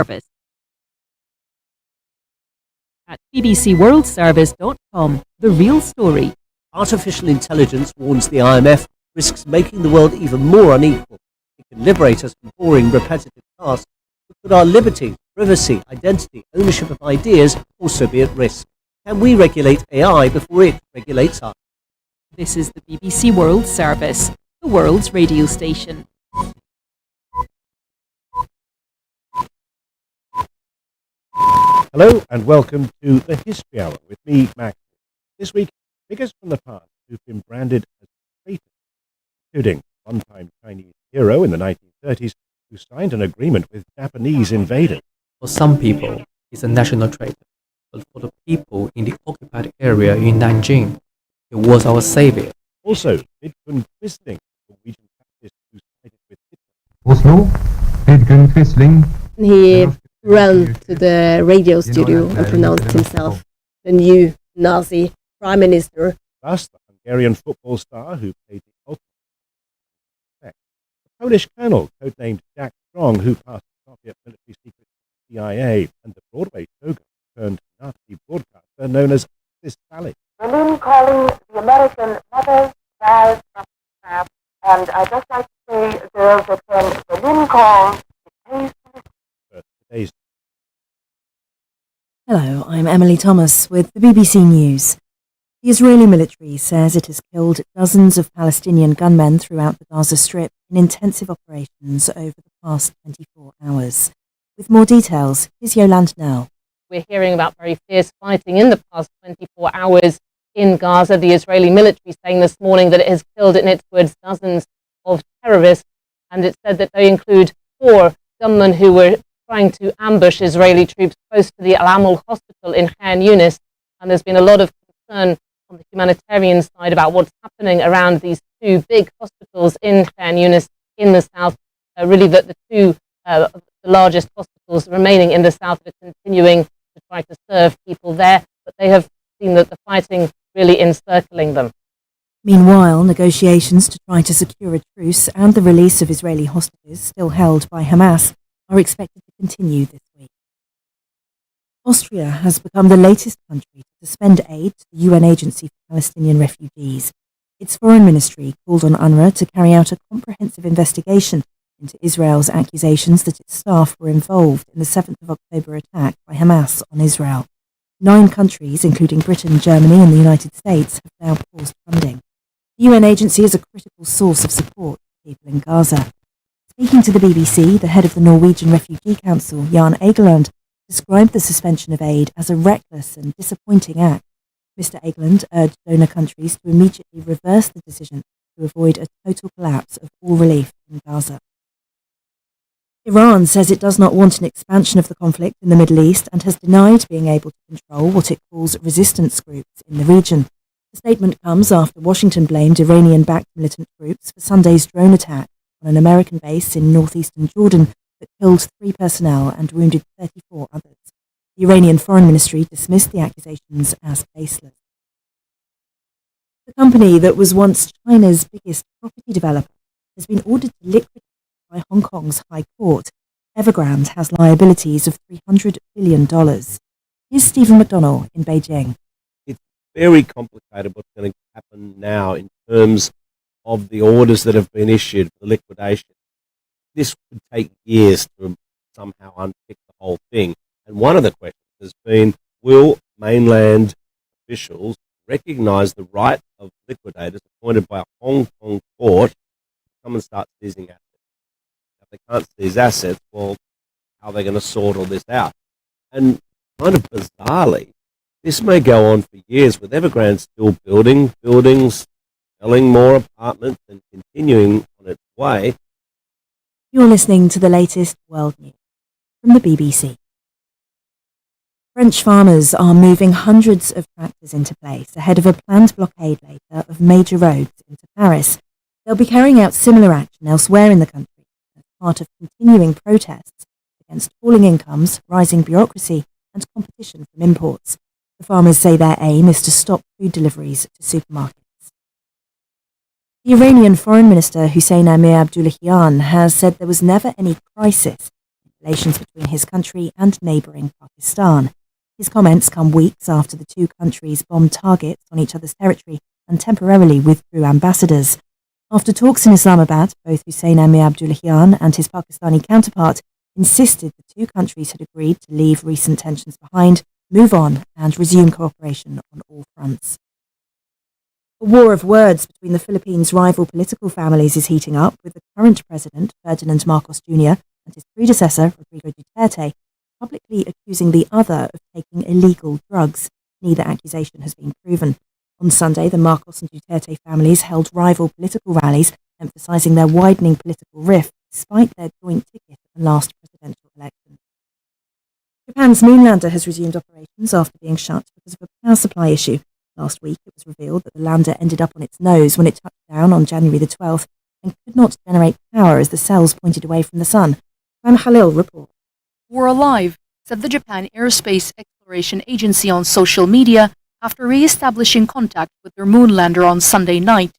Service at bbcworldservice.com. The real story. Artificial intelligence, warns the IMF, risks making the world even more unequal. It can liberate us from boring, repetitive tasks, but could our liberty, privacy, identity, ownership of ideas also be at risk? Can we regulate AI before it regulates us? This is the BBC World Service, the world's radio station. Hello and welcome to the History Hour with me, Max. This week, figures from the past who've been branded as traitors, including a one-time Chinese hero in the 1930s who signed an agreement with Japanese invaders. For some people, he's a national traitor, but for the people in the occupied area in Nanjing, he was our savior. Also, Vidkun Quisling, a Norwegian pacifist who sided with Hitler. Oslo, Vidkun Quisling. He ran to the radio studio and pronounced himself the new Nazi prime minister. Plus, the Hungarian football star who played the ultimate effect. The Polish colonel, codenamed Jack Strong, who passed the Soviet military secret CIA, and the Broadway showgirl turned Nazi broadcaster known as Sis Sally. Berlin calling the American mothers, dads, and I'd just like to say, girls, that when Berlin calls, it pays to listen. Today's Hello, I'm Emily Thomas with the BBC News. The Israeli military says it has killed dozens of Palestinian gunmen throughout the Gaza Strip in intensive operations over the past 24 hours. With more details, here's Yolande now. We're hearing about very fierce fighting in the past 24 hours in Gaza. The Israeli military saying this morning that it has killed, in its words, dozens of terrorists, and it said that they include 4 gunmen who were trying to ambush Israeli troops close to the Al-Amal hospital in Khan Yunis, and there's been a lot of concern on the humanitarian side about what's happening around these 2 big hospitals in Khan Yunis in the south. Really, the 2 the largest hospitals remaining in the south are continuing to try to serve people there, but they have seen that the fighting really encircling them. Meanwhile, negotiations to try to secure a truce and the release of Israeli hostages still held by Hamas are expected to continue this week. Austria has become the latest country to suspend aid to the UN Agency for Palestinian Refugees. Its foreign ministry called on UNRWA to carry out a comprehensive investigation into Israel's accusations that its staff were involved in the 7th of October attack by Hamas on Israel. 9 countries, including Britain, Germany and the United States, have now paused funding. The UN agency is a critical source of support for people in Gaza. Speaking to the BBC, the head of the Norwegian Refugee Council, Jan Egeland, described the suspension of aid as a reckless and disappointing act. Mr. Egeland urged donor countries to immediately reverse the decision to avoid a total collapse of all relief in Gaza. Iran says it does not want an expansion of the conflict in the Middle East and has denied being able to control what it calls resistance groups in the region. The statement comes after Washington blamed Iranian-backed militant groups for Sunday's drone attack on an American base in northeastern Jordan that killed 3 personnel and wounded 34 others. The Iranian Foreign Ministry dismissed the accusations as baseless. The company that was once China's biggest property developer has been ordered to liquidate by Hong Kong's High Court. Evergrande has liabilities of $300 billion. Here's Stephen McDonnell in Beijing. It's very complicated what's going to happen now in terms of the orders that have been issued for the liquidation. This could take years to somehow unpick the whole thing. And one of the questions has been, will mainland officials recognise the right of liquidators appointed by a Hong Kong court to come and start seizing assets? If they can't seize assets, well, how are they going to sort all this out? And kind of bizarrely, this may go on for years with Evergrande still building buildings, selling more apartments and continuing on its way. You're listening to the latest world news from the BBC. French farmers are moving hundreds of tractors into place ahead of a planned blockade later of major roads into Paris. They'll be carrying out similar action elsewhere in the country as part of continuing protests against falling incomes, rising bureaucracy and competition from imports. The farmers say their aim is to stop food deliveries to supermarkets. The Iranian Foreign Minister Hussein Amir Abdullahian has said there was never any crisis in relations between his country and neighbouring Pakistan. His comments come weeks after the two countries bombed targets on each other's territory and temporarily withdrew ambassadors. After talks in Islamabad, both Hussein Amir Abdullahian and his Pakistani counterpart insisted the two countries had agreed to leave recent tensions behind, move on, and resume cooperation on all fronts. A war of words between the Philippines' rival political families is heating up, with the current president, Ferdinand Marcos Jr., and his predecessor, Rodrigo Duterte, publicly accusing the other of taking illegal drugs. Neither accusation has been proven. On Sunday, the Marcos and Duterte families held rival political rallies, emphasising their widening political rift despite their joint ticket at the last presidential election. Japan's moonlander has resumed operations after being shut because of a power supply issue. Last week, it was revealed that the lander ended up on its nose when it touched down on January the 12th and could not generate power as the cells pointed away from the sun. Sam Khalil reports. "We're alive," said the Japan Aerospace Exploration Agency on social media after re-establishing contact with their moonlander on Sunday night.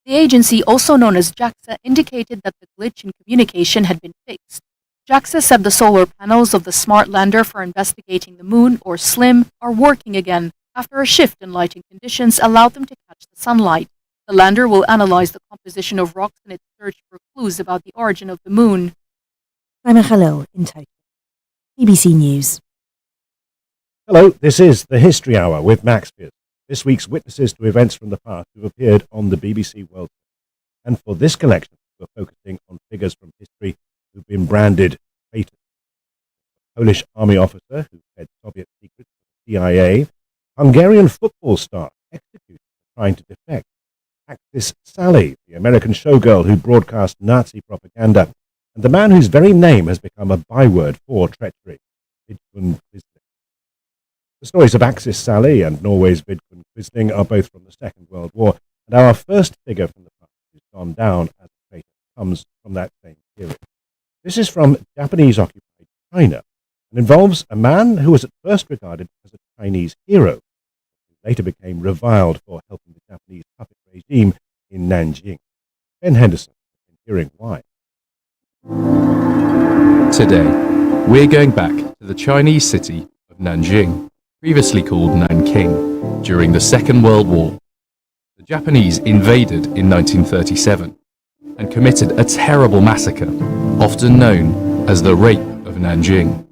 The agency, also known as JAXA, indicated that the glitch in communication had been fixed. JAXA said the solar panels of the smart lander for investigating the moon, or SLIM, are working again after a shift in lighting conditions allowed them to catch the sunlight. The lander will analyze the composition of rocks in its search for clues about the origin of the moon. Simon Khalil in Tokyo. BBC News. Hello, this is the History Hour with Max Pierce. This week's witnesses to events from the past who've appeared on the BBC World. And for this collection, we're focusing on figures from history who've been branded traitors. A Polish army officer who fed Soviet secrets to the CIA, Hungarian football star executed for trying to defect, actress Sally, the American showgirl who broadcast Nazi propaganda, and the man whose very name has become a byword for treachery, Vidkun Quisling. The stories of Axis Sally and Norway's Vidkun Quisling are both from the Second World War, and our first figure from the past who's gone down as a traitor comes from that same period. This is from Japanese-occupied China and involves a man who was at first regarded as a Chinese hero, who later became reviled for helping the Japanese puppet regime in Nanjing. Ben Henderson has been hearing why. Today, we're going back to the Chinese city of Nanjing, previously called Nanking, during the Second World War. The Japanese invaded in 1937 and committed a terrible massacre, often known as the Rape of Nanjing.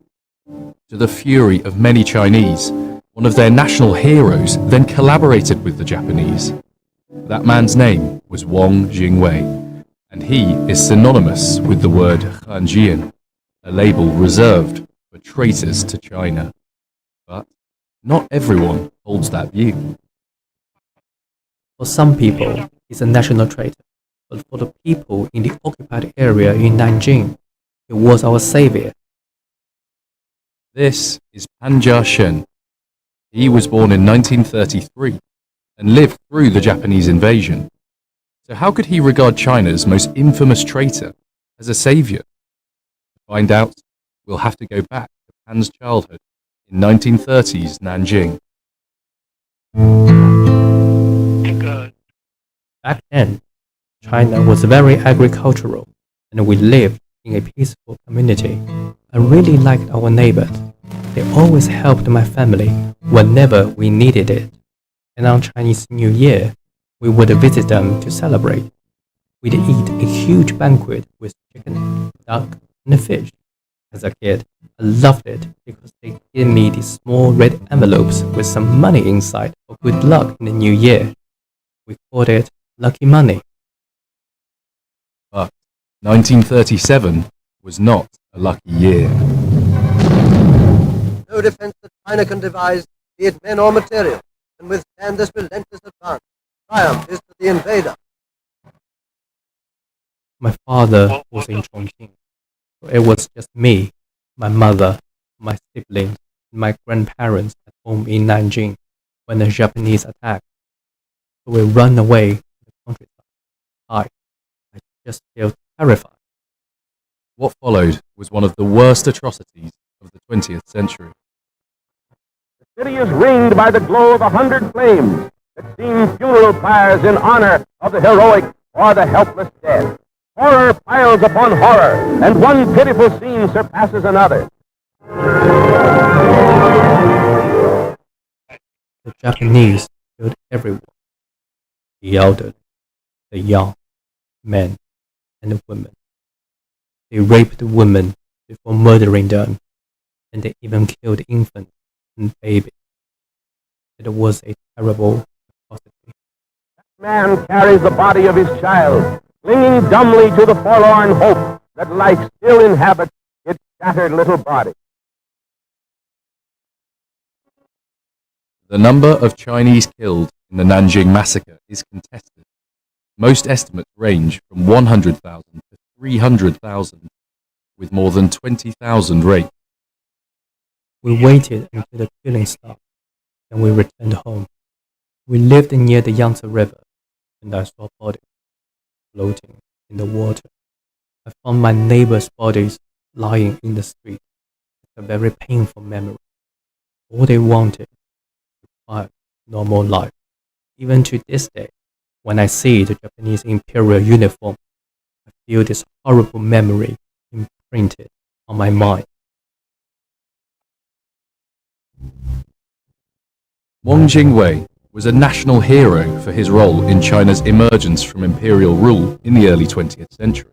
To the fury of many Chinese, one of their national heroes then collaborated with the Japanese. That man's name was Wang Jingwei, and he is synonymous with the word Hanjian, a label reserved for traitors to China. But not everyone holds that view. For some people, he's a national traitor, but for the people in the occupied area in Nanjing, he was our savior. This is Pan Jia-shen. He was born in 1933 and lived through the Japanese invasion. So how could he regard China's most infamous traitor as a savior? To find out, we'll have to go back to Pan's childhood in 1930s Nanjing. Back then, China was very agricultural, and we lived in a peaceful community. I really liked our neighbors. They always helped my family whenever we needed it. And on Chinese New Year, we would visit them to celebrate. We'd eat a huge banquet with chicken, duck, and fish. As a kid, I loved it because they gave me these small red envelopes with some money inside for good luck in the new year. We called it lucky money. But 1937 was not a lucky year. No defense that China can devise, be it men or material, can withstand this relentless advance. Triumph is to the invader. My father was in Chongqing, so it was just me, my mother, my siblings, and my grandparents at home in Nanjing when the Japanese attacked. So we ran away to the countryside. I just felt terrified. What followed was one of the worst atrocities of the 20th century. The city is ringed by the glow of 100 flames that seem funeral pyres in honor of the heroic or the helpless dead. Horror piles upon horror, and one pitiful scene surpasses another. The Japanese killed everyone, the elderly, the young, men, and women. They raped women before murdering them, and they even killed infants and babies. It was a terrible atrocity. Man carries the body of his child, clinging dumbly to the forlorn hope that life still inhabits its shattered little body. The number of Chinese killed in the Nanjing massacre is contested. Most estimates range from 100,000 to 300,000, with more than 20,000 raped. We waited until the killing stopped, and we returned home. We lived near the Yangtze River, and I saw bodies floating in the water. I found my neighbors' bodies lying in the street. It's a very painful memory. All they wanted was quiet, normal life. Even to this day, when I see the Japanese imperial uniform, I feel this horrible memory imprinted on my mind. Wang Jingwei was a national hero for his role in China's emergence from imperial rule in the early 20th century.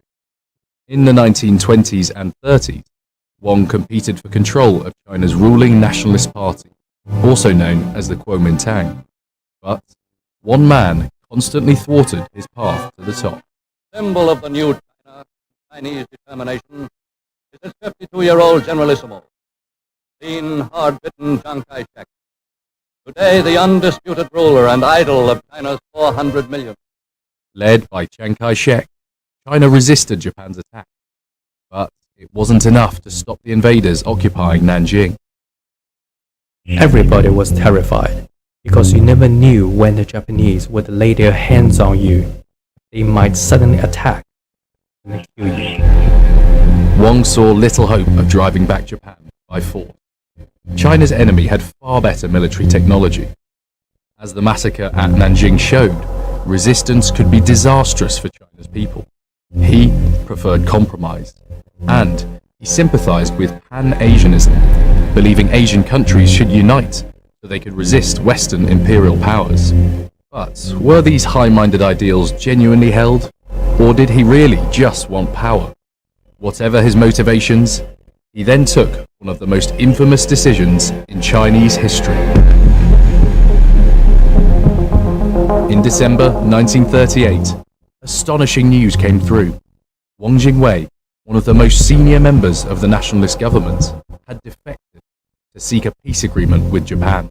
In the 1920s and 30s, Wang competed for control of China's ruling Nationalist Party, also known as the Kuomintang. But one man constantly thwarted his path to the top. Symbol of the new China, Chinese determination, is its 52-year-old generalissimo, lean, hard-bitten Chiang Kai-shek. Today, the undisputed ruler and idol of China's 400 million. Led by Chiang Kai-shek, China resisted Japan's attack. But it wasn't enough to stop the invaders occupying Nanjing. Everybody was terrified, because you never knew when the Japanese would lay their hands on you. They might suddenly attack and kill you. Wang saw little hope of driving back Japan by force. China's enemy had far better military technology. As the massacre at Nanjing showed, resistance could be disastrous for China's people. He preferred compromise, and he sympathized with Pan-Asianism, believing Asian countries should unite so they could resist Western imperial powers. But were these high-minded ideals genuinely held, or did he really just want power? Whatever his motivations, he then took one of the most infamous decisions in Chinese history. In December 1938, astonishing news came through. Wang Jingwei, one of the most senior members of the nationalist government, had defected to seek a peace agreement with Japan.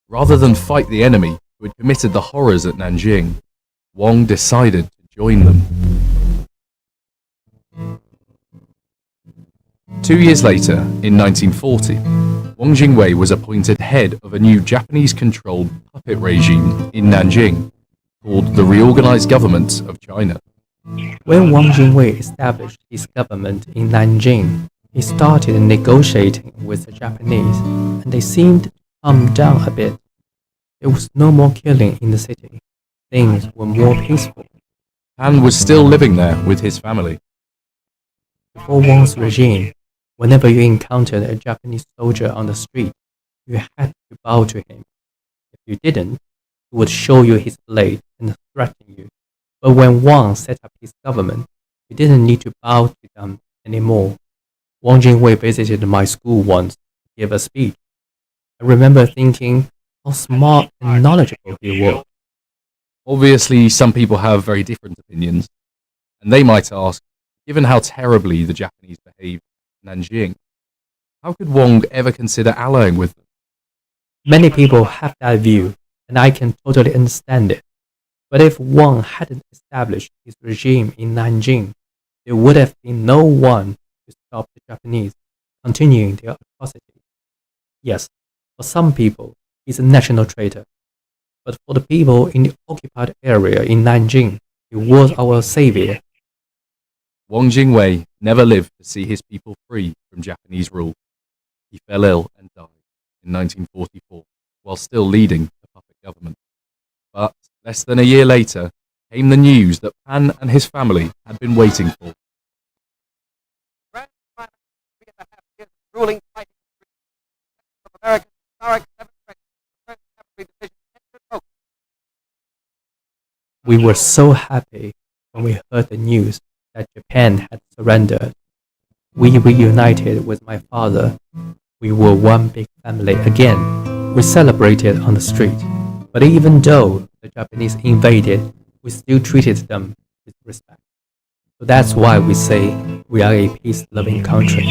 Rather than fight the enemy who had committed the horrors at Nanjing, Wang decided to join them. 2 years later, in 1940, Wang Jingwei was appointed head of a new Japanese-controlled puppet regime in Nanjing, called the Reorganized Government of China. When Wang Jingwei established his government in Nanjing, he started negotiating with the Japanese, and they seemed to calm down a bit. There was no more killing in the city. Things were more peaceful. Han was still living there with his family. Before Wang's regime, whenever you encountered a Japanese soldier on the street, you had to bow to him. If you didn't, he would show you his blade and threaten you. But when Wang set up his government, you didn't need to bow to them anymore. Wang Jingwei visited my school once to give a speech. I remember thinking how smart and knowledgeable he was. Obviously, some people have very different opinions, and they might ask, given how terribly the Japanese behaved in Nanjing, how could Wang ever consider allying with them? Many people have that view, and I can totally understand it. But if Wang hadn't established his regime in Nanjing, there would have been no one to stop the Japanese continuing their atrocities. Yes, for some people, he's a national traitor. But for the people in the occupied area in Nanjing, he was our savior. Wang Jingwei never lived to see his people free from Japanese rule. He fell ill and died in 1944 while still leading the puppet government. But less than a year later, came the news that Pan and his family had been waiting for. Ruling fighting of American historic 7th Cavalry Division. We were so happy when we heard the news that Japan had surrendered. We reunited with my father. We were one big family again. We celebrated on the street. But even though the Japanese invaded, we still treated them with respect. So that's why we say we are a peace-loving country.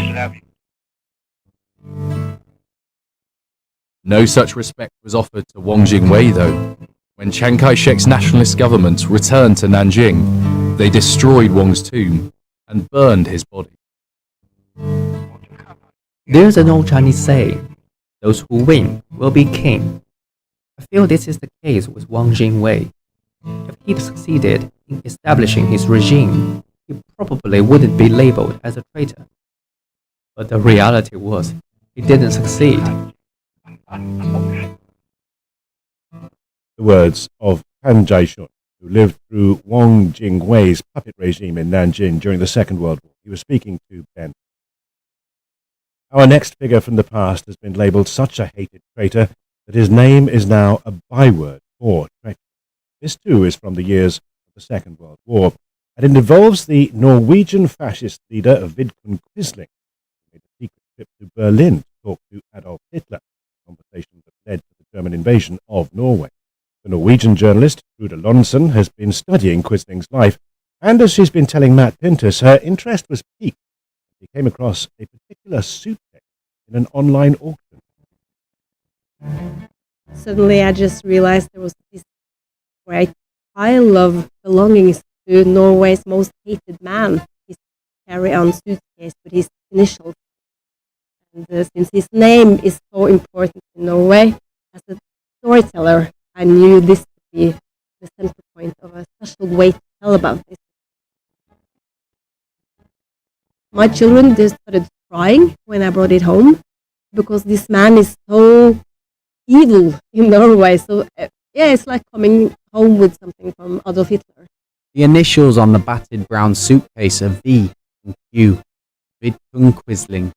No such respect was offered to Wang Jingwei, though. When Chiang Kai-shek's nationalist government returned to Nanjing, they destroyed Wang's tomb and burned his body. There's an old Chinese saying, those who win will be king. I feel this is the case with Wang Jingwei. If he'd succeeded in establishing his regime, he probably wouldn't be labeled as a traitor. But the reality was, he didn't succeed. The words of Pan Jaishun, who lived through Wang Jingwei's puppet regime in Nanjing during the Second World War. He was speaking to Ben. Our next figure from the past has been labelled such a hated traitor that his name is now a byword for treachery. This too is from the years of the Second World War, and it involves the Norwegian fascist leader Vidkun Quisling, who made a secret trip to Berlin to talk to Adolf Hitler, a conversation that led to the German invasion of Norway. The Norwegian journalist Trude Lonsen has been studying Quisling's life, and as she's been telling Matt Pintus, her interest was piqued. She came across a particular suitcase in an online auction. Suddenly I just realized there was this great pile of belongings to Norway's most hated man, his carry-on suitcase with his initials. And since his name is so important in Norway, as a storyteller, I knew this would be the center point of a special way to tell about this. My children just started crying when I brought it home because this man is so evil in Norway. So yeah, it's like coming home with something from Adolf Hitler. The initials on the battered brown suitcase are V and Q, Vidkun Quisling.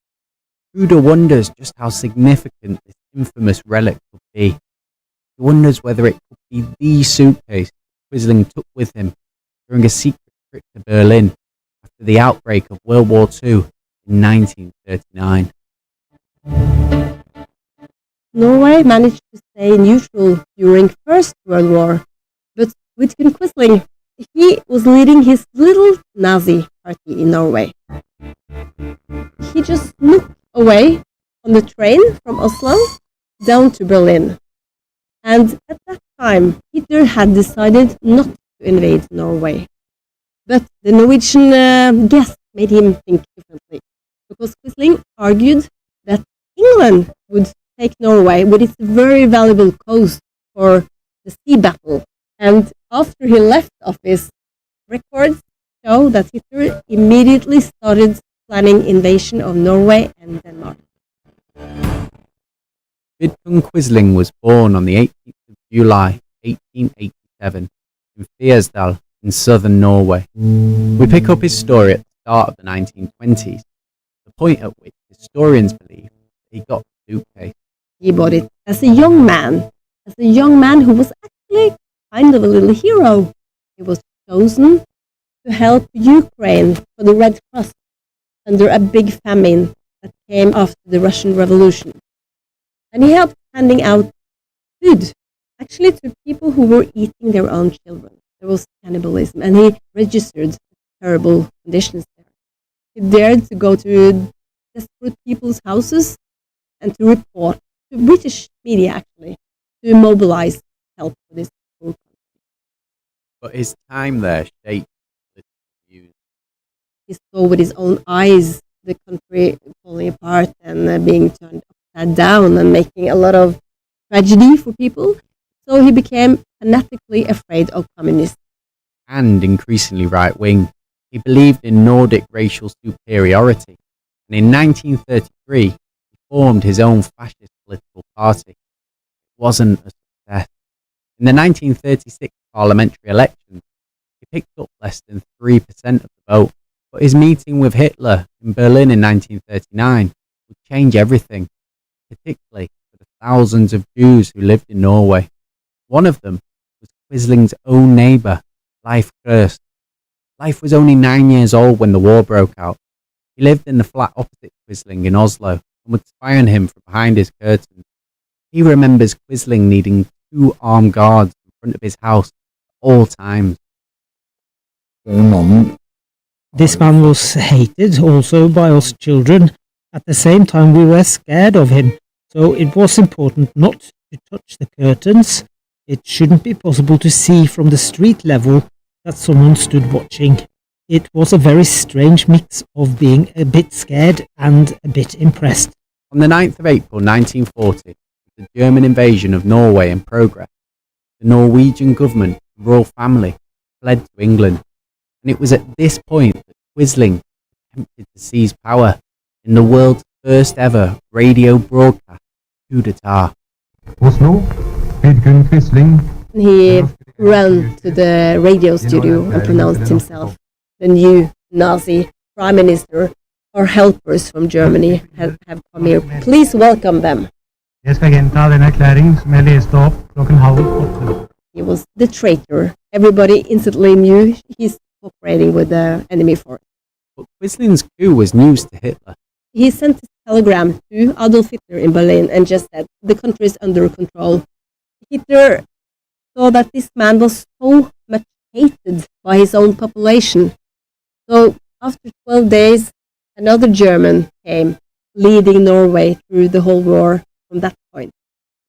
Trude wonders just how significant this infamous relic could be. He wonders whether it could be the suitcase Quisling took with him during a secret trip to Berlin after the outbreak of World War II in 1939. Norway managed to stay neutral during First World War, but Vidkun Quisling, he was leading his little Nazi party in Norway. He just snuck away on the train from Oslo down to Berlin. And at that time, Hitler had decided not to invade Norway. But the Norwegian guest made him think differently, because Quisling argued that England would take Norway with its very valuable coast for the sea battle. And after he left office, records show that Hitler immediately started planning invasion of Norway and Denmark. Vidkun Quisling was born on the 18th of July 1887 in Fyresdal in southern Norway. We pick up his story at the start of the 1920s, the point at which historians believe that he got the suitcase. He bought it as a young man who was actually kind of a little hero. He was chosen to help Ukraine for the Red Cross under a big famine that came after the Russian Revolution. And he helped handing out food, actually to people who were eating their own children. There was cannibalism, and he registered terrible conditions there. He dared to go to desperate people's houses and to report to British media, actually, to mobilize help for this poor country. But his time there shaped his views. He saw with his own eyes the country falling apart and being turned upside down and making a lot of tragedy for people. So he became fanatically afraid of communists. And increasingly right-wing. He believed in Nordic racial superiority. And in 1933, he formed his own fascist political party. It wasn't a success. In the 1936 parliamentary elections, picked up less than 3% of the vote, but his meeting with Hitler in Berlin in 1939 would change everything, particularly for the thousands of Jews who lived in Norway. One of them was Quisling's own neighbour, Leif Kirst. Leif was only 9 years old when the war broke out. He lived in the flat opposite Quisling in Oslo and would spy on him from behind his curtains. He remembers Quisling needing 2 armed guards in front of his house at all times. This man was hated also by us children. At the same time, we were scared of him, so it was important not to touch the curtains. It shouldn't be possible to see from the street level that someone stood watching. It was a very strange mix of being a bit scared and a bit impressed. On the 9th of April 1940, with the German invasion of Norway in progress, the Norwegian government and royal family fled to England, and it was at this point that Quisling attempted to seize power in the world's first ever radio broadcast coup d'etat. Oslo, Vidkun Quisling. He ran to the radio studio and pronounced himself the new Nazi prime minister. Our helpers from Germany have come here. Please welcome them. Jeg skal gjenta den erklæring som jeg leste opp klokken 7:30. He was the traitor. Everybody instantly knew he's cooperating with the enemy force. But Quisling's coup was news to Hitler. He sent a telegram to Adolf Hitler in Berlin and just said, the country is under control. Hitler saw that this man was so much hated by his own population. So after 12 days, another German came, leading Norway through the whole war from that point.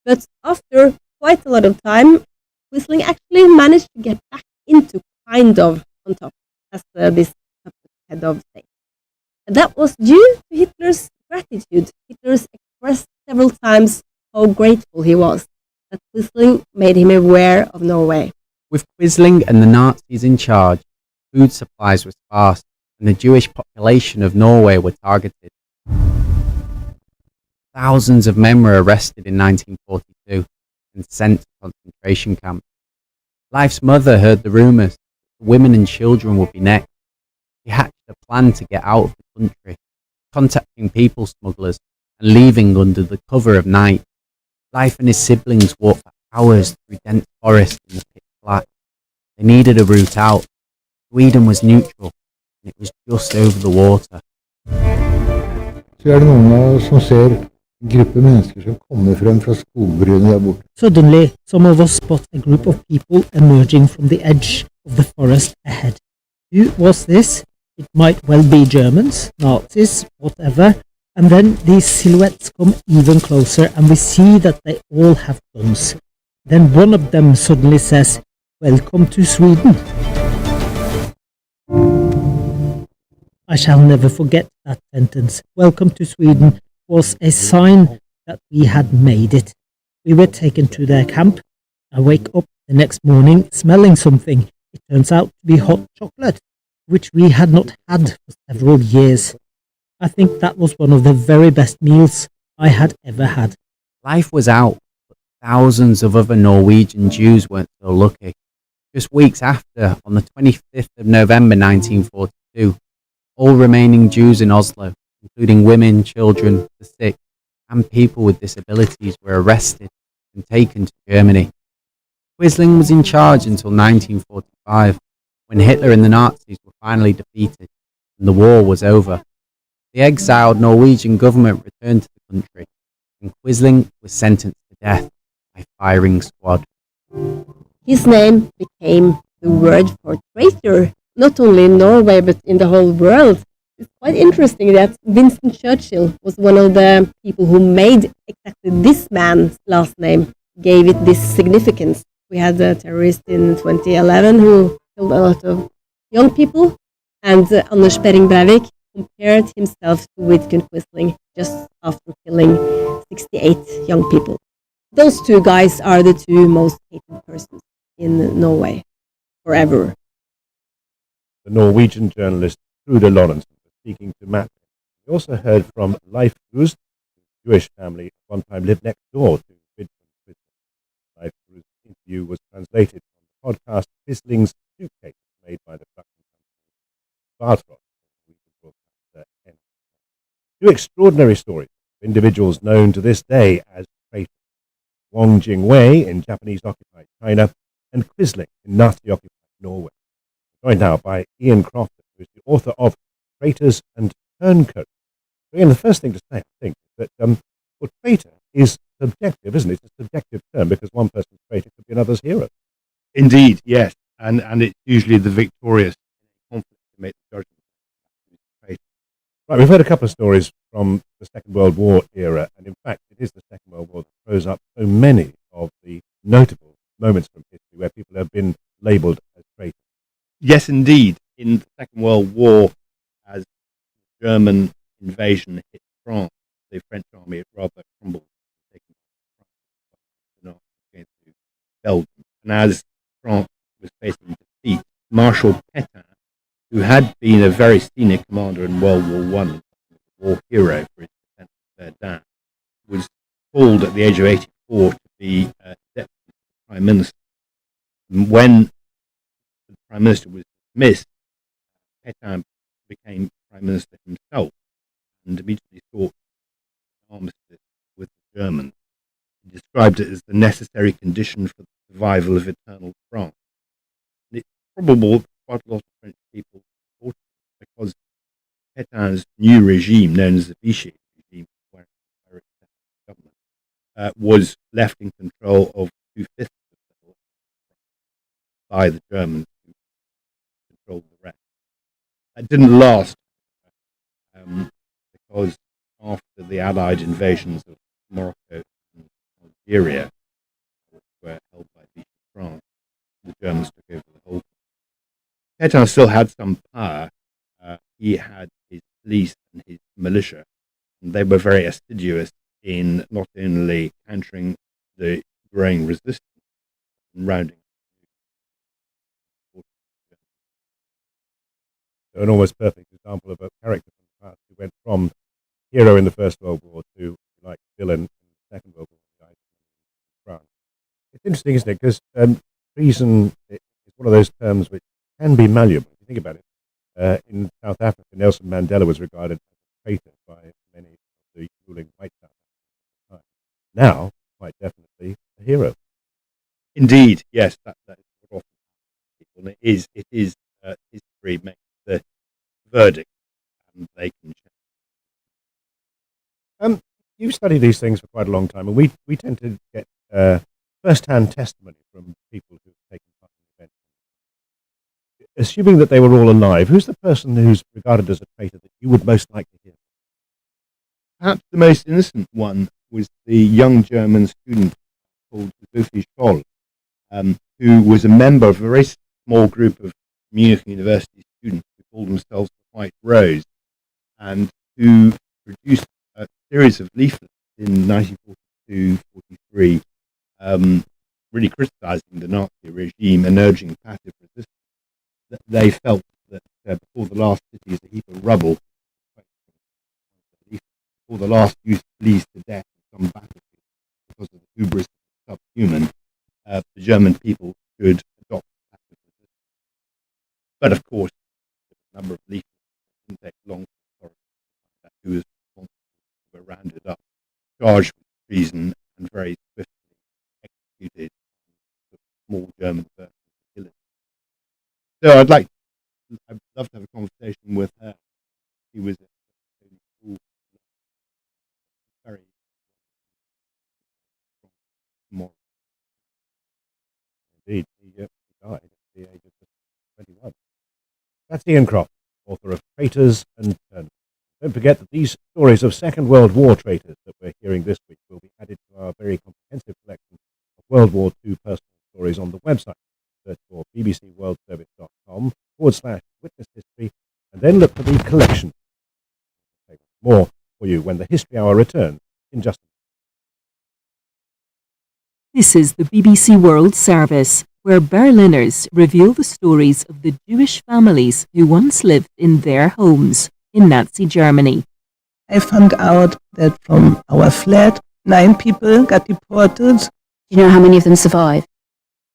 But after quite a lot of time, Quisling actually managed to get back into kind of on top as this head of state. And that was due to Hitler's gratitude. Hitler expressed several times how grateful he was that Quisling made him aware of Norway. With Quisling and the Nazis in charge, food supplies were sparse and the Jewish population of Norway were targeted. Thousands of men were arrested in 1942 and sent to concentration camps. Leif's mother heard the rumours that women and children would be next. He hatched a plan to get out of the country, contacting people smugglers and leaving under the cover of night. Leif and his siblings walked for hours through dense forest in the pitch black. They needed a route out. Sweden was neutral, and it was just over the water. Så det noen av oss som ser en gruppe mennesker som kommer frem fra skogbrynet der borte. Suddenly, some of us spot a group of people emerging from the edge of the forest ahead. Who was this? It might well be Germans, Nazis, whatever. And then these silhouettes come even closer and we see that they all have guns. Then one of them suddenly says, "Welcome to Sweden." I shall never forget that sentence. Welcome to Sweden was a sign that we had made it. We were taken to their camp. I wake up the next morning smelling something. It turns out to be hot chocolate, which we had not had for several years. I think that was one of the very best meals I had ever had. Life was out, but thousands of other Norwegian Jews weren't so lucky. Just weeks after, on the 25th of November 1942, all remaining Jews in Oslo, including women, children, the sick, and people with disabilities, were arrested and taken to Germany. Quisling was in charge until 1945, when Hitler and the Nazis were finally defeated and the war was over. The exiled Norwegian government returned to the country, and Quisling was sentenced to death by firing squad. His name became the word for traitor, not only in Norway but in the whole world. It's quite interesting that Winston Churchill was one of the people who made exactly this man's last name, gave it this significance. We had a terrorist in 2011 who killed a lot of young people, and Anders Behring Breivik compared himself to Vidkun Quisling just after killing 68 young people. Those two guys are the two most hated persons in Norway forever. The Norwegian journalist Trude Lawrence was speaking to Matt. We also heard from Leif Kruse, whose Jewish family at one time lived next door to Vidkun Quisling. Leif Kruse's interview was translated from the podcast Quisling's Suitcase. made by the production company Bartrop. Two extraordinary stories of individuals known to this day as traitors. Wang Jingwei in Japanese-occupied China and Quisling in Nazi-occupied Norway. Joined now by Ian Crofton, who is the author of Traitors and Turncoats. Ian, the first thing to say, I think, is that well, traitor is subjective, isn't it? It's a subjective term because one person's traitor could be another's hero. Indeed, yes, and it's usually the victorious conflict to make the judgment. Right, we've heard a couple of stories from the Second World War era, and in fact, it is the Second World War that throws up so many of the notable moments from history where people have been labelled as traitors. Yes, indeed. In the Second World War, as the German invasion hit France, the French army rather crumbled, taken against Belgium. And as France was facing defeat, Marshal Pétain, who had been a very senior commander in World War I, a war hero for his defense of Verdun, was called at the age of 84 to be deputy prime minister. And when the prime minister was dismissed, Pétain became prime minister himself and immediately sought an armistice with the Germans. He described it as the necessary condition for the survival of eternal France. And it's probable that quite a lot of French people supported it because Pétain's new regime, known as the Vichy regime, where government, was left in control of 2/5 of the whole by the Germans, who controlled the rest. That didn't last because after the Allied invasions of Morocco and Algeria, which were held by Vichy France, the Germans took over the whole country. Pétain still had some power. He had his police and his militia, and they were very assiduous in not only countering the growing resistance and rounding up. An almost perfect example of a character from the past who went from hero in the First World War to, like, villain in the Second World War in France. It's interesting, isn't it? Because treason is one of those terms which can be malleable. If you think about it, in South Africa, Nelson Mandela was regarded as a traitor by many of the ruling white South Africans at the time. Now, quite definitely, a hero. Indeed, yes, that is what often happens. And it is history makes the verdict, and they can change. You've studied these things for quite a long time, and we tend to get first-hand testimony from people who've taken part in the event. Assuming that they were all alive, who's the person who's regarded as a traitor that you would most like to hear? Perhaps the most innocent one was the young German student called Sophie Scholl, who was a member of a very small group of Munich University students who called themselves the White Rose, and who produced a series of leaflets in 1942-43, really criticizing the Nazi regime and urging passive resistance. They felt that before the last city is a heap of rubble, before the last youth bleeds to death in some battlefield because of the hubris of the subhuman, the German people should adopt passive resistance. But of course, the number of leaflets didn't take long for that who was responsible were rounded up, charged with treason, and very swiftly executed the small German version of the killing. So I'd love to have a conversation with her. She was very moral. Indeed, he died at the age of 21. That's Ian Croft, author of Traitors and Turncoats. Don't forget that these stories of Second World War traitors that we're hearing this week will be added to our very comprehensive collection of World War II personal stories on the website. Search for bbcworldservice.com/witness history and then look for the collection. More for you when the History Hour returns in just a moment. This is the BBC World Service, where Berliners reveal the stories of the Jewish families who once lived in their homes in Nazi Germany. I found out that from our flat, 9 people got deported. Do you know how many of them survived?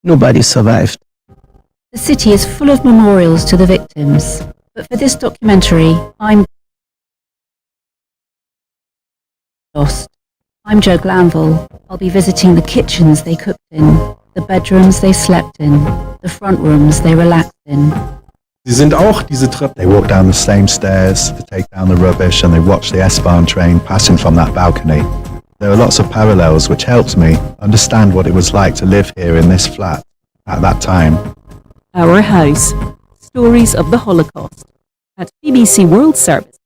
Nobody survived. The The city is full of memorials to the victims, but for this documentary, I'm lost. I'm Jo Glanville. I'll be visiting the kitchens they cooked in, the bedrooms they slept in, the front rooms they relaxed in. Sie sind auch diese Treppe. They walk down the same stairs to take down the rubbish and they watch the S-Bahn train passing from that balcony. There are lots of parallels which helps me understand what it was like to live here in this flat at that time. Our House, Stories of the Holocaust, at BBC World Service.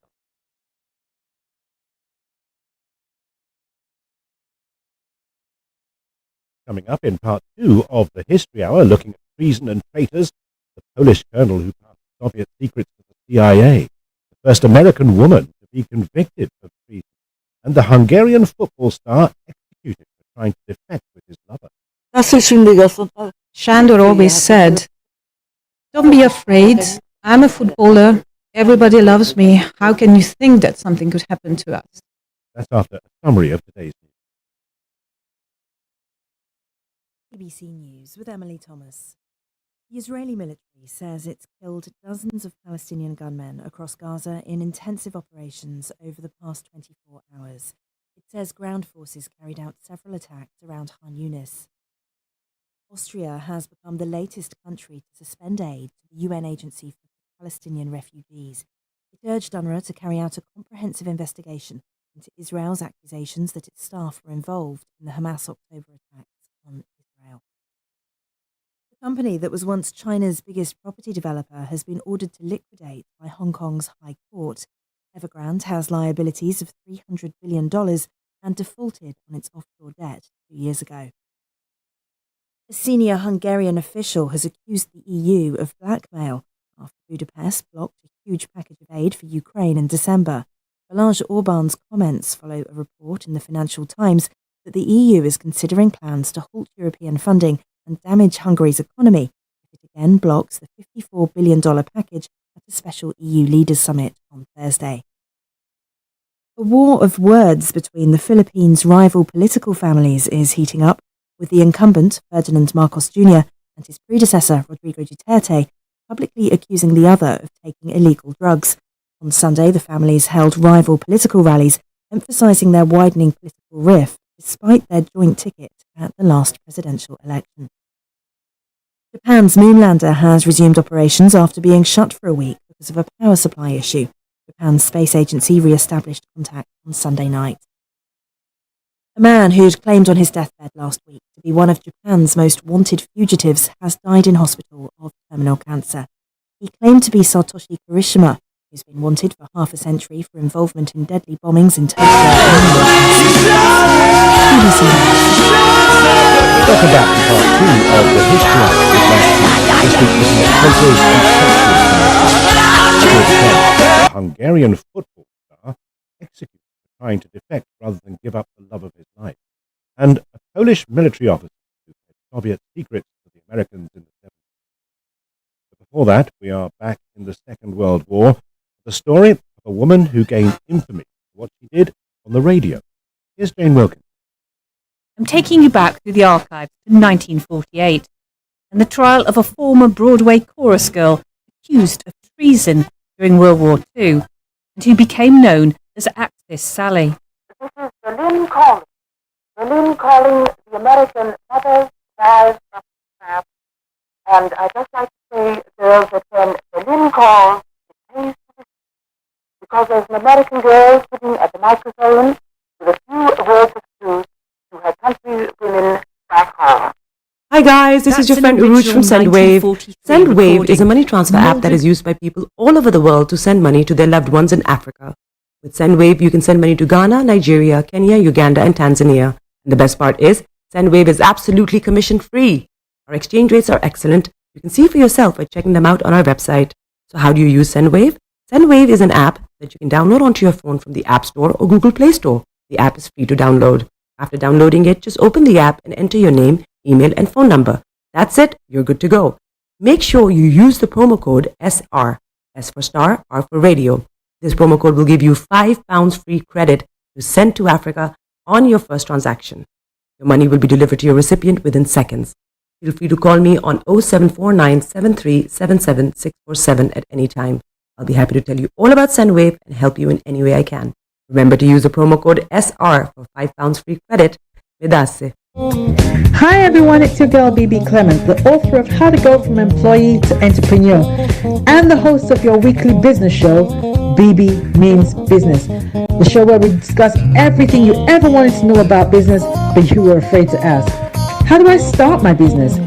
Coming up in part 2 of the History Hour, looking at treason and traitors, the Polish colonel who passed Soviet secrets to the CIA, the first American woman to be convicted of treason, and the Hungarian football star executed for trying to defect with his lover. Shandor always said, "Don't be afraid. I'm a footballer. Everybody loves me. How can you think that something could happen to us?" That's after a summary of today's news. BBC News with Emily Thomas. The Israeli military says it's killed dozens of Palestinian gunmen across Gaza in intensive operations over the past 24 hours. It says ground forces carried out several attacks around Khan Yunis. Austria has become the latest country to suspend aid to the UN Agency for Palestinian Refugees. It urged UNRWA to carry out a comprehensive investigation into Israel's accusations that its staff were involved in the Hamas October attacks on Israel. The company that was once China's biggest property developer has been ordered to liquidate by Hong Kong's High Court. Evergrande has liabilities of $300 billion and defaulted on its offshore debt 2 years ago. A senior Hungarian official has accused the EU of blackmail after Budapest blocked a huge package of aid for Ukraine in December. Balázs Orbán's comments follow a report in the Financial Times that the EU is considering plans to halt European funding and damage Hungary's economy if it again blocks the $54 billion package at a special EU leaders summit on Thursday. A war of words between the Philippines' rival political families is heating up, with the incumbent, Ferdinand Marcos Jr., and his predecessor, Rodrigo Duterte, publicly accusing the other of taking illegal drugs. On Sunday, the families held rival political rallies, emphasizing their widening political rift, despite their joint ticket at the last presidential election. Japan's moonlander has resumed operations after being shut for a week because of a power supply issue. Japan's space agency re-established contact on Sunday night. A man who'd claimed on his deathbed last week to be one of Japan's most wanted fugitives has died in hospital of terminal cancer. He claimed to be Satoshi Kirishima, who's been wanted for half a century for involvement in deadly bombings in Tokyo. Welcome back to part 2 of the History Hour with Matthew. This week looking at traitors and sexual. The Hungarian football star executed for trying to defect rather than give up the love of his life, and a Polish military officer who had Soviet secrets to the Americans in the 70s. But before that, we are back in the Second World War, the story of a woman who gained infamy for what she did on the radio. Here's Jane Wilkins. I'm taking you back through the archives to 1948 and the trial of a former Broadway chorus girl accused of treason during World War II and who became known as Axis Sally. This is Berlin calling. Berlin calling the American mothers, wives, and staff. And I'd just like to say, girls, that when Berlin calls, it pays to listen. Because there's an American girl sitting at the microphone with a few words of truth to her countrywomen back home. Hi guys, this is your friend Uruj from SendWave. SendWave is a money transfer app that is used by people all over the world to send money to their loved ones in Africa. With SendWave, you can send money to Ghana, Nigeria, Kenya, Uganda, and Tanzania. And the best part is, SendWave is absolutely commission-free. Our exchange rates are excellent. You can see for yourself by checking them out on our website. So how do you use SendWave? SendWave is an app that you can download onto your phone from the App Store or Google Play Store. The app is free to download. After downloading it, just open the app and enter your name, email, and phone number. That's it. You're good to go. Make sure you use the promo code SR. S for star, R for radio. This promo code will give you £5 free credit to send to Africa on your first transaction. Your money will be delivered to your recipient within seconds. Feel free to call me on 0749 7377 647 at any time. I'll be happy to tell you all about SendWave and help you in any way I can. Remember to use the promo code SR for £5 free credit. Vedasse. Hi everyone, it's your girl BB Clement, the author of How to Go From Employee to Entrepreneur and the host of your weekly business show, BB Means Business, the show where we discuss everything you ever wanted to know about business but you were afraid to ask. How do I start my business?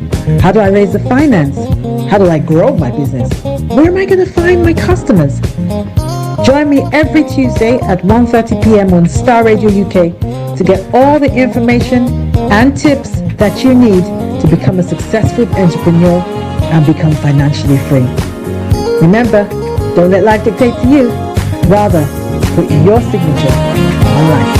How do I raise the finance? How do I grow my business? Where am I going to find my customers? Join me every Tuesday at 1:30 p.m. on Starr Radio UK to get all the information and tips that you need to become a successful entrepreneur and become financially free. Remember, don't let life dictate to you. Rather, put your signature on life.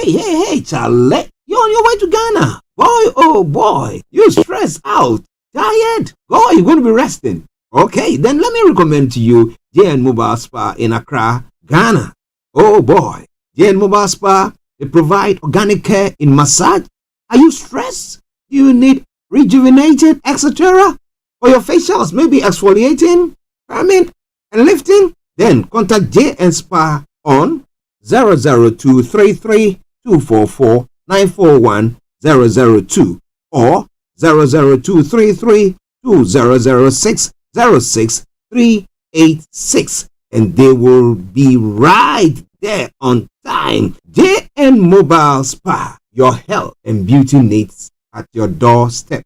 Hey, Charlie, you're on your way to Ghana. Boy, oh boy, you're stressed out, tired. Boy, you're going to be resting. Okay, then let me recommend to you JN Mobile Spa in Accra, Ghana. Oh boy, JN Mobile Spa, they provide organic care in massage. Are you stressed? Do you need rejuvenated, etc.? For your facials, maybe exfoliating, firming, and lifting? Then contact JN Spa on 00233 244 941 002 or 00233 2006 06386, and they will be right there on time. JN Mobile Spa, your health and beauty needs at your doorstep.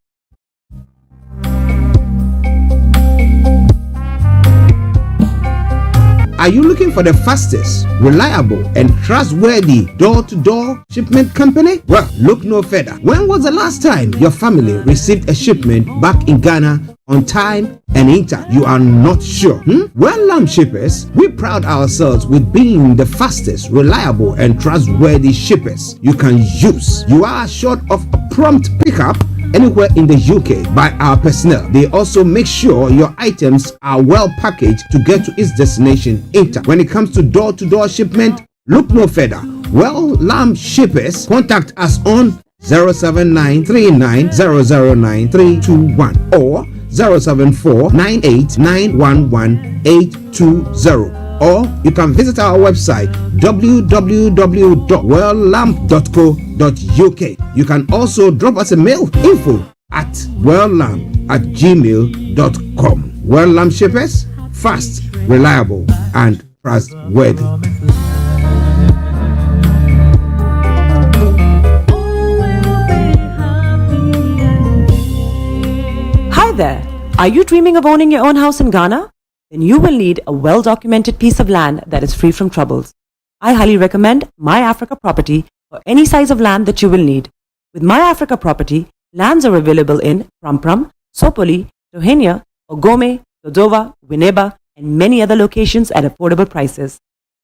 Are you looking for the fastest, reliable, and trustworthy door-to-door shipment company? Well, look no further. When was the last time your family received a shipment back in Ghana on time and in time? You are not sure? Well, Lamb Shippers, we pride ourselves with being the fastest, reliable, and trustworthy shippers you can use. You are assured of a prompt pickup anywhere in the UK by our personnel. They also make sure your items are well packaged to get to its destination in time. When it comes to door-to-door shipment, look no further. Well, Lamb Shippers, contact us on 07939009321 or 07498911820, or you can visit our website www.welllamp.co.uk. You can also drop us a mail, info@welllamp@gmail.com. Well Lamp Shippers, fast, reliable, and trustworthy. Hi there. Are you dreaming of owning your own house in Ghana? Then you will need a well-documented piece of land that is free from troubles. I highly recommend My Africa Property for any size of land that you will need. With My Africa Property, lands are available in Pram, Sopoli, Tohenia, Ogome, Dodova, Winneba, and many other locations at affordable prices.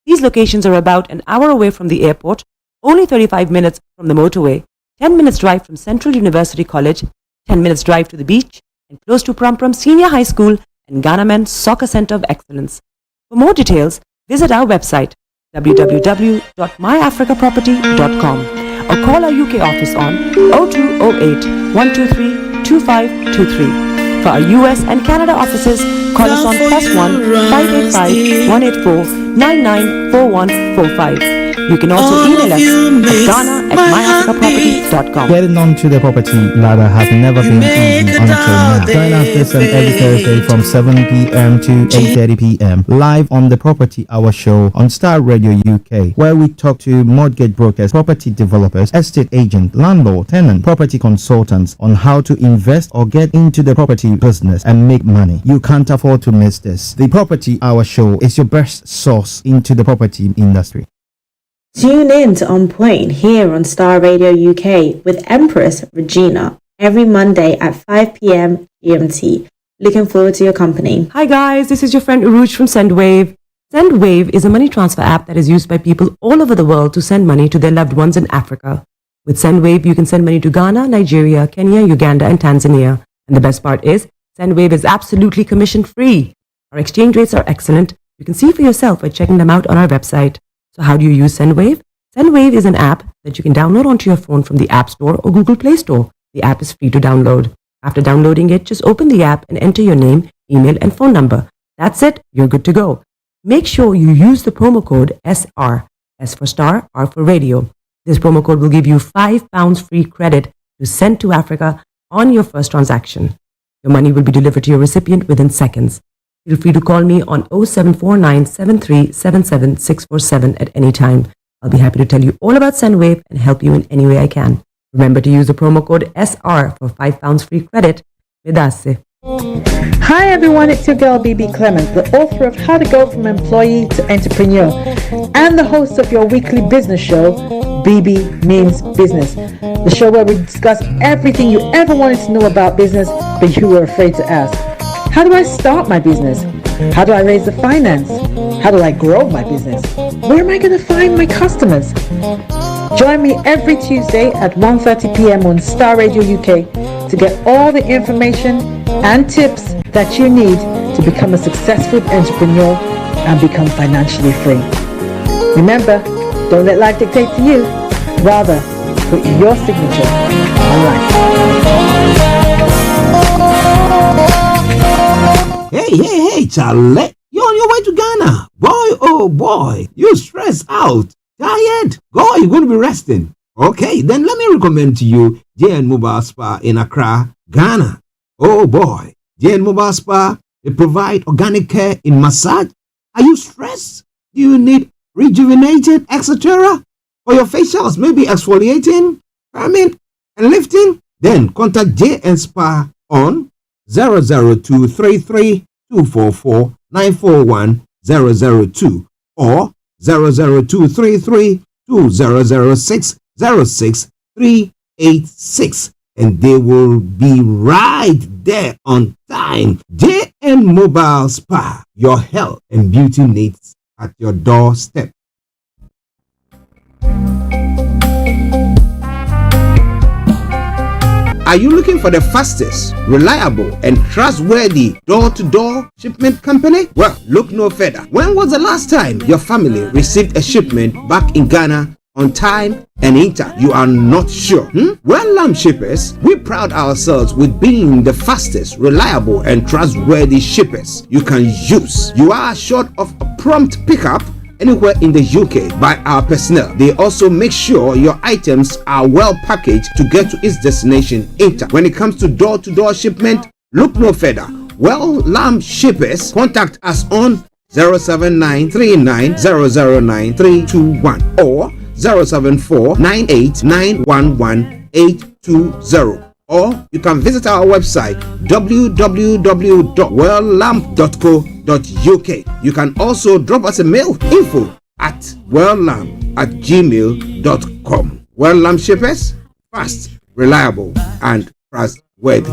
These locations are about an hour away from the airport, only 35 minutes from the motorway, 10 minutes drive from Central University College, 10 minutes drive to the beach, and close to Pram Senior High School and Ghana Men's Soccer Center of Excellence. For more details, visit our website www.myafricaproperty.com or call our UK office on 0208 123 2523. For our US and Canada offices, call us on +1 585 184 994145. You can also email us at ghana@myafricaproperty.com. Getting onto the property ladder has never been easy until now. Join us this and every Thursday from 7 p.m. to 8:30 p.m. live on the Property Hour show on Starr Radio UK, where we talk to mortgage brokers, property developers, estate agents, landlord, tenant, property consultants on how to invest or get into the property business and make money. You can't afford to miss this. The Property Hour show is your best source into the property industry. Tune in to On Point here on Starr Radio UK with Empress Regina every Monday at 5 p.m. GMT. Looking forward to your company. Hi guys, this is your friend Uruj from SendWave. SendWave is a money transfer app that is used by people all over the world to send money to their loved ones in Africa. With SendWave, you can send money to Ghana, Nigeria, Kenya, Uganda, and Tanzania. And the best part is, SendWave is absolutely commission-free. Our exchange rates are excellent. You can see for yourself by checking them out on our website. So how do you use SendWave? SendWave is an app that you can download onto your phone from the App Store or Google Play Store. The app is free to download. After downloading it, just open the app and enter your name, email, and phone number. That's it. You're good to go. Make sure you use the promo code SR. S for Star, R for Radio. This promo code will give you £5 free credit to send to Africa on your first transaction. Your money will be delivered to your recipient within seconds. Feel free to call me on 0749 7377 647 at any time. I'll be happy to tell you all about SendWave and help you in any way I can. Remember to use the promo code SR for £5 free credit. Vedasse. Hi everyone, it's your girl BB Clement, the author of How to Go from Employee to Entrepreneur and the host of your weekly business show, BB Means Business, the show where we discuss everything you ever wanted to know about business but you were afraid to ask. How do I start my business? How do I raise the finance? How do I grow my business? Where am I going to find my customers? Join me every Tuesday at 1:30 p.m. on Starr Radio UK to get all the information and tips that you need to become a successful entrepreneur and become financially free. Remember, don't let life dictate to you. Rather, put your signature on life. Hey, Charlie. You're on your way to Ghana. Boy, oh boy, you're stressed out. Tired? Go, you're going to be resting. Okay, then let me recommend to you JN Mobile Spa in Accra, Ghana. Oh boy, JN Mobile Spa, they provide organic care in massage. Are you stressed? Do you need rejuvenated, etc.? For your facials, maybe exfoliating, firming, and lifting? Then contact JN Spa on 00233 244 941 002 or 00233 2006 06386, and they will be right there on time. JN Mobile Spa, your health and beauty needs at your doorstep. Are you looking for the fastest, reliable, and trustworthy door-to-door shipment company? Well, look no further. When was the last time your family received a shipment back in Ghana on time and in time? You are not sure? Well, Lamb Shippers, we pride ourselves with being the fastest, reliable, and trustworthy shippers you can use. You are assured of a prompt pickup anywhere in the UK by our personnel. They also make sure your items are well packaged to get to its destination in time. When it comes to door-to-door shipment, look no further. Well, Lamb Shippers, contact us on 07939009321 or 07498911820, or you can visit our website www.welllamp.co.uk. You can also drop us a mail, info@welllamp@gmail.com. Well Lamp Shippers, fast, reliable, and trustworthy.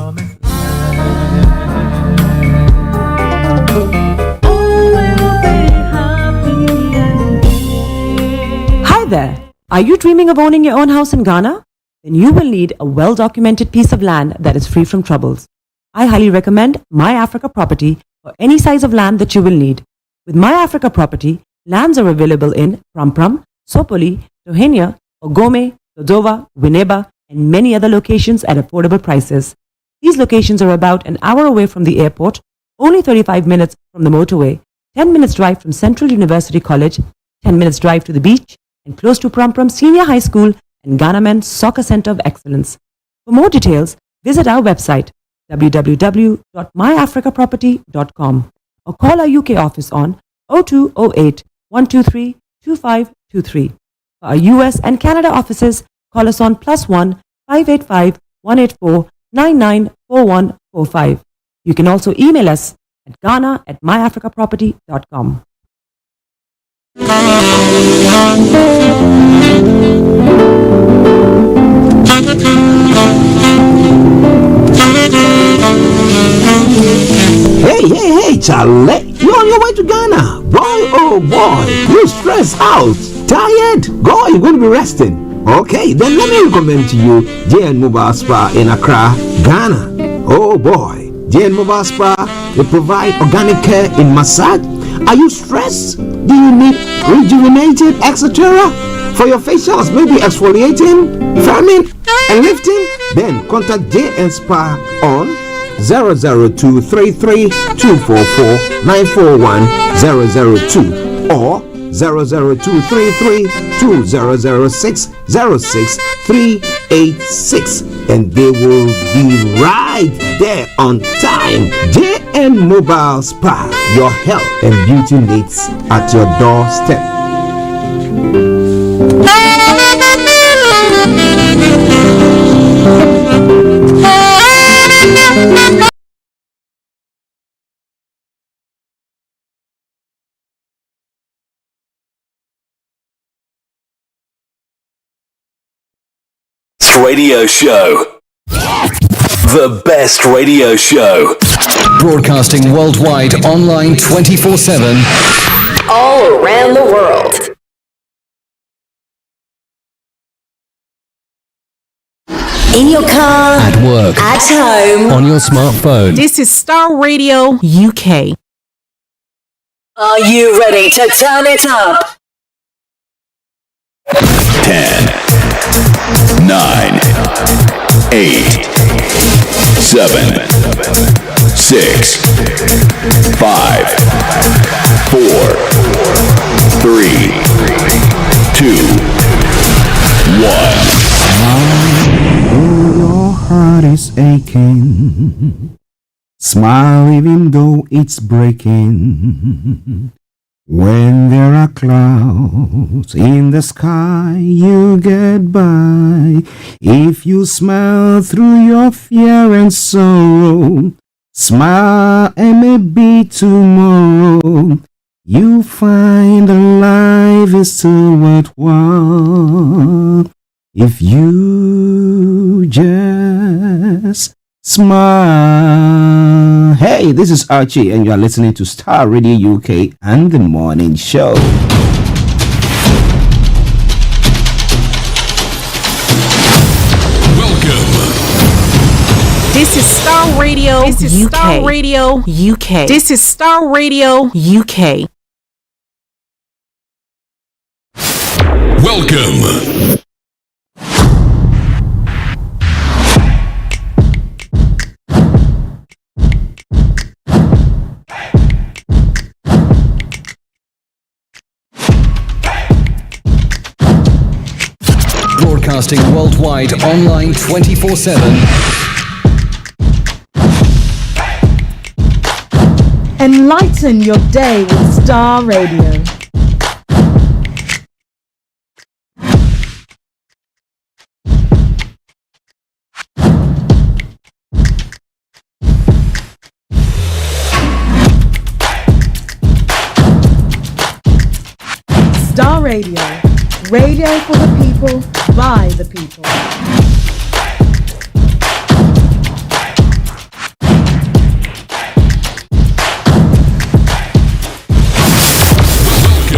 Hi there. Are you dreaming of owning your own house in Ghana? Then you will need a well-documented piece of land that is free from troubles. I highly recommend My Africa Property for any size of land that you will need. With My Africa Property, lands are available in Prampram, Sopoli, Tohenia, Ogome, Dodova, Winneba, and many other locations at affordable prices. These locations are about an hour away from the airport, only 35 minutes from the motorway, 10 minutes drive from Central University College, 10 minutes drive to the beach, and close to Prampram Senior High School and Ghana Men's Soccer Center of Excellence. For more details, visit our website www.myafricaproperty.com or call our UK office on 0208 123 2523. For our US and Canada offices, call us on +1 585 184 994145. You can also email us at ghana@myafricaproperty.com. Hey, Charlie, you're on your way to Ghana. Boy, oh boy, you're stressed out. Tired? Go, you're going to be resting. Okay, then let me recommend to you JN Mobile Spa in Accra, Ghana. Oh boy, JN Mobile Spa, they provide organic care in massage. Are you stressed? Do you need rejuvenated, etc.? For your facials, maybe exfoliating, firming, and lifting, then contact JN Spa on 00233 244 941 002 or 00233 2006 06386, and they will be right there on time. JN Mobile Spa, your health and beauty needs at your doorstep. Radio show. The best radio show. Broadcasting worldwide, online 24/7. All around the world. In your car. At work. At home. On your smartphone. This is Starr Radio UK. Are you ready to turn it up? 10, 9, 8, 7, 6, 5, 4, 3, 2, 1. Oh, your heart is aching. Smile even though it's breaking. When there are clouds in the sky, you get by. If you smile through your fear and sorrow, smile and maybe tomorrow you find that life is still worthwhile. If you just smile. Hey, this is Archie, and you are listening to Starr Radio UK and the Morning Show. This is Starr Radio. This is UK. Starr Radio UK. This is Starr Radio UK. Welcome. Broadcasting worldwide, online 24/7. Enlighten your day with Starr Radio. Starr Radio. Radio for the people, by the people.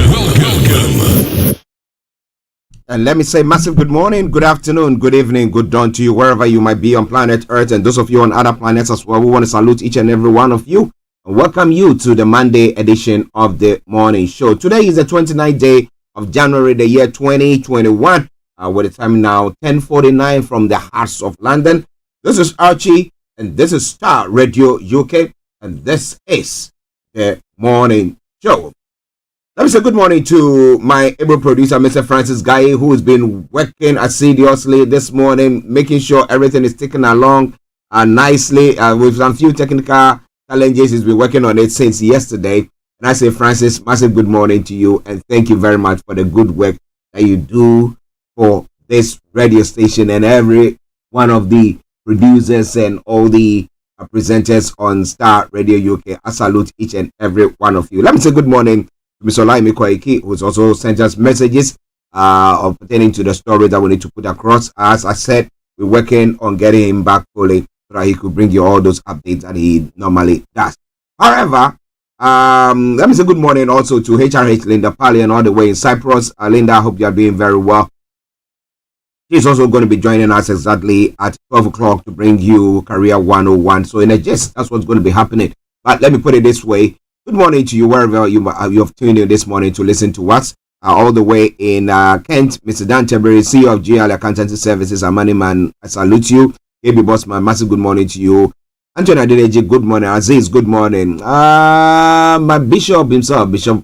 Welcome. And let me say massive good morning, good afternoon, good evening, good dawn to you, wherever you might be on planet Earth, and those of you on other planets as well. We want to salute each and every one of you and welcome you to the Monday edition of the Morning Show. Today is the 29th day of January, the year 2021, with the time now 10:49 from the hearts of London. This is Archie, and this is Starr Radio UK, and this is the Morning Show. Let me say good morning to my able producer, Mr. Francis Guy, who has been working assiduously this morning, making sure everything is ticking along nicely with some few technical challenges. He's been working on it since yesterday. And I say, Francis, massive good morning to you, and thank you very much for the good work that you do for this radio station and every one of the producers and all the presenters on Starr Radio UK. I salute each and every one of you. Let me say good morning to Mr. Olaimi Kwaiki, who's also sent us messages pertaining to the story that we need to put across. As I said, we're working on getting him back fully so that he could bring you all those updates that he normally does. However, let me say good morning also to HRH Linda Pallien all the way in Cyprus. Linda, I hope you are doing very well. She's also going to be joining us exactly at 12 o'clock to bring you Career 101. So in a gist, that's what's going to be happening. But let me put it this way. Good morning to you wherever you have tuned in this morning to listen to us. all the way in Kent. Mr. Dan Teberi, CEO of GL Accountancy Services, a money man, I salute you. KB Bossman, massive good morning to you. Anthony Adedeji, good morning. Aziz, good morning. My bishop himself, Bishop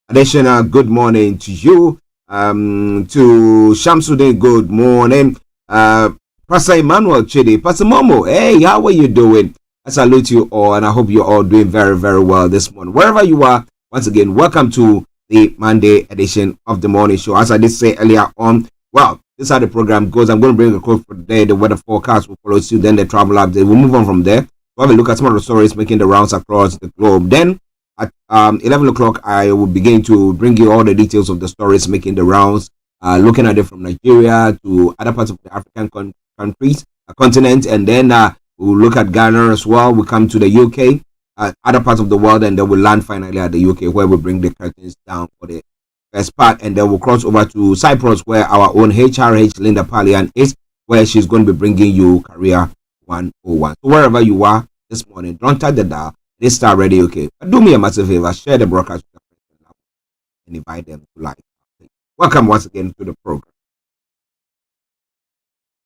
Additional, good morning to you. To Shamsuddin, good morning. Pastor Emmanuel Chidi, Pastor Momo, hey, how are you doing? I salute you all, and I hope you're all doing very, very well this morning. Wherever you are, once again, welcome to the Monday edition of the morning show. As I did say earlier on, well, this is how the program goes. I'm going to bring a quote for today. The weather forecast will follow suit, then the travel update. We'll move on from there. We'll have a look at some of the stories making the rounds across the globe. Then at 11 o'clock, I will begin to bring you all the details of the stories making the rounds, looking at it from Nigeria to other parts of the African countries, continent, and then we'll look at Ghana as well. We'll come to the UK, other parts of the world, and then we'll land finally at the UK, where we bring the curtains down for the first part, and then we'll cross over to Cyprus, where our own HRH Linda Pallien is, where she's going to be bringing you Career 101. So wherever you are this morning, don't touch the dial. This Starr Radio UK. But do me a massive favor, share the broadcast with your friends and invite them to like. Welcome once again to the program.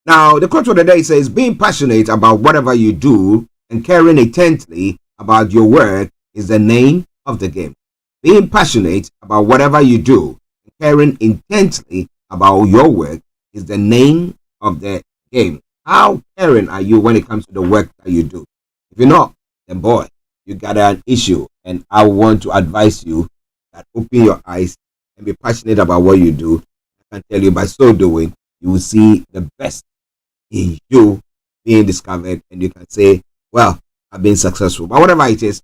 Now, the quote of the day says, being passionate about whatever you do and caring intently about your work is the name of the game. Being passionate about whatever you do and caring intently about your work is the name of the game. How caring are you when it comes to the work that you do? If you're not, then boy, you got an issue. And I want to advise you that open your eyes and be passionate about what you do. I can tell you, by so doing, you will see the best in you being discovered, and you can say, well, I've been successful. But whatever it is,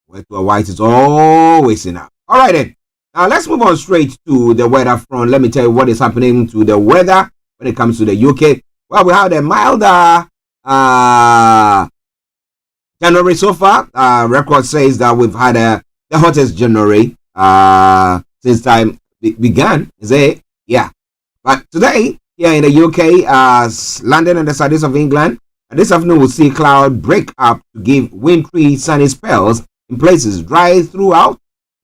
work to a white is always enough. All right then. Now let's move on straight to the weather front. Let me tell you what is happening to the weather when it comes to the UK. Well, we have a milder January so far. Record says that we've had the hottest January since time began. Is it? Yeah. But today, here in the UK, London and the southeast of England, this afternoon we'll see cloud break up to give wintry sunny spells in places, dry throughout,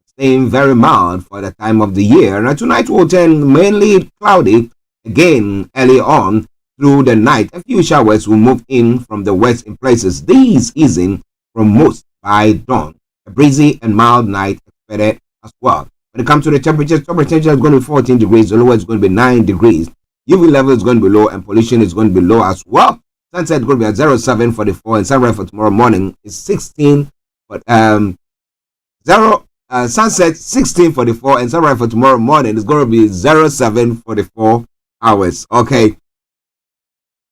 staying very mild for the time of the year. Now tonight will turn mainly cloudy again early on through the night. A few showers will move in from the west in places, these easing from most by dawn. A breezy and mild night expected as well. When it comes to the temperature is going to be 14 degrees, the lowest is going to be 9 degrees. UV level is going to be low and pollution is going to be low as well. Sunset is going to be at 0744 and sunrise for tomorrow morning is 16. But sunset 1644 and sunrise for tomorrow morning is going to be 0744 hours. Okay.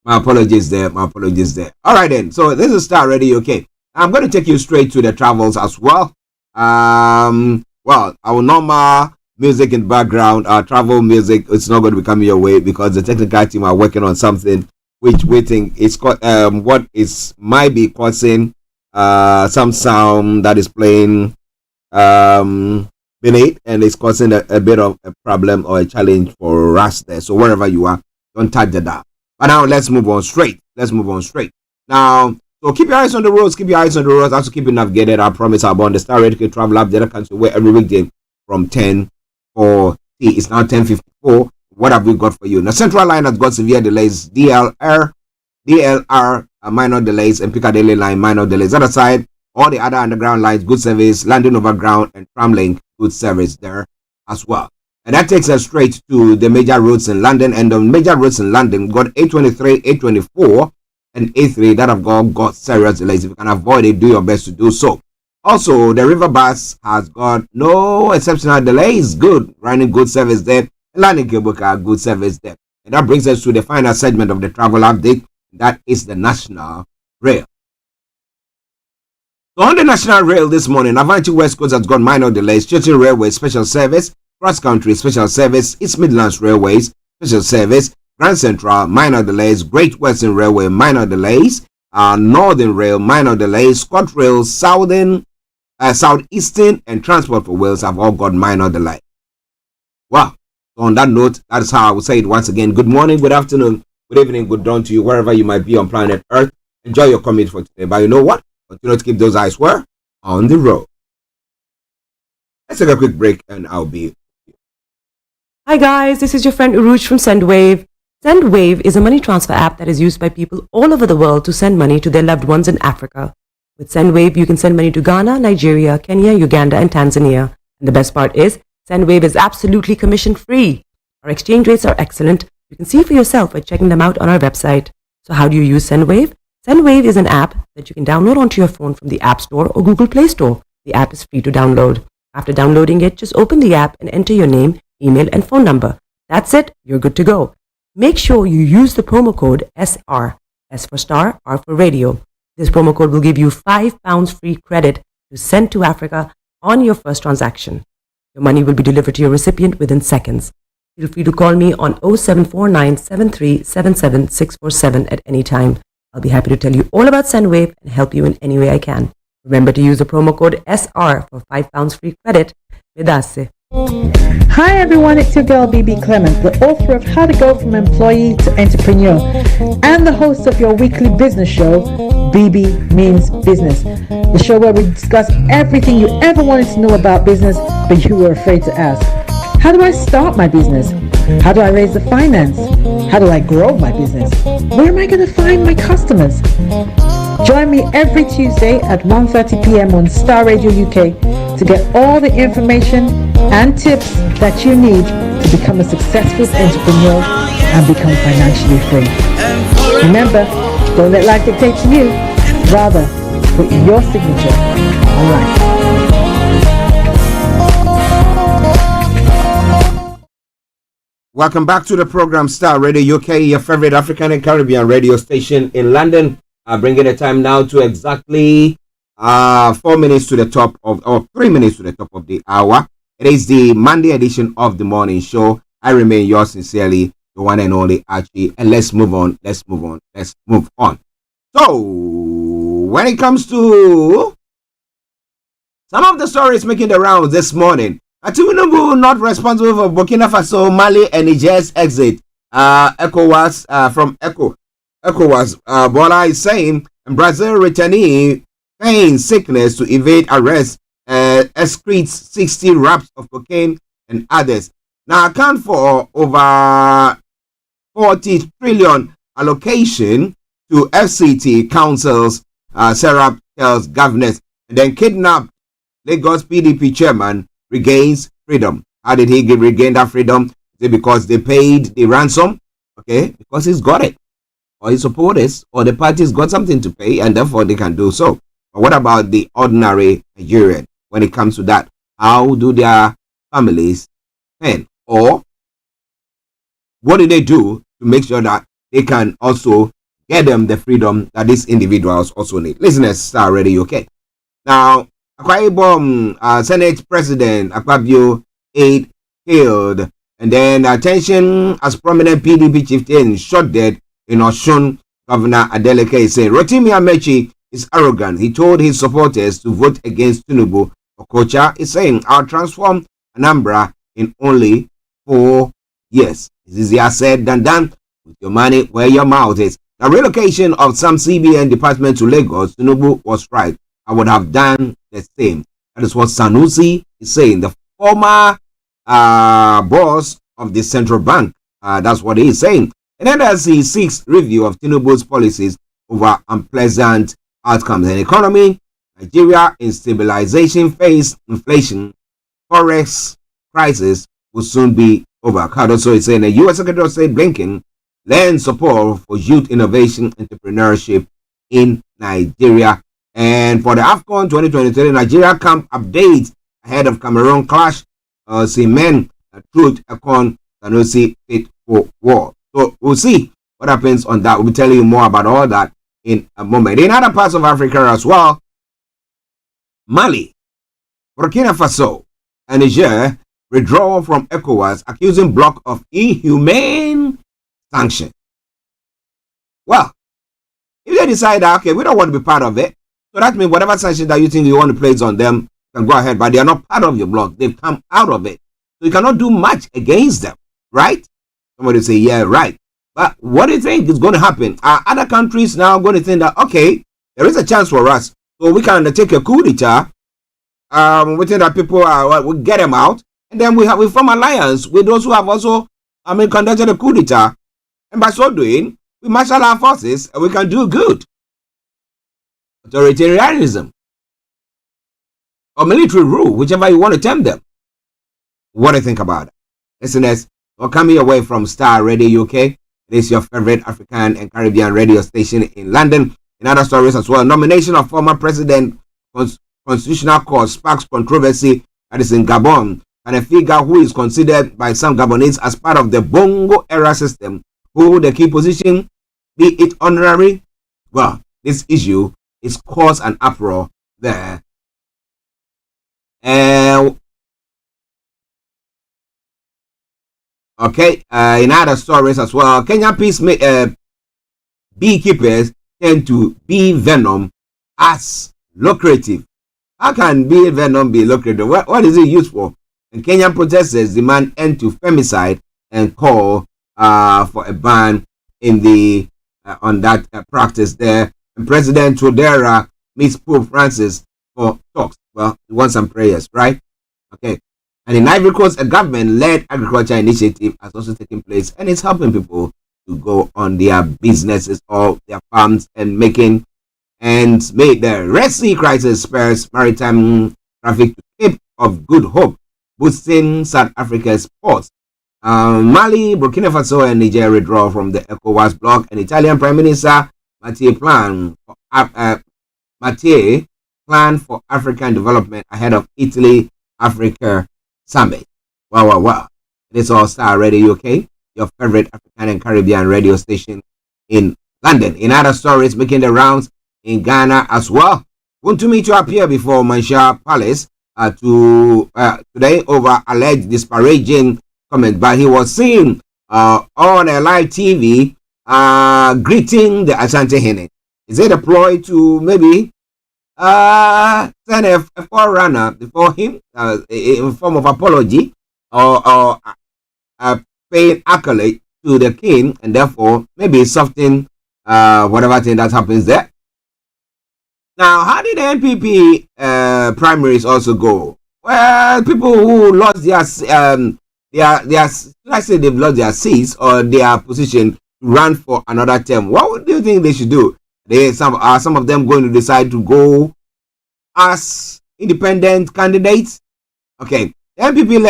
My apologies there. All right then. So this is Starr Radio UK. I'm going to take you straight to the travels as well. Well, our normal music in the background, our travel music, it's not going to be coming your way because the technical team are working on something which we think is might be causing some sound that is playing beneath, and it's causing a bit of a problem or a challenge for us there. So wherever you are, don't touch the dial. But now let's move on straight. Now, so keep your eyes on the roads. Also keep it navigated. I promise I'll be on the Starr Radio Travel App. The other country where every weekday from 10:40. It's now 10:54. What have we got for you? Now, Central Line has got severe delays. DLR minor delays, and Piccadilly Line minor delays. Other side, all the other underground lines, good service. London Overground and Tramlink, good service there as well. And that takes us straight to the major roads in London. And the major roads in London, we've got A23, A24, and A3 that have got serious delays. If you can avoid it, do your best to do so. Also, the River Bus has got no exceptional delays. Good, running good service there. Landing cable car, good service there. And that brings us to the final segment of the travel update. That is the National Rail. So on the National Rail this morning, Avanti West Coast has got minor delays. Chiltern Railway special service, Cross Country special service, East Midlands Railways special service, Grand Central minor delays, Great Western Railway minor delays, Northern Rail minor delays, ScotRail, Southeastern, and Transport for Wales have all got minor delay. Wow. So on that note, that is how I will say it once again. Good morning, good afternoon, good evening, good dawn to you, wherever you might be on planet Earth. Enjoy your commute for today. But you know what? Continue to keep those eyes where? On the road. Let's take a quick break and I'll be Hi guys, this is your friend Uruj from SendWave. SendWave is a money transfer app that is used by people all over the world to send money to their loved ones in Africa. With SendWave, you can send money to Ghana, Nigeria, Kenya, Uganda, and Tanzania. And the best part is, SendWave is absolutely commission-free. Our exchange rates are excellent. You can see for yourself by checking them out on our website. So how do you use SendWave? SendWave is an app that you can download onto your phone from the App Store or Google Play Store. The app is free to download. After downloading it, just open the app and enter your name, email, and phone number. That's it. You're good to go. Make sure you use the promo code SR. S for Star, R for Radio. This promo code will give you £5 free credit to send to Africa on your first transaction. Your money will be delivered to your recipient within seconds. Feel free to call me on 0749 7377 647 at any time. I'll be happy to tell you all about SendWave and help you in any way I can. Remember to use the promo code SR for £5 free credit. Vedasse. Hi everyone, it's your girl BB Clement, the author of How to Go From Employee to Entrepreneur and the host of your weekly business show, BB Means Business. The show where we discuss everything you ever wanted to know about business but you were afraid to ask. How do I start my business? How do I raise the finance? How do I grow my business? Where am I going to find my customers? Join me every Tuesday at 1:30 p.m. on Starr Radio UK to get all the information and tips that you need to become a successful entrepreneur and become financially free. Remember, don't let life dictate to you. Rather, put your signature on life. Welcome back to the program Starr Radio UK, your favorite African and Caribbean radio station in London. Bringing the time now to exactly 4 minutes to the top of, or 3 minutes to the top of the hour. It is the Monday edition of the morning show. I remain yours sincerely, the one and only Archie. And let's move on. So, when it comes to some of the stories making the rounds this morning, Tinubu not responsible for Burkina Faso, Mali, and Niger's exit. ECOWAS from ECOWAS, Bola is saying Brazil returnee feigns sickness to evade arrest, excretes 60 wraps of cocaine and others. Now account for over 40 trillion allocation to FCT councils, Serap tells governors, and then kidnapped Lagos PDP chairman regains freedom. How did he regain that freedom? Is it because they paid the ransom? Okay, because he's got it. Or his supporters or the parties got something to pay and therefore they can do so. But what about the ordinary Nigerian when it comes to that? How do their families spend? Or what do they do to make sure that they can also get them the freedom that these individuals also need? Listeners, Starr Radio UK. Now, Akwa Ibom, Senate President Akpabio, 8 killed. And then attention as prominent PDP chieftain shot dead in Osun. Governor Adeleke is saying Rotimi Amechi is arrogant. He told his supporters to vote against Tinubu. Okocha is saying I'll transform Anambra in only 4 years. It's easier said than done. With your money where your mouth is. The relocation of some CBN department to Lagos, Tinubu was right. I would have done the same. That is what Sanusi is saying. The former boss of the central bank. That's what he is saying. And then as he seeks review of Tinubu's policies over unpleasant outcomes in economy, Nigeria in stabilization phase, inflation, forex crisis will soon be over. Cardoso is saying the U.S. Secretary of State Blinken lends support for youth innovation entrepreneurship in Nigeria. And for the AFCON 2023 Nigeria camp update ahead of Cameroon clash, cement truth Akon Sanusi fit for war. So we'll see what happens on that. We'll be telling you more about all that in a moment. In other parts of Africa as well, Mali, Burkina Faso, and Niger withdraw from ECOWAS, accusing bloc of inhumane sanction. Well, if they decide that, okay, we don't want to be part of it, so that means whatever sanction that you think you want to place on them, you can go ahead, but they are not part of your bloc. They've come out of it. So you cannot do much against them, right? Somebody say, yeah, right. But what do you think is going to happen? Are other countries now going to think that, okay, there is a chance for us, so we can undertake a coup d'etat. We think that people are, we'll get them out, And then we form alliance with those who have also, conducted a coup d'etat. And by so doing, we marshal our forces and we can do good. Authoritarianism or military rule, whichever you want to term them. What do you think about it? Listeners, we're coming away from Starr Radio UK. It is your favorite African and Caribbean radio station in London. In other stories as well, nomination of former President Constitutional Court sparks controversy that is in Gabon, and a figure who is considered by some Gabonese as part of the Bongo era system hold the key position, be it honorary. Well, this issue is caused an uproar there. In other stories as well, Kenyan beekeepers tend to bee venom as lucrative. How can bee venom be lucrative? What is it used for? And Kenyan protesters demand end to femicide and call for a ban in the on that practice there. And President Todera meets Pope Francis for talks. Well, he wants some prayers, right? Okay. And in Ivory Coast, a government-led agriculture initiative has also taken place, and it's helping people to go on their businesses or their farms and making ends meet. The Red Sea crisis spurs maritime traffic to Cape of Good Hope, boosting South Africa's ports. Mali, Burkina Faso, and Niger withdraw from the ECOWAS bloc, and Italian Prime Minister Matteo plan for African development ahead of Italy-Africa Summit. Wow. It is all Starr Radio UK, your favorite African and Caribbean radio station in London. In other stories making the rounds in Ghana as well, Wontumi to appear before Mansha Palace today over alleged disparaging comments, but he was seen on a live TV greeting the Ashanti Hene. Is it a ploy to maybe send a forerunner before him in form of apology or paying accolade to the king, and therefore maybe soften whatever thing that happens there? Now, how did the NPP primaries also go? Well, people who lost their let's say they've lost their seats or their position to run for another term. What do you think they should do? Some of them going to decide to go as independent candidates? Okay, the NPP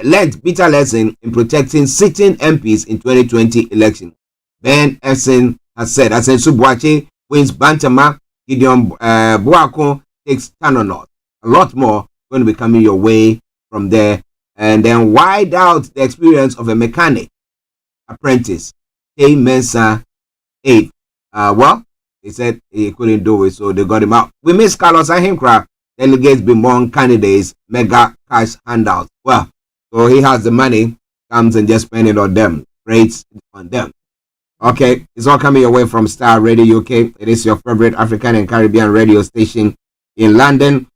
learned bitter lesson in protecting sitting MPs in 2020 election. Ben Essen has said, Asen Subuache wins Bantama, Gideon Buako takes Tanonot. A lot more going to be coming your way from there. And then wide out the experience of a mechanic apprentice, K. Mensa 8. Well, he said he couldn't do it, so they got him out. We miss Carlos Ahinkra. Delegates among candidates, mega cash handouts. Well, so he has the money, comes and just spend it on them, rates on them. Okay, it's all coming away from Starr Radio UK. It is your favorite African and Caribbean radio station in London.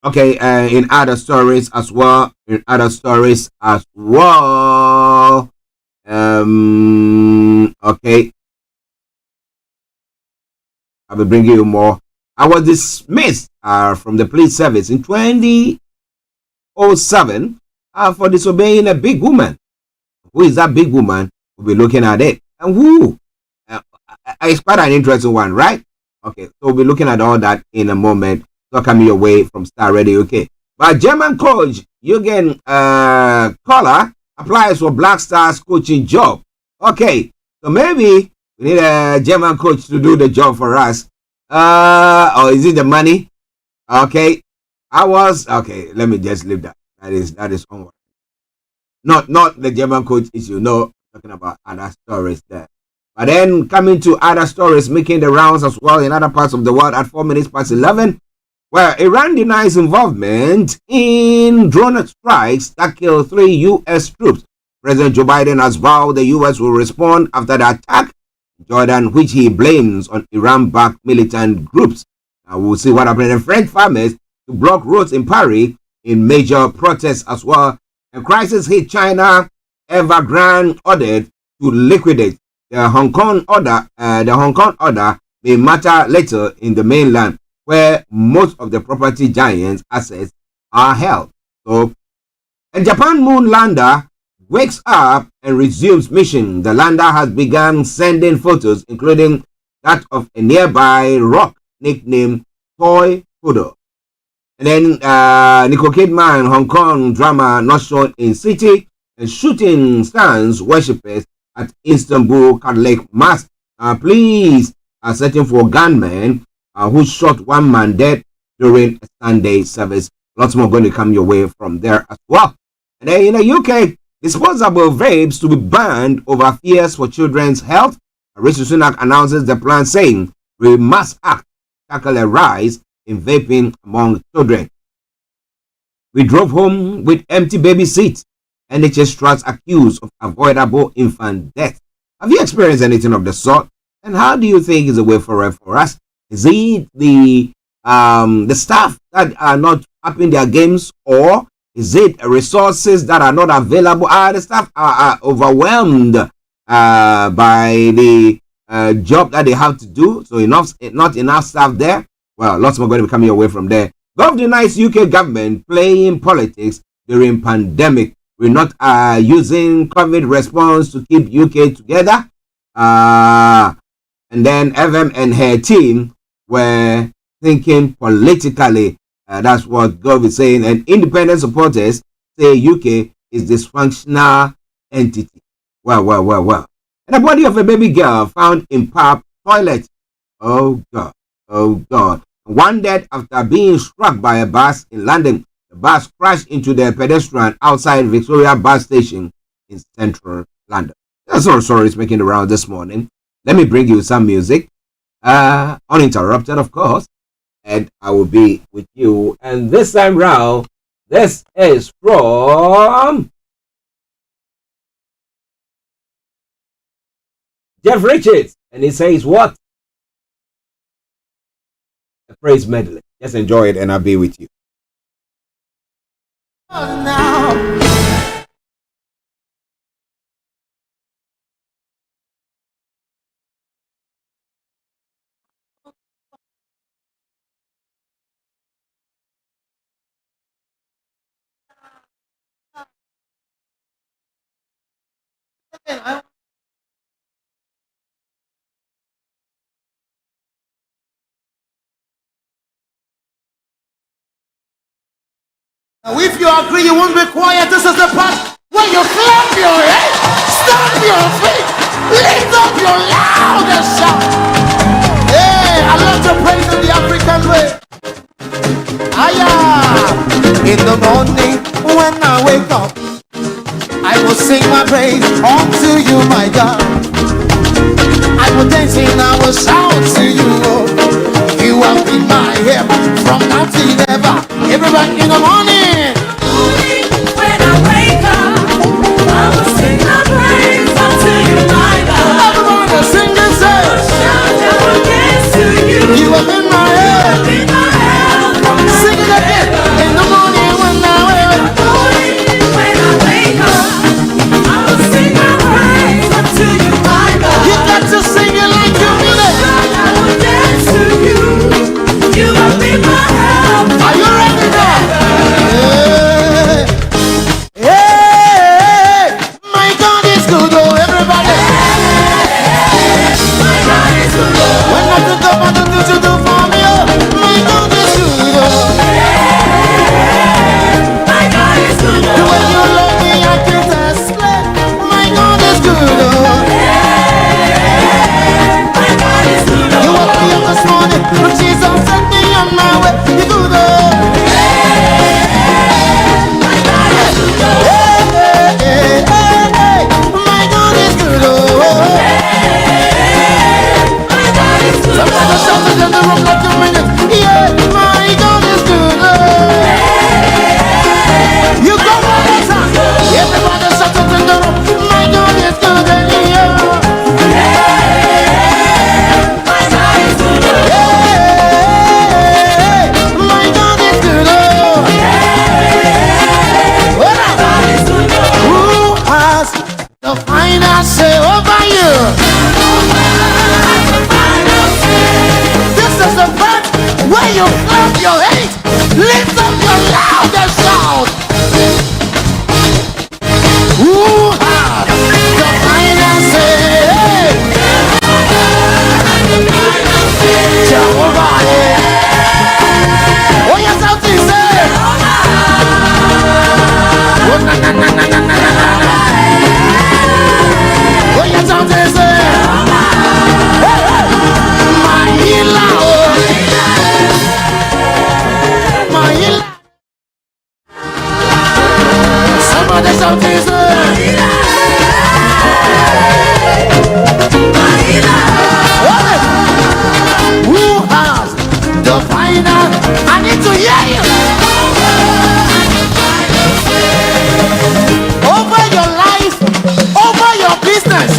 Okay, in other stories as well. Okay. I will bring you more. I was dismissed from the police service in 2007 for disobeying a big woman. Who is that big woman? We'll be looking at it. And who? It's quite an interesting one, right? Okay, so we'll be looking at all that in a moment. So coming away from Starr Radio UK. But German coach Jürgen Kohler applies for Black Stars coaching job. Okay, so maybe we need a German coach to do the job for us. Or is it the money? Okay, let me just leave that. That is onward. Not the German coach issue. No, talking about other stories there. But then coming to other stories making the rounds as well in other parts of the world at 4 minutes past 11. Well, Iran denies involvement in drone strikes that killed 3 U.S. troops. President Joe Biden has vowed the U.S. will respond after the attack in Jordan, which he blames on Iran-backed militant groups. Now we'll see what happened. And French farmers to block roads in Paris in major protests as well. And crisis hit China. Evergrande ordered to liquidate the Hong Kong order. The Hong Kong order may matter later in the mainland, where most of the property giants' assets are held. So, a Japan moon lander wakes up and resumes mission. The lander has begun sending photos, including that of a nearby rock nicknamed Toy Poodle. And then Nicole Kidman, Hong Kong drama not shown in city, and shooting stars worshippers at Istanbul Catholic Mass. Police are searching for gunmen who shot one man dead during a Sunday service. Lots more going to come your way from there as well. And then in the UK, disposable vapes to be banned over fears for children's health. Rishi Sunak announces the plan, saying we must act to tackle a rise in vaping among children. We drove home with empty baby seats. NHS trusts accused of avoidable infant death. Have you experienced anything of the sort? And how do you think is the way forward for us? Is it the staff that are not upping their games, or is it resources that are not available? The staff are overwhelmed by the job that they have to do, so not enough staff there. Well, lots more going to be coming your way from there. Gov denies UK government playing politics during pandemic. We're not using COVID response to keep UK together. And then FM and her team were thinking politically. That's what Gov is saying. And independent supporters say UK is dysfunctional entity. Well. And the body of a baby girl found in pub toilet. Oh God. One dead after being struck by a bus in London. The bus crashed into the pedestrian outside Victoria bus station in central London. That's all stories making the round this morning. Let me bring you some music. Uninterrupted, of course. And I will be with you. And this time round, this is from Jeff Richards. And he says what? A praise medley. Just enjoy it and I'll be with you. Now, if you agree, you won't be quiet. This is the part where you clap your hands, stamp your feet, lift up your loudest shout. Hey, I love to praise in the African way. In the morning when I wake up, I will sing my praise unto you, my God. I will dance and I will shout to you, Lord. You have been my help from now till ever. Everybody in the morning. When I wake up, I will sing my praise unto you, my God. Everyone will sing and say, shout I will dance to you. You have been my help. Sing it again. In the morning when I wake up. When I wake up, I will sing my praise unto you, my God. You got to sing it like you mean it. Shout I will dance to you. You have been my help. Are you ready now? Yeah. Who has the finances? Jehovah. Oh yes, I'll say. Oh na na na na na na na. Oh yes, I'll say. My healer. My healer. Somebody shout Jesus. Who has the final? I need to hear you. Over your life, over your business,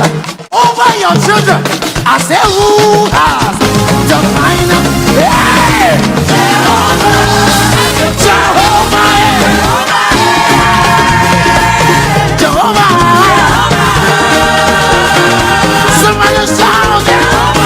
over your children. I say who has the final? Hey! Jehovah! Jehovah! Somebody shout Jehovah!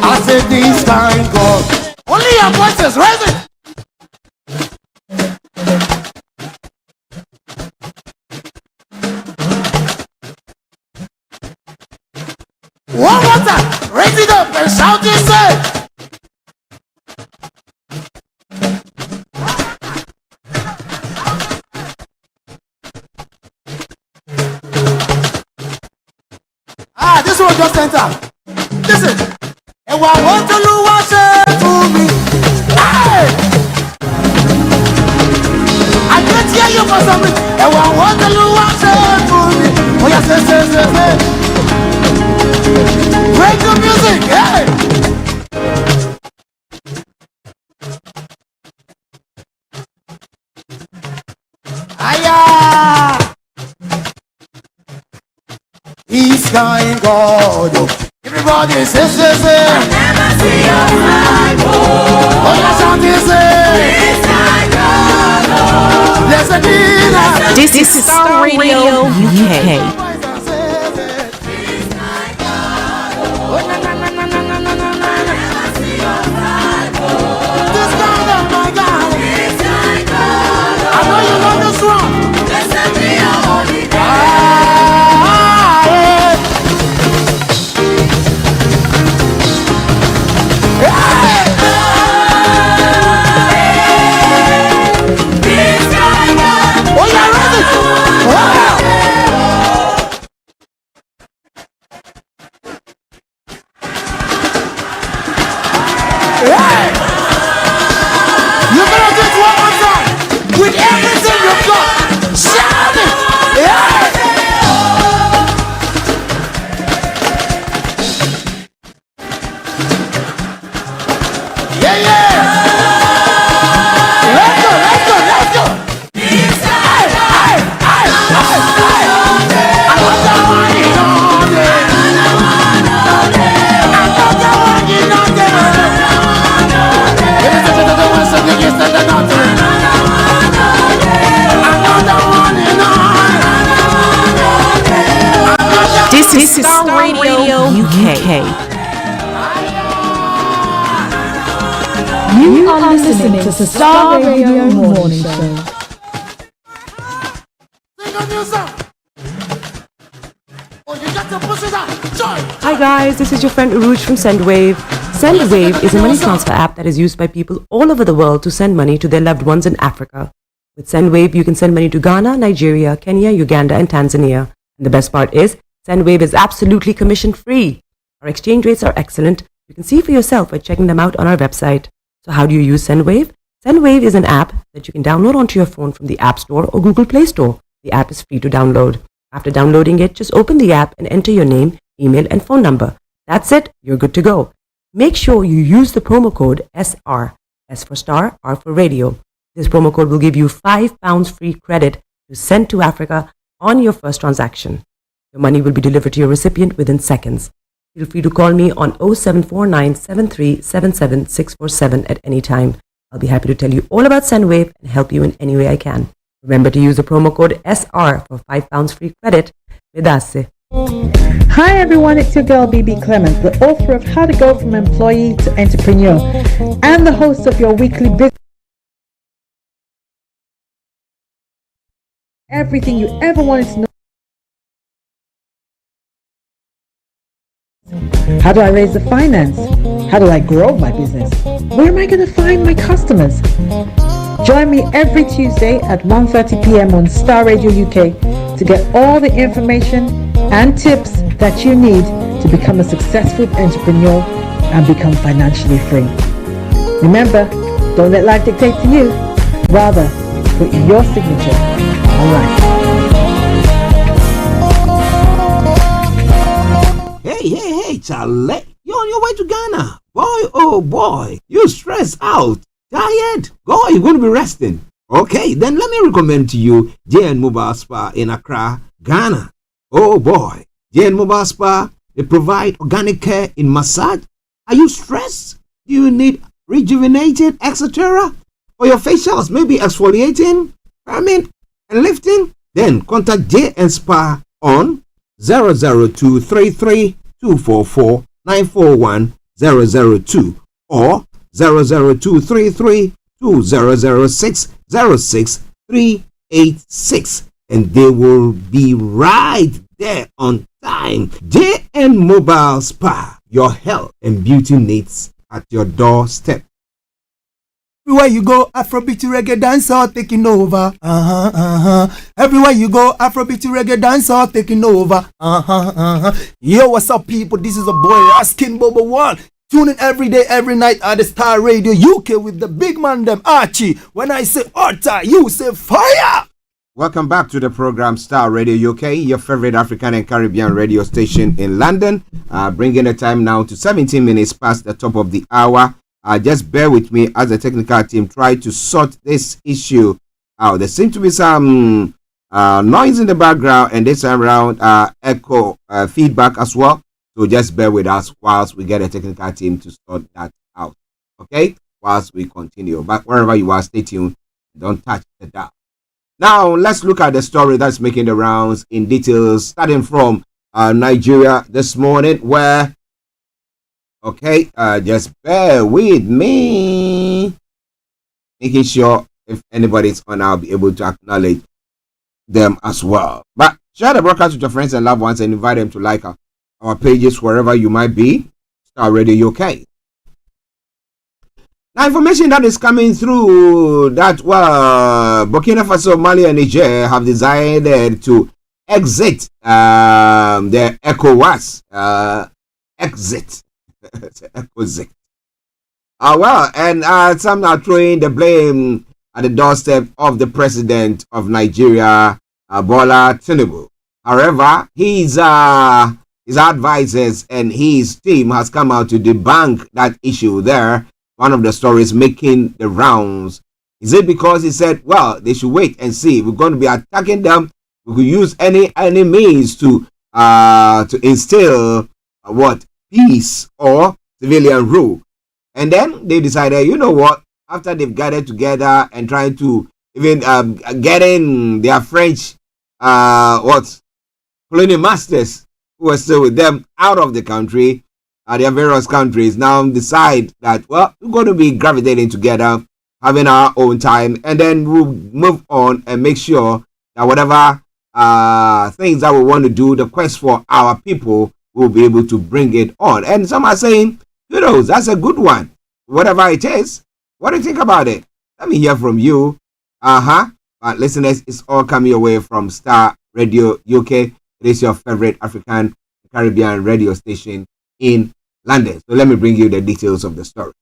I said this kind God. Only your voices, raise it. One more time, raise it up and shout this say. This one just enter. Listen. And what to lose to me? Hey! I can't hear you for some reason. And what to lose to me? Oh yes, yes, yes, yes, yes. Break the music, hey! Aya! He's kind God. Everybody say, say, say. I never see your side. Oh, yes, I'm this. He's kind God. Blessed be that. This is Starr Radio UK. This is Starr Radio UK. You are listening to the Starr Radio Morning Show. Hi guys, this is your friend Uruj from SendWave. SendWave is a money transfer app that is used by people all over the world to send money to their loved ones in Africa. With SendWave, you can send money to Ghana, Nigeria, Kenya, Uganda, and Tanzania. And the best part is, SendWave is absolutely commission-free. Our exchange rates are excellent. You can see for yourself by checking them out on our website. So how do you use SendWave? SendWave is an app that you can download onto your phone from the App Store or Google Play Store. The app is free to download. After downloading it, just open the app and enter your name, email, and phone number. That's it. You're good to go. Make sure you use the promo code SR. S for Starr, R for Radio. This promo code will give you £5 free credit to send to Africa on your first transaction. Your money will be delivered to your recipient within seconds. Feel free to call me on 0749 7377647 at any time. I'll be happy to tell you all about Sendwave and help you in any way I can. Remember to use the promo code SR for £5 free credit. Vedasse. Hi everyone, it's your girl BB Clement, the author of How to Go from Employee to Entrepreneur and the host of your weekly business. Everything you ever wanted to know. How do I raise the finance? How do I grow my business? Where am I going to find my customers? Join me every Tuesday at 1:30 p.m. on Starr Radio UK to get all the information and tips that you need to become a successful entrepreneur and become financially free. Remember, don't let life dictate to you. Rather, put your signature on life. Hey, Charlie, you're on your way to Ghana. Boy, oh boy, you stressed out, tired. God, you're going to be resting. Okay, then let me recommend to you JN Mobile Spa in Accra, Ghana. Oh boy, JN Mobile Spa, they provide organic care in massage. Are you stressed? Do you need rejuvenated, etc.? For your facials, maybe exfoliating, firming, and lifting? Then contact JN Spa on 00233 244 941 002 or 00233 2006 06386, and they will be right there on time. JN Mobile Spa, your health and beauty needs at your doorstep. Everywhere you go, Afrobeat reggae dancehall taking over. Everywhere you go, Afrobeat reggae dancehall taking over. Yo, what's up, people? This is a boy Raskin Bobo One. Tune in every day, every night at the Starr Radio UK with the big man them Archie. When I say Orta, you say fire. Welcome back to the program Starr Radio UK, your favorite African and Caribbean radio station in London. Bringing the time now to 17 minutes past the top of the hour. Just bear with me as the technical team try to sort this issue out. There seems to be some noise in the background, and this time around echo feedback as well. So just bear with us whilst we get a technical team to sort that out. Okay? Whilst we continue. But wherever you are, stay tuned. Don't touch the dial. Now, let's look at the story that's making the rounds in details, starting from Nigeria this morning, where okay, just bear with me. Making sure if anybody's on, I'll be able to acknowledge them as well. But share the broadcast with your friends and loved ones and invite them to like our pages wherever you might be. Starr Radio UK. Now, information that is coming through that, well, Burkina Faso, Mali, and Niger have decided to exit their ECOWAS. Exit. Well, and some are throwing the blame at the doorstep of the president of Nigeria, Bola Tinubu. However, his advisors and his team has come out to debunk that issue there. One of the stories making the rounds. Is it because he said, well, they should wait and see. We're going to be attacking them. We could use any means to instill peace or civilian rule. And then they decided, you know what? After they've gathered together and trying to even getting their French colonial masters who were still with them out of the country, their various countries now decide that, well, we're going to be gravitating together, having our own time, and then we'll move on and make sure that whatever things that we want to do, the quest for our people, we'll be able to bring it on. And some are saying, kudos, that's a good one. Whatever it is, what do you think about it? Let me hear from you. But listeners, it's all coming away from Starr Radio UK. It is your favorite African Caribbean radio station in London. So let me bring you the details of the story.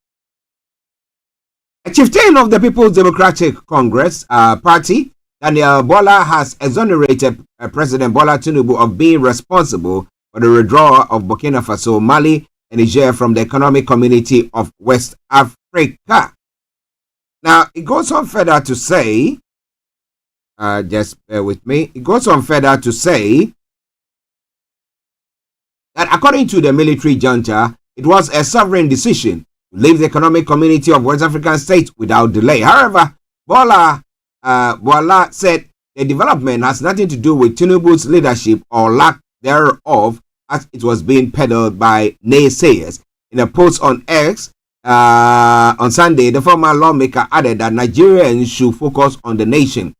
A chieftain of the People's Democratic Congress Party, Daniel Bola, has exonerated President Bola Tinubu of being responsible for the withdrawal of Burkina Faso, Mali, and Niger from the Economic Community of West Africa. Now, it goes on further to say, just bear with me, it goes on further to say that according to the military junta, it was a sovereign decision leave the economic community of West African states without delay. However, Bola said the development has nothing to do with Tinubu's leadership or lack thereof, as it was being peddled by naysayers. In a post on X on Sunday, the former lawmaker added that Nigerians should focus on the nation.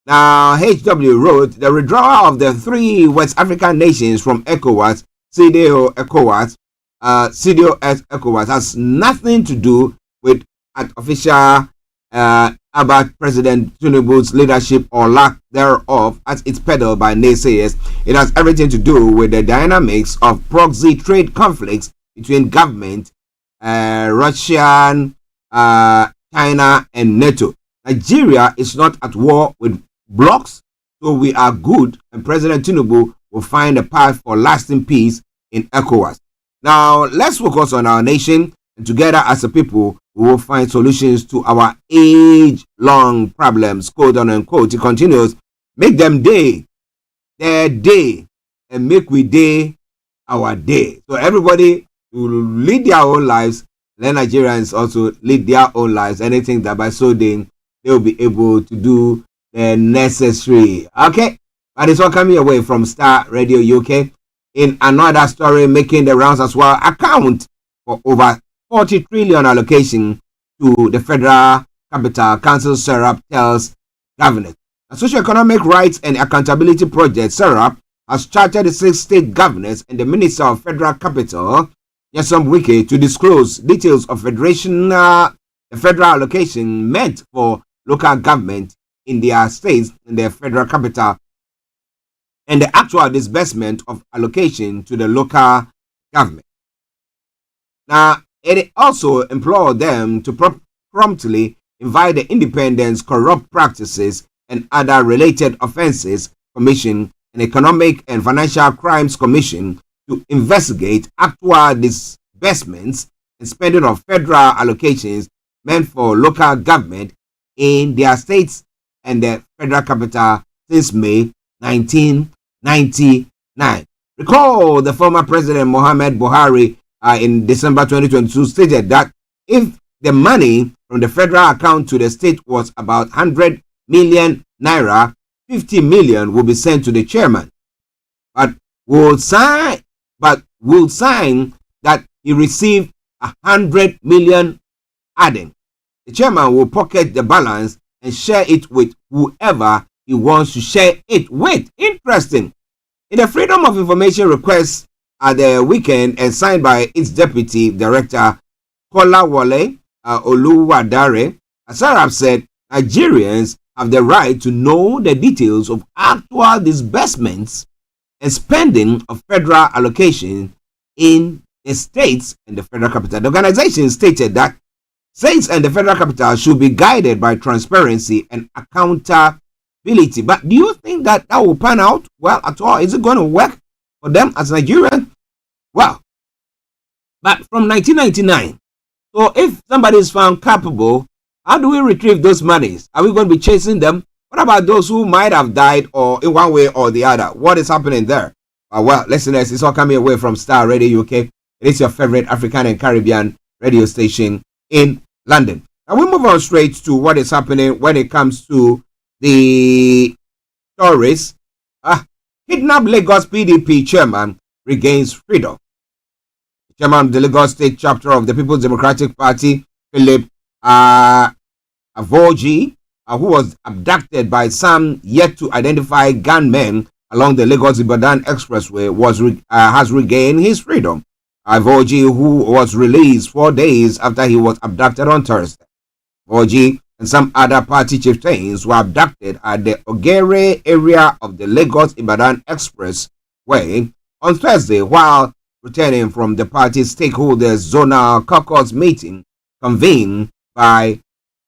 Now, HW wrote, the withdrawal of the 3 West African nations from ECOWAS, CDO-ECOWAS, CDO-ECOWAS has nothing to do with official about President Tinubu's leadership or lack thereof, as it's peddled by naysayers. It has everything to do with the dynamics of proxy trade conflicts between government, Russian, China, and NATO. Nigeria is not at war with blocs, so we are good, and President Tinubu will find a path for lasting peace in ECOWAS. Now, let's focus on our nation, and together as a people, we will find solutions to our age-long problems, quote unquote. He continues, make them their day, and make we day our day. So everybody will lead their own lives, let Nigerians also lead their own lives. Anything that by so doing, they will be able to do the necessary. Okay, but it's all coming away from Starr Radio UK. In another story making the rounds as well, account for over 40 trillion allocation to the Federal Capital Council, SERAP, tells governors. A Socio-Economic Rights and Accountability Project, SERAP, has chartered the 6 state governors and the Minister of Federal Capital, Nyesom Wike, to disclose details of the federal allocation meant for local government in their states in their federal capital, and the actual disbursement of allocation to the local government. Now, it also implored them to promptly invite the Independence, Corrupt Practices, and Other Related Offences Commission and Economic and Financial Crimes Commission to investigate actual disbursements and spending of federal allocations meant for local government in their states and the federal capital since May 1999. Recall the former President Muhammad Buhari in December 2022 stated that if the money from the federal account to the state was about 100 million naira, 50 million will be sent to the chairman, but will sign that he received 100 million, adding the chairman will pocket the balance and share it with whoever he wants to share it with. Interesting. In the Freedom of Information request at the weekend and signed by its deputy director Kolawole Oluwadare, Asarab said Nigerians have the right to know the details of actual disbursements and spending of federal allocation in the states and the federal capital. The organization stated that states and the federal capital should be guided by transparency and accountability. But do you think that will pan out well at all? Is it going to work for them as Nigerians? Well, but from 1999, so if somebody is found culpable, how do we retrieve those monies? Are we going to be chasing them? What about those who might have died or in one way or the other? What is happening there? Well, listeners, it's all coming away from Starr Radio UK. It is your favorite African and Caribbean radio station in London. Now we move on straight to what is happening when it comes to the stories. Kidnapped Lagos PDP chairman regains freedom. The chairman of the Lagos State chapter of the People's Democratic Party, Philip Avoji, who was abducted by some yet to identify gunmen along the Lagos-Ibadan Expressway, has regained his freedom. Avoji, who was released 4 days after he was abducted on Thursday. Avoji and some other party chieftains were abducted at the Ogere area of the Lagos-Ibadan Expressway on Thursday while returning from the party's stakeholders zonal caucus meeting convened by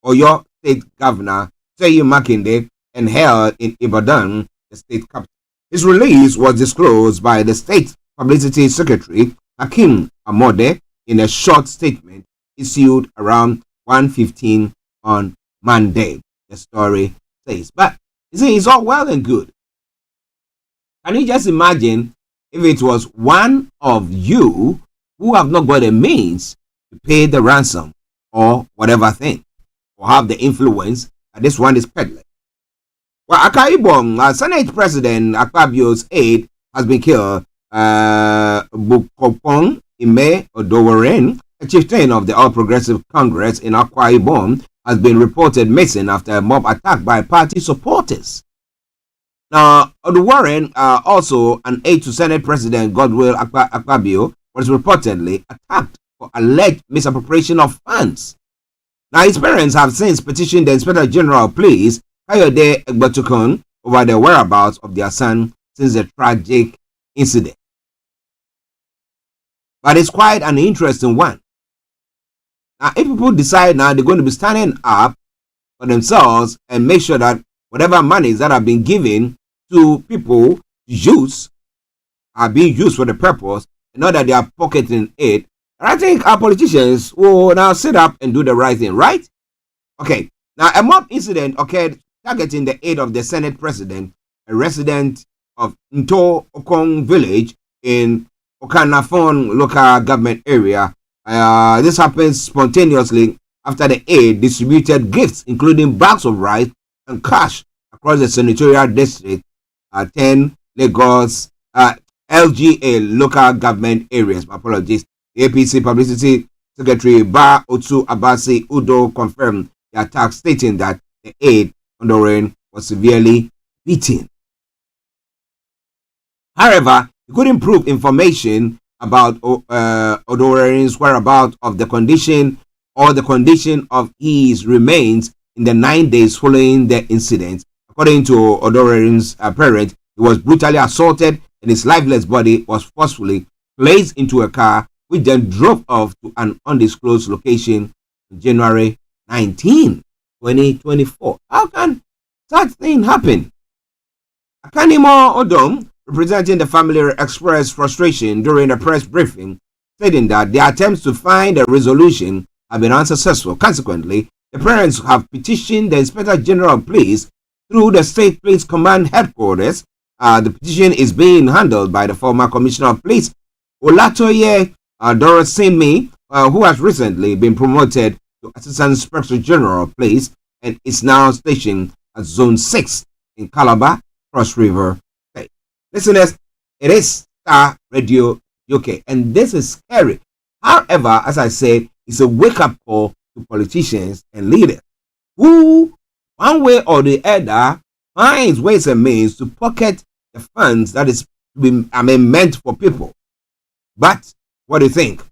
Oyo State Governor Seyi Makinde and held in Ibadan, the state capital. His release was disclosed by the state publicity secretary Hakim Amode in a short statement issued around 1:15 on Monday, the story says. But you see, it's all well and good. Can you just imagine if it was one of you who have not got a means to pay the ransom or whatever thing, or have the influence that this one is peddling. Well, Akaibom, Senate President Akpabio's aide has been killed. Bukopong Ime Odoworen, a chieftain of the All Progressive Congress in Akwa Ibom, has been reported missing after a mob attack by party supporters. Now, Odoworen, also an aide to Senate President Godwill Akpabio, was reportedly attacked for alleged misappropriation of funds. Now, his parents have since petitioned the Inspector General of Police, Kayode Egbetukun, over the whereabouts of their son since the tragic incident. But it's quite an interesting one. Now, if people decide now they're going to be standing up for themselves and make sure that whatever monies that have been given to people to use are being used for the purpose, and not that they are pocketing it, I think our politicians will now sit up and do the right thing, right? Okay. Now, a mob incident occurred targeting the aide of the Senate President, a resident of Nto Okong village in Okanafon local government area. This happens spontaneously after the aide distributed gifts, including bags of rice and cash, across the senatorial district, 10 Lagos, LGA local government areas. My apologies. The APC Publicity Secretary Ba Otu Abasi Udo confirmed the attack, stating that the aide Odoworen was severely beaten. However, he couldn't prove information about Odoworen's whereabouts of the condition or the condition of his remains in the 9 days following the incident. According to Odoworen's parents, he was brutally assaulted and his lifeless body was forcefully placed into a car, which then drove off to an undisclosed location on January 19, 2024. How can such thing happen? Akanimo Odom, representing the family, expressed frustration during a press briefing, stating that the attempts to find a resolution have been unsuccessful. Consequently, the parents have petitioned the Inspector General of Police through the State Police Command Headquarters. The petition is being handled by the former Commissioner of Police, Olatoye Dorosimi, who has recently been promoted to Assistant Inspector General of Police and is now stationed at Zone 6 in Calabar, Cross River State. Listeners, it is Starr Radio UK, and this is scary. However, as I said, it's a wake-up call to politicians and leaders who, one way or the other, finds ways and means to pocket the funds that is meant for people. But what do you think?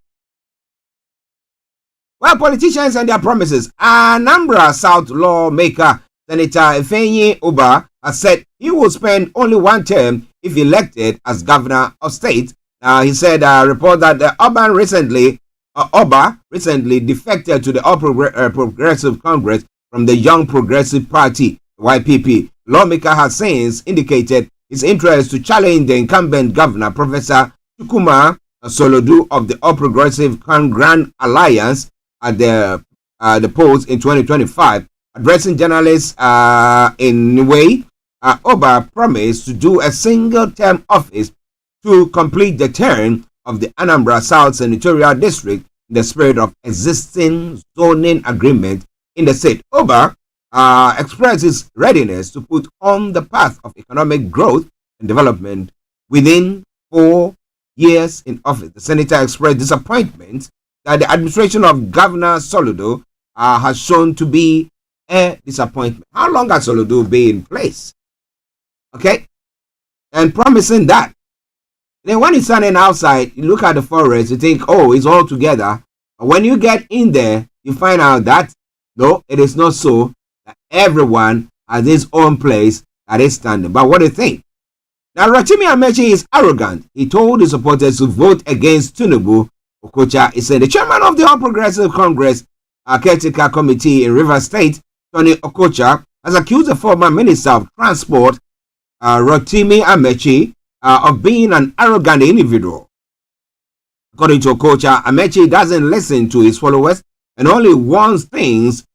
Well, politicians and their promises. Anambra South lawmaker Senator Ifeanyi Uba has said he will spend only one term if elected as governor of state. He said, report that the Oba recently defected to the All Progressive Congress from the Young Progressive Party, YPP. Lawmaker has since indicated his interest to challenge the incumbent governor, Professor Chukwuma Soludo of the All Progressive Grand Alliance at the polls in 2025. Addressing journalists in a way, Oba promised to do a single-term office to complete the term of the Anambra South Senatorial District in the spirit of existing zoning agreement in the state. Oba expressed his readiness to put on the path of economic growth and development within 4 years in office. The senator expressed disappointment that the administration of Governor Soludo has shown to be a disappointment. How long has Soludo been in place? Okay? And promising that. Then when you're standing outside, you look at the forest, you think, oh, it's all together. But when you get in there, you find out that, no, it is not so. That everyone has his own place that is standing. But what do you think? Now, Rotimi Amechi is arrogant. He told his supporters to vote against Tinubu. Okocha is the chairman of the All Progressive Congress Caretaker Committee in Rivers State. Tony Okocha has accused the former Minister of Transport, Rotimi Amechi, of being an arrogant individual. According to Okocha, Amechi doesn't listen to his followers and only wants things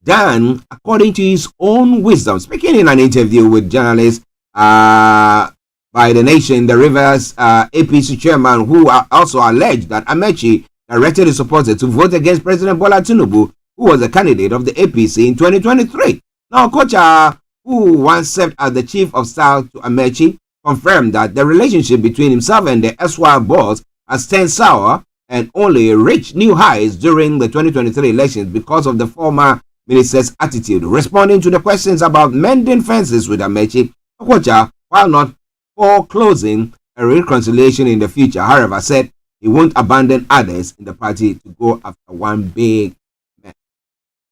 done according to his own wisdom. Speaking in an interview with journalists by The Nation, the Rivers APC chairman, who also alleged that Amechi directed his supporters to vote against President Bola Tinubu, who was a candidate of the APC in 2023. Now, Okocha, who once served as the chief of staff to Amechi, confirmed that the relationship between himself and the erstwhile boss has turned sour and only reached new highs during the 2023 elections because of the former minister's attitude. Responding to the questions about mending fences with Amechi, Okocha, while not foreclosing a reconciliation in the future, however, said he won't abandon others in the party to go after one big man.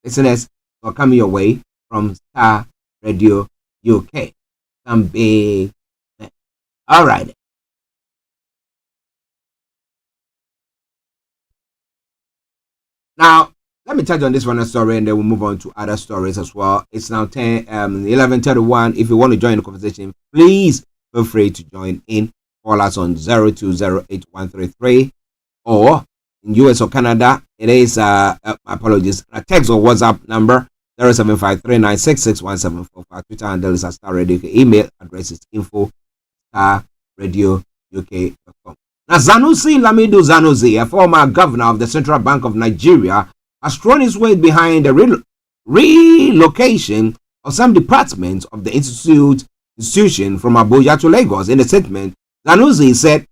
Listeners are coming your way from Starr Radio UK. Some big man. All right. Now, let me touch on this one story and then we'll move on to other stories as well. It's now 11:31. If you want to join the conversation, please feel free to join in. Call us on 0208-133, or in US or Canada, it is, apologies, a text or WhatsApp number 0753966174. Twitter handle is Starr Radio UK. Email address is info@starradiouk.com. Now, Sanusi Lamido Sanusi, a former governor of the Central Bank of Nigeria, has thrown his weight behind the relocation of some departments of the institution from Abuja to Lagos. In a statement, Sanusi said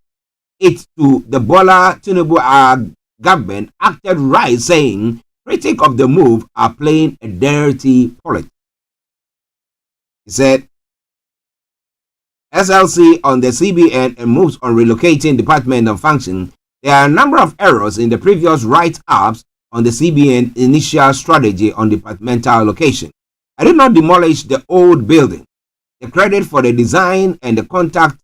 it to the Bola Tinubu government acted right, saying critics of the move are playing a dirty politics. He said SLC on the CBN and moves on relocating department and function. There are a number of errors in the previous write-ups on the CBN initial strategy on departmental location. I did not demolish the old building. The credit for the design and the contract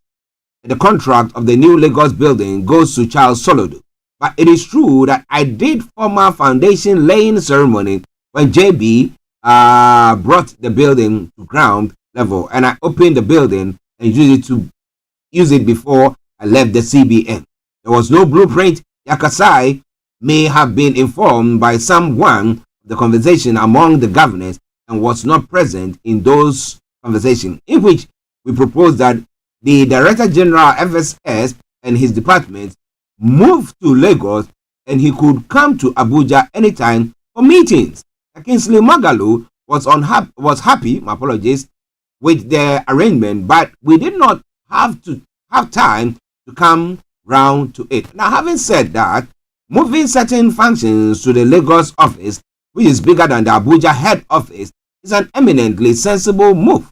of the new Lagos building goes to Charles Solodo. But it is true that I did formal foundation laying ceremony when JB brought the building to ground level, and I opened the building and use it before I left the CBN. There was no blueprint. Yakasai may have been informed by someone of the conversation among the governors and was not present in those conversations, in which we proposed that the Director General FSS and his department move to Lagos and he could come to Abuja anytime for meetings. Kingsley Magalu was happy, my apologies, with the arrangement, but we did not have time to come round to it. Now, having said that, moving certain functions to the Lagos office, which is bigger than the Abuja head office, is an eminently sensible move.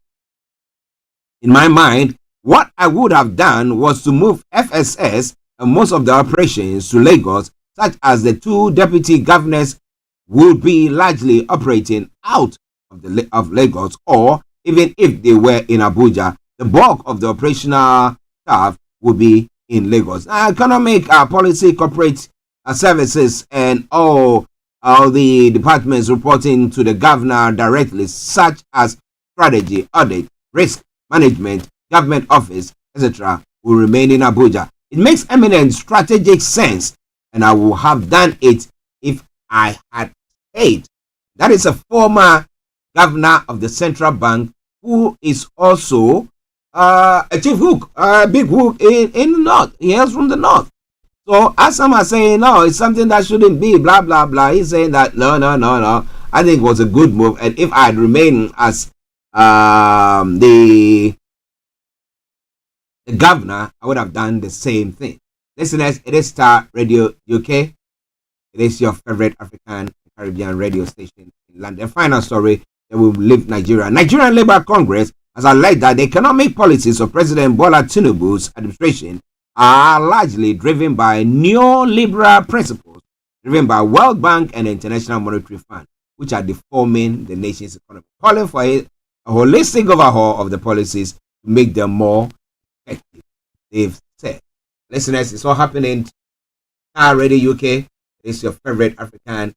In my mind, what I would have done was to move FSS and most of the operations to Lagos, such as the two deputy governors would be largely operating out of Lagos, or even if they were in Abuja, the bulk of the operational staff would be in Lagos. Economic policy, corporate services, and all the departments reporting to the governor directly, such as strategy, audit, risk management, government office, etc., will remain in Abuja. It makes eminent strategic sense, and I would have done it if I had stayed. That is a former governor of the Central Bank who is also a chief hook, a big hook in the north. He hails from the north. So as some are saying, no, it's something that shouldn't be, blah, blah, blah. He's saying that, no. I think it was a good move. And if I had remained as the governor, I would have done the same thing. Listeners, it is Starr Radio UK. It is your favorite African Caribbean radio station in London. Final story that will leave Nigeria. Nigerian Labour Congress has alleged that the economic policies of President Bola Tinubu's administration are largely driven by neoliberal principles, driven by World Bank and the International Monetary Fund, which are deforming the nation's economy, calling for a holistic overhaul of the policies to make them more effective, they've said. Listeners, it's all happening. Starr Radio UK is your favorite African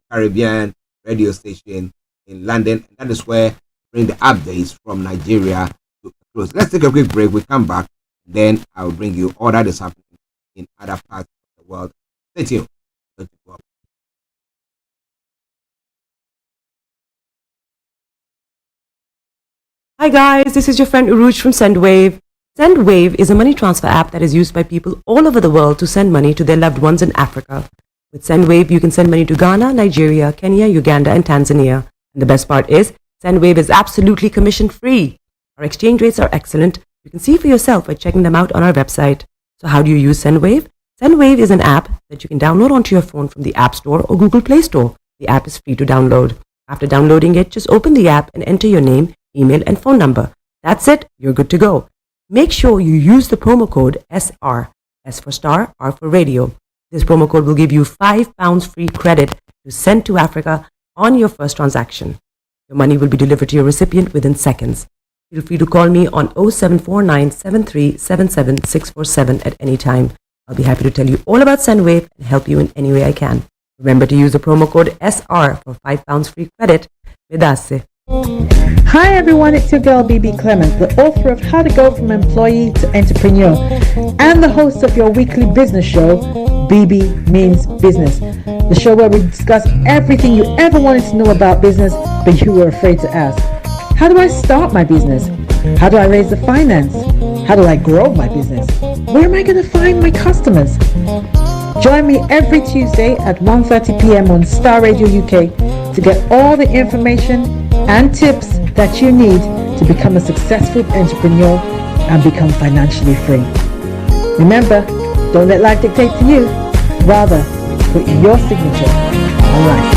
Caribbean radio station in London, and that is where we bring the updates from Nigeria to a close. Let's take a quick break. We come back, then I will bring you all that is happening in other parts of the world. Stay tuned. Hi guys, this is your friend Uruj from SendWave. SendWave is a money transfer app that is used by people all over the world to send money to their loved ones in Africa. With SendWave, you can send money to Ghana, Nigeria, Kenya, Uganda, and Tanzania. And the best part is, SendWave is absolutely commission-free. Our exchange rates are excellent. You can see for yourself by checking them out on our website. So how do you use SendWave? SendWave is an app that you can download onto your phone from the App Store or Google Play Store. The app is free to download. After downloading it, just open the app and enter your name, email, and phone number. That's it. You're good to go. Make sure you use the promo code SR. S for Star, R for Radio. This promo code will give you £5 free credit to send to Africa on your first transaction. Your money will be delivered to your recipient within seconds. Feel free to call me on 0749 7377 647 at any time. I'll be happy to tell you all about SendWave and help you in any way I can. Remember to use the promo code SR for £5 free credit. Vedasse. Hi everyone, it's your girl BB Clement, the author of How to Go from Employee to Entrepreneur and the host of your weekly business show, BB Means Business, the show where we discuss everything you ever wanted to know about business but you were afraid to ask. How do I start my business? How do I raise the finance? How do I grow my business? Where am I going to find my customers? Join me every Tuesday at 1:30 p.m. on Starr Radio UK to get all the information and tips that you need to become a successful entrepreneur and become financially free. Remember, don't let life dictate to you. Rather, put your signature on life.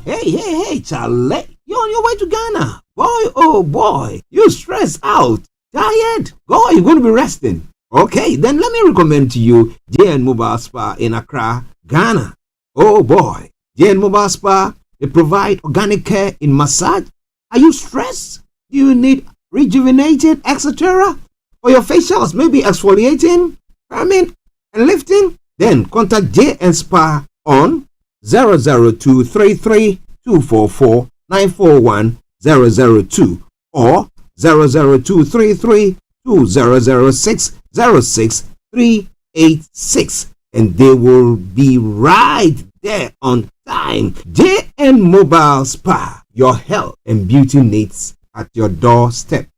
Hey, Charlie. You're on your way to Ghana. Boy, oh boy. You stressed out. Tired? Go, you're going to be resting. Okay, then let me recommend to you JN Mobile Spa in Accra, Ghana. Oh boy. JN Mobile Spa, they provide organic care in massage. Are you stressed? Do you need rejuvenated, etc.? For your facials, maybe exfoliating, firming, and lifting? Then contact JN Spa on 00233 244 941 002 or 00233 2006 06386, and they will be right there on time. JN Mobile Spa, your health and beauty needs at your doorstep.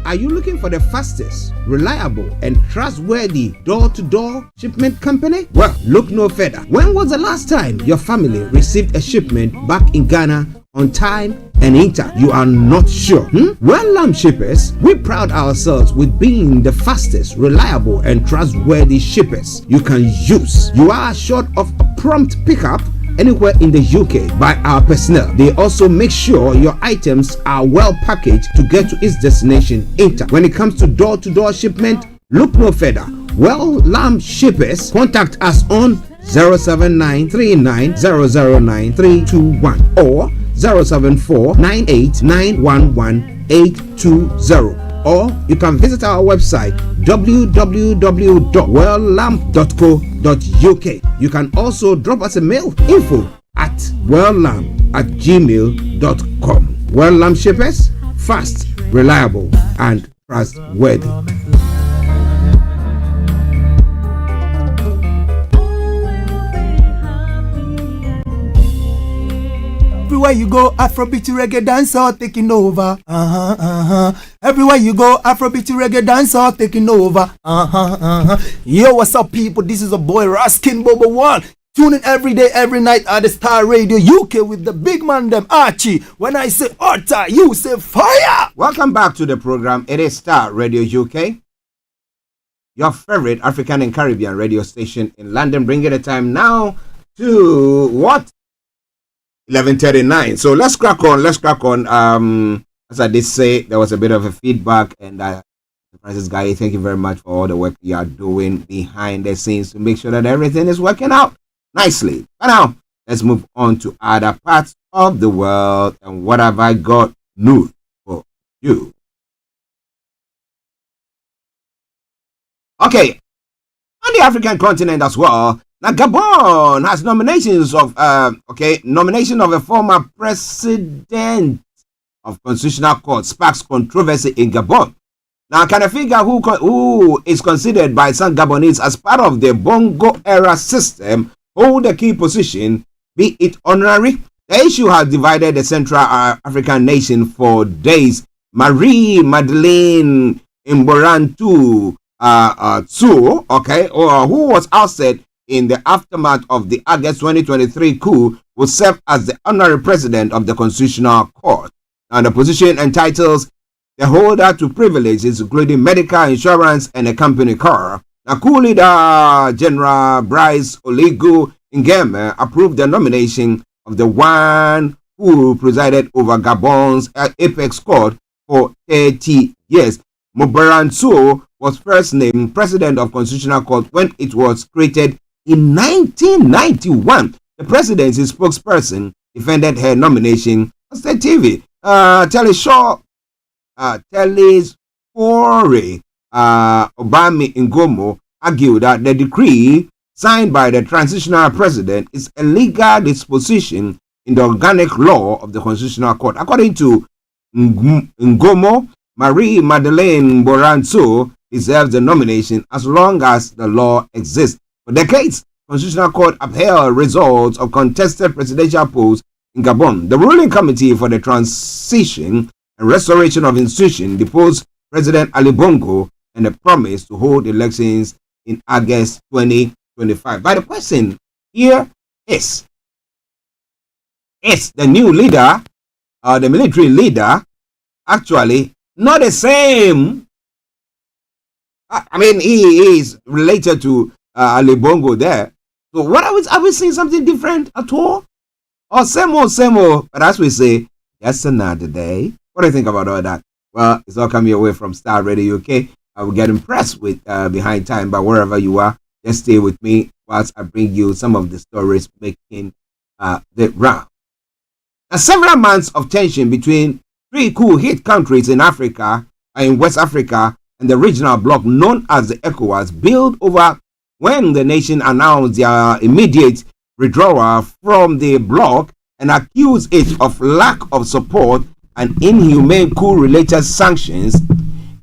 Are you looking for the fastest, reliable, and trustworthy door-to-door shipment company? Well, look no further. When was the last time your family received a shipment back in Ghana on time and in time? You are not sure? Well, Lamb Shippers, we pride ourselves with being the fastest, reliable, and trustworthy shippers you can use. You are assured of a prompt pickup anywhere in the UK by our personnel. They also make sure your items are well packaged to get to its destination in time. When it comes to door-to-door shipment, look no further. Well, Lamb Shippers, contact us on 07939009321 or 07498911820. Or you can visit our website www.welllamp.co.uk. You can also drop us a mail, info@welllamp@gmail.com. Well Lamp Shippers, fast, reliable, and trustworthy. Everywhere you go, Afrobeat reggae dancehall taking over. Everywhere you go, Afrobeat reggae dancehall taking over. Yo, what's up, people? This is a boy Raskin Bobo One. Tune in every day, every night at the Starr Radio UK with the big man them Archie. When I say Otta, you say fire. Welcome back to the program. It is Starr Radio UK, your favorite African and Caribbean radio station in London. Bringing the time now to what? 11:39. So let's crack on. As I did say, there was a bit of a feedback, and Francis Guy, thank you very much for all the work you are doing behind the scenes to make sure that everything is working out nicely. But now, let's move on to other parts of the world. And what have I got news for you? Okay, on the African continent as well. Now, Gabon has nomination of a former president of Constitutional Court sparks controversy in Gabon. Now, can I figure who is considered by some Gabonese as part of the Bongo era system hold a key position, be it honorary The issue has divided the Central African nation for days. Marie Madeleine Mborantu Tsu, who was ousted in the aftermath of the August 2023 coup, will serve as the honorary president of the Constitutional Court. And the position entitles the holder to privileges including medical insurance and a company car. Now, coup leader General Brice Oligui Nguema approved the nomination of the one who presided over Gabon's apex court for 30 years. Mobutu was first named president of Constitutional Court when it was created in 1991. The presidency spokesperson defended her nomination on state TV. Telesfore Obami Ngomo argued that the decree signed by the transitional president is a legal disposition in the organic law of the Constitutional Court. According to Ngomo, Marie Madeleine Mborantu deserves the nomination as long as the law exists. For decades, Constitutional Court upheld results of contested presidential polls in Gabon. The ruling committee for the transition and restoration of institutions deposed President Ali Bongo and the promise to hold elections in August 2025. But the question here is the new leader, the military leader, actually not the same? I mean, he is related to Ali Bongo there. So what are we seeing something different at all? Or same old, but as we say, that's another day. What do you think about all that? Well, it's all coming away from Starr Radio UK. I will get impressed with Behind Time, but wherever you are, just stay with me whilst I bring you some of the stories making the round. Now, several months of tension between three coup-hit countries in Africa, in West Africa, and the regional bloc known as the ECOWAS built over when the nation announced their immediate withdrawal from the bloc and accused it of lack of support and inhumane coup-related sanctions.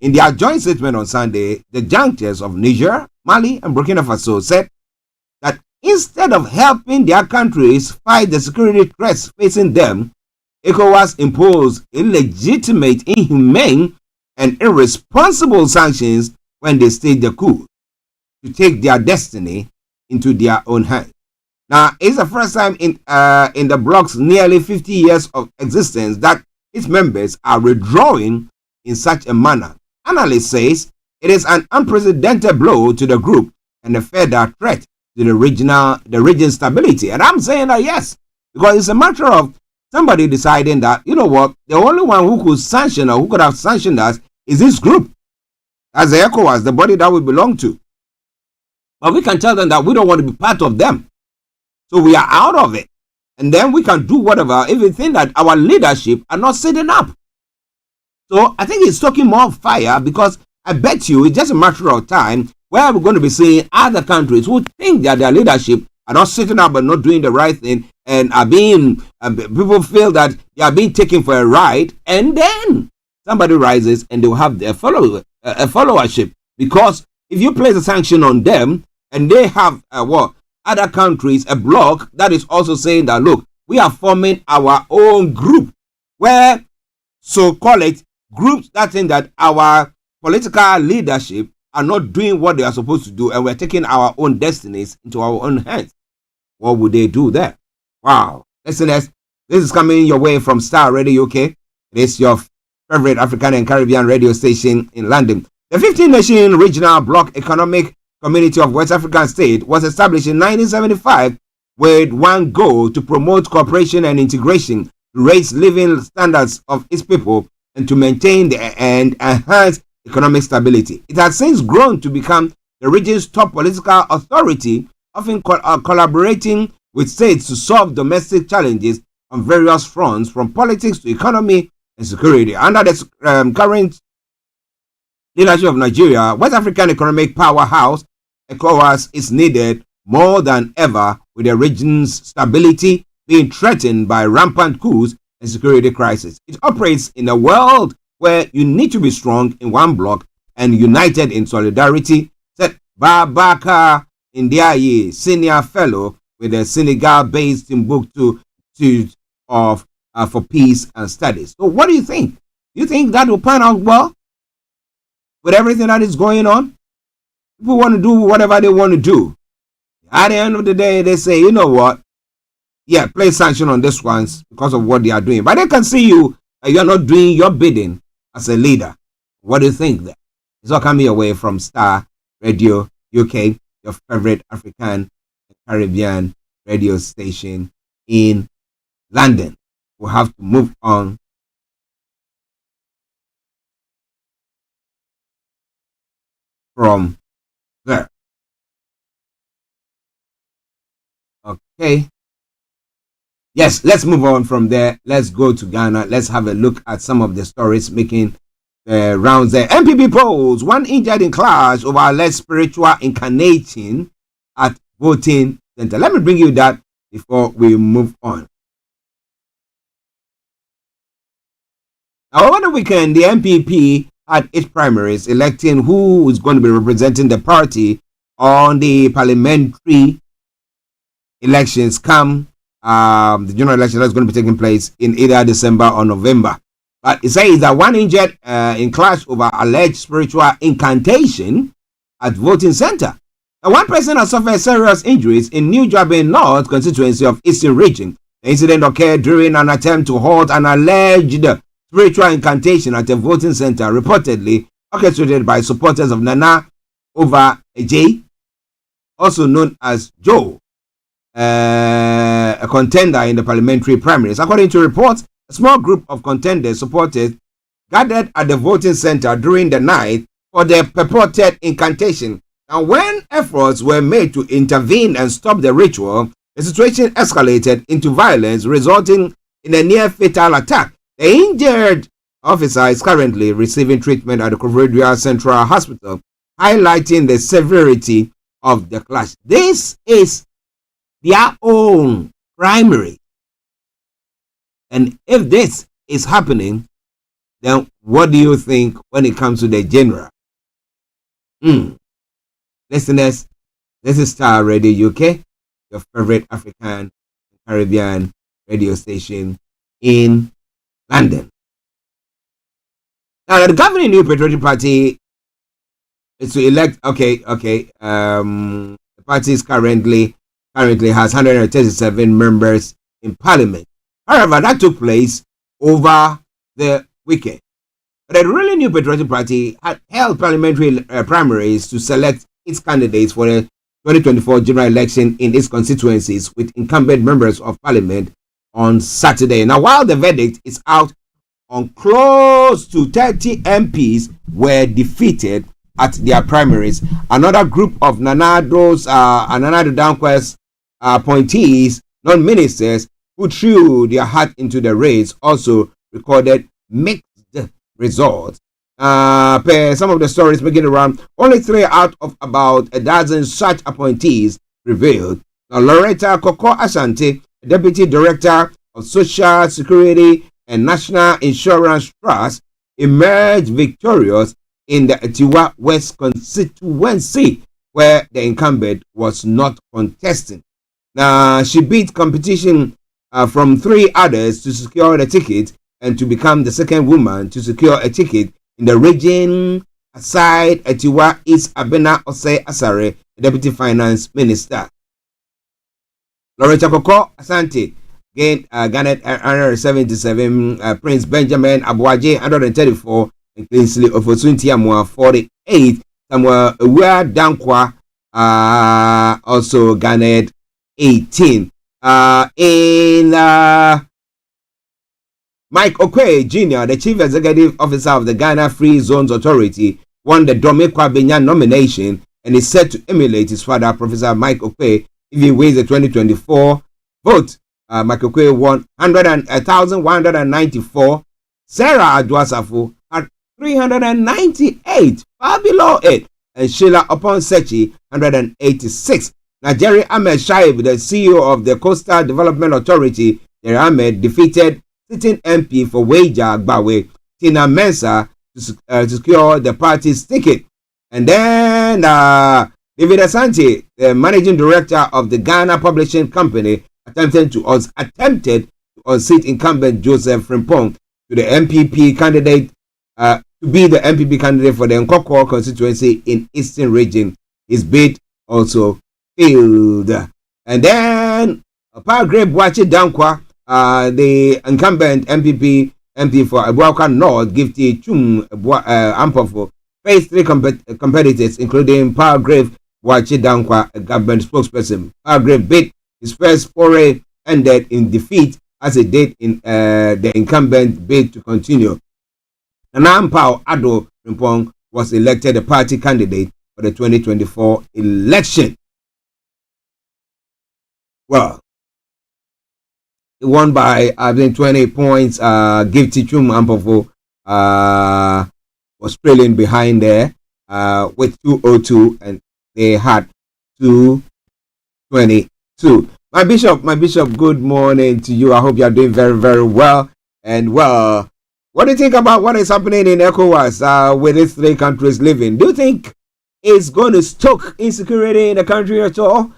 In their joint statement on Sunday, the juntas of Niger, Mali, and Burkina Faso said that instead of helping their countries fight the security threats facing them, ECOWAS imposed illegitimate, inhumane, and irresponsible sanctions when they staged the coup to take their destiny into their own hands. Now, it's the first time in the bloc's nearly 50 years of existence that its members are withdrawing in such a manner. Analysts says it is an unprecedented blow to the group and a further threat to the region's stability. And I'm saying that yes, because it's a matter of somebody deciding that, you know what, the only one who could sanction or who could have sanctioned us is this group, as the ECOWAS, the body that we belong to. But we can tell them that we don't want to be part of them. So we are out of it. And then we can do whatever if we think that our leadership are not sitting up. So I think it's talking more fire, because I bet you it's just a matter of time where we're going to be seeing other countries who think that their leadership are not sitting up and not doing the right thing and are being, people feel that they are being taken for a ride, and then somebody rises and they will have their followership. Because if you place a sanction on them and they have other countries, a bloc that is also saying that, look, we are forming our own group, where so-called groups that think that our political leadership are not doing what they are supposed to do and we're taking our own destinies into our own hands. What would they do there? Wow. Listeners, this is coming your way from Starr Radio UK. It is your favorite African and Caribbean radio station in London. The 15-nation regional bloc economic community of West African state was established in 1975 with one goal: to promote cooperation and integration, to raise living standards of its people, and to maintain and enhance economic stability. It has since grown to become the region's top political authority, often collaborating with states to solve domestic challenges on various fronts, from politics to economy and security. Under the current leadership of Nigeria, West African economic powerhouse, ECOWAS is needed more than ever, with the region's stability being threatened by rampant coups and security crisis. It operates in a world where you need to be strong in one bloc and united in solidarity, said Babaka Ndiaye, senior fellow with the Senegal-based Timbuktu of for Peace and Studies. So what do you think? Do you think that will pan out well with everything that is going on? People want to do whatever they want to do. At the end of the day, they say, you know what? Yeah, place sanction on this ones because of what they are doing. But they can see you, you're not doing your bidding as a leader. What do you think then? It's all coming away from Starr Radio UK, your favorite African and Caribbean radio station in London. We'll have to move on from there. Okay. Yes, let's move on from there. Let's go to Ghana. Let's have a look at some of the stories making rounds there. MPP polls, 1 injured in clash over alleged spiritual incarnating at voting center. Let me bring you that before we move on. Now, over the weekend, the MPP had its primaries electing who is going to be representing the party on the parliamentary elections come the general election that's going to be taking place in either December or November. But it says that 1 injured in clash over alleged spiritual incantation at voting center. Now, one person has suffered serious injuries in New Jabin North constituency of Eastern Region. The incident occurred during an attempt to halt an alleged spiritual incantation at a voting center, reportedly orchestrated by supporters of Nana Over Ejay, also known as Joe, a contender in the parliamentary primaries. According to reports, a small group of contenders supporters gathered at the voting center during the night for the purported incantation. And when efforts were made to intervene and stop the ritual, the situation escalated into violence, resulting in a near-fatal attack. The injured officer is currently receiving treatment at the Koforidua Central Hospital, highlighting the severity of the clash. This is their own primary. And if this is happening, then what do you think when it comes to the general? Listeners, this is Starr Radio UK, your favorite African and Caribbean radio station in London. Now, the governing New Patriotic Party is to elect. The party is currently has 137 members in Parliament. However, that took place over the weekend. But the ruling New Patriotic Party had held parliamentary primaries to select its candidates for the 2024 general election in its constituencies with incumbent members of Parliament on Saturday. Now, while the verdict is out on close to 30 MPs were defeated at their primaries, another group of Nanado Dankwa's appointees, non-ministers, who threw their hat into the race, also recorded mixed results. Per some of the stories making around, only 3 out of about a dozen such appointees prevailed. Now, Loretta Koko Asante, Deputy Director of Social Security and National Insurance Trust, emerged victorious in the Atiwa West constituency, where the incumbent was not contesting. Now, she beat competition from 3 others to secure the ticket and to become the second woman to secure a ticket in the region aside Atiwa East Abena Ose Asare, Deputy Finance Minister. Loretta Koko Asante garnered 177, Prince Benjamin Abuaje 134, and Kingsley Ofosunti Amwa 48. Samuel Uwa Dankwa also garnered 18. Mike Okwe Jr., the Chief Executive Officer of the Ghana Free Zones Authority, won the Domekwa Benya nomination and is set to emulate his father, Professor Mike Okwe, if he wins the 2024 vote. Mike Okwe won 1,194. Sarah Adwasafu had 398, far below it, and Sheila Oponsechi 186. Jerry Ahmed Shaib, the CEO of the Coastal Development Authority, Jerry Ahmed, defeated sitting MP for Weija Agbawe, Tina Mensah, to secure the party's ticket. And then David Asante, the managing director of the Ghana Publishing Company, attempted to unseat incumbent Joseph Frimpong to the MPP candidate to be the MPP candidate for the Nkoko constituency in Eastern Region. His bid also failed. And then Paragraph Wachi Dankwa, the incumbent MP for Abuaka North, Gifty Chum Ampofo, faced 3 competitors, including Paragraph Wachi Dankwa, a government spokesperson. Paragraph bid his first foray ended in defeat as it did in the incumbent bid to continue. Nanampao Ado Rimpong was elected the party candidate for the 2024 election. Well, he won by 20 points. Gifty Chum Ampofo was trailing behind there with 202, and they had 222. My bishop, good morning to you. I hope you are doing very, very well. And well, what do you think about what is happening in ECOWAS with these 3 countries living? Do you think it's going to stoke insecurity in the country at all?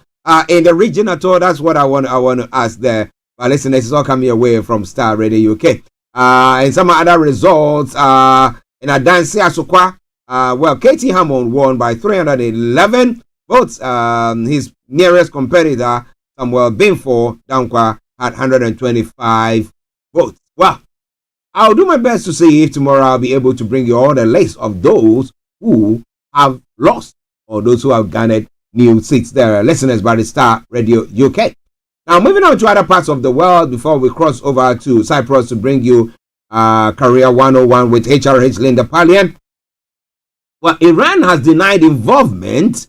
In the region at all? That's what I want to ask there. But listen, this is all coming away from Starr Radio UK. And some other results in Adansi Asokwa. Well, Katie Hammond won by 311 votes. His nearest competitor, Samuel Binfo Dankwa, had 125 votes. Well, I'll do my best to see if tomorrow I'll be able to bring you all the list of those who have lost or those who have garnered new seats there. Listeners by the Starr Radio UK. Now, moving on to other parts of the world before we cross over to Cyprus to bring you Career 101 with HRH Linda Pallien. Well, Iran has denied involvement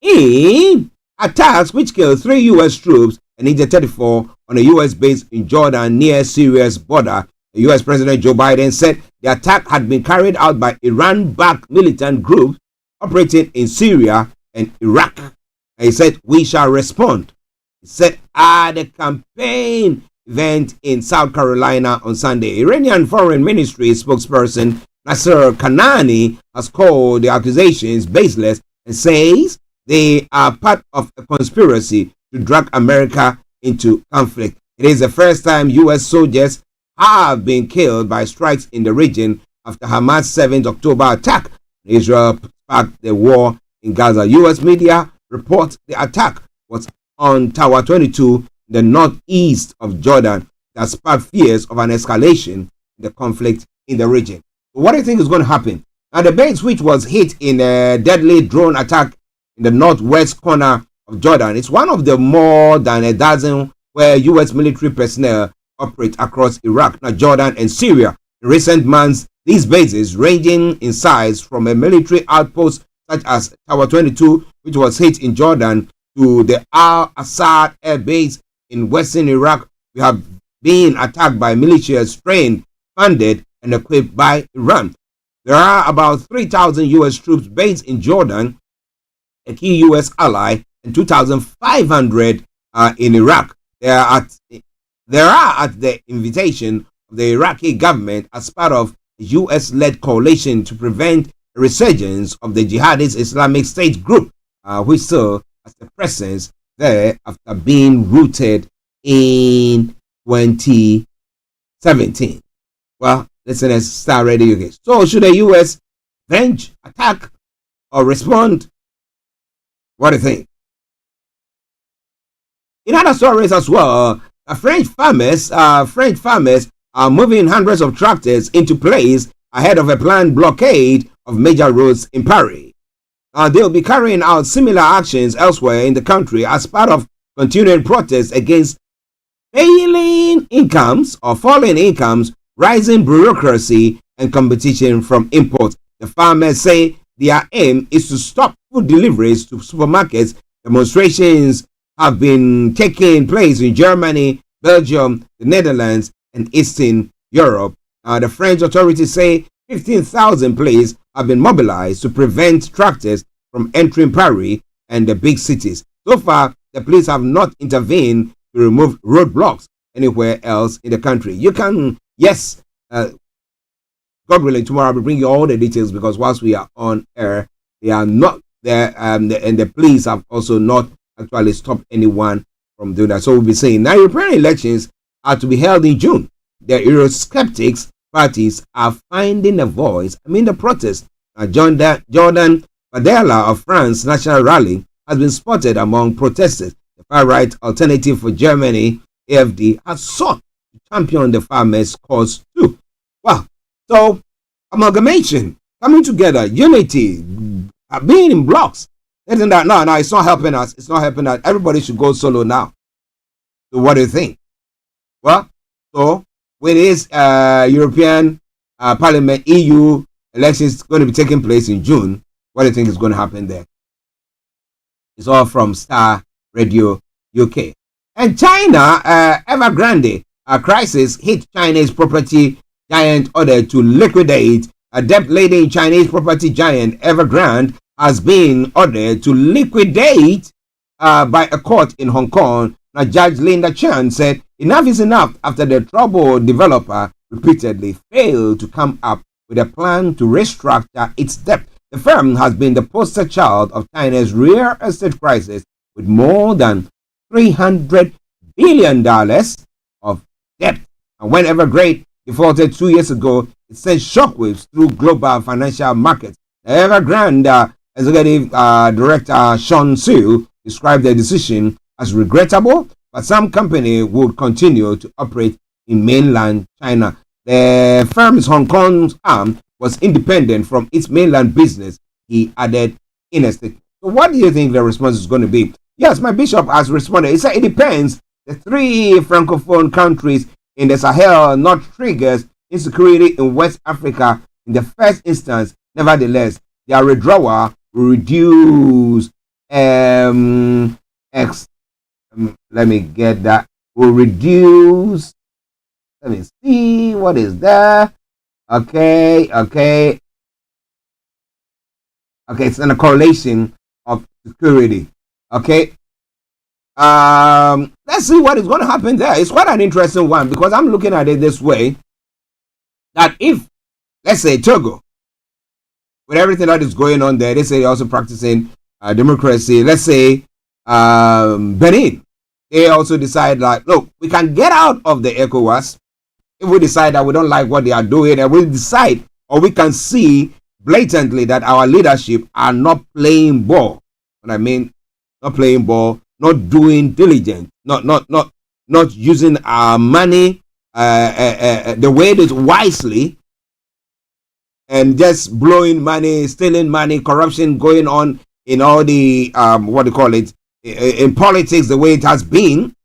in attacks which killed 3 U.S. troops and injured 34 on a U.S. base in Jordan near Syria's border. The U.S. President Joe Biden said the attack had been carried out by Iran-backed militant groups operating in Syria and Iraq. And he said, "We shall respond." He said at the campaign event in South Carolina on Sunday. Iranian Foreign Ministry spokesperson Nasser Kanani has called the accusations baseless and says they are part of a conspiracy to drag America into conflict. It is the first time U.S. soldiers have been killed by strikes in the region after Hamas' 7th October attack. Israel sparked the war in Gaza. U.S. media report the attack was on Tower 22 in the northeast of Jordan that sparked fears of an escalation in the conflict in the region. So what do you think is going to happen? Now, the base which was hit in a deadly drone attack in the northwest corner of Jordan, it's one of the more than a dozen where U.S. military personnel operate across Iraq, Jordan, and Syria. In recent months, these bases, ranging in size from a military outpost such as Tower 22, which was hit in Jordan, to the Al-Assad air base in western Iraq, we have been attacked by militias trained, funded, and equipped by Iran. There are about 3,000 U.S. troops based in Jordan, a key U.S. ally, and 2,500 in Iraq. They are at the invitation of the Iraqi government as part of a U.S.-led coalition to prevent a resurgence of the jihadist Islamic State group, which still has a presence there after being rooted in 2017. Well, listeners, Starr Radio UK. So, should the U.S. venge, attack, or respond? What do you think? In other stories as well, French farmers are moving hundreds of tractors into place ahead of a planned blockade of major roads in Paris. They'll be carrying out similar actions elsewhere in the country as part of continuing protests against falling incomes, rising bureaucracy, and competition from imports. The farmers say their aim is to stop food deliveries to supermarkets. Demonstrations have been taking place in Germany, Belgium, the Netherlands, and Eastern Europe. The French authorities say 15,000 police have been mobilized to prevent tractors from entering Paris and the big cities. So far, the police have not intervened to remove roadblocks anywhere else in the country. You can, yes, God willing, tomorrow I will bring you all the details, because whilst we are on air, they are not there, and the police have also not actually stopped anyone from doing that. So we'll be saying now European elections are to be held in June. The Eurosceptics parties are finding a voice amid the protest. Jordan Bardella of France National Rally has been spotted among protesters. The far-right Alternative for Germany, AfD, has sought to champion the farmers' cause too. Wow. So, amalgamation, coming together, unity, being in blocks. Isn't that? No, it's not helping us. It's not helping us. Everybody should go solo now. So what do you think? Well, so with this European Parliament, EU elections going to be taking place in June, what do you think is going to happen there? It's all from Starr Radio UK. And China, Evergrande, a crisis hit Chinese property giant order to liquidate. A debt-laden Chinese property giant Evergrande has been ordered to liquidate by a court in Hong Kong. Now, Judge Linda Chan said enough is enough after the troubled developer repeatedly failed to come up with a plan to restructure its debt. The firm has been the poster child of China's real estate crisis with more than $300 billion of debt. And when Evergrande defaulted 2 years ago, it sent shockwaves through global financial markets. Evergrande Executive Director Sean Siu described the decision as regrettable, but some company would continue to operate in mainland China. The firm's Hong Kong's arm was independent from its mainland business, he added in a statement. So what do you think the response is going to be? Yes, my bishop has responded. He said it depends. The three francophone countries in the Sahel not triggers insecurity in West Africa in the first instance. Nevertheless, their withdrawal will reduce let me get that. Will reduce. Let me see what is there. Okay. It's in a correlation of security. Okay. Let's see what is going to happen there. It's quite an interesting one because I'm looking at it this way. That if, let's say, Togo, with everything that is going on there, they say they're also practicing democracy. Let's say Benin, they also decide like, look, we can get out of the ECOWAS if we decide that we don't like what they are doing, and we decide, or we can see blatantly that our leadership are not playing ball. What I mean, not playing ball, not doing diligence, not using our money the way it is wisely, and just blowing money, stealing money, corruption going on in all the what do you call it, in politics the way it has been.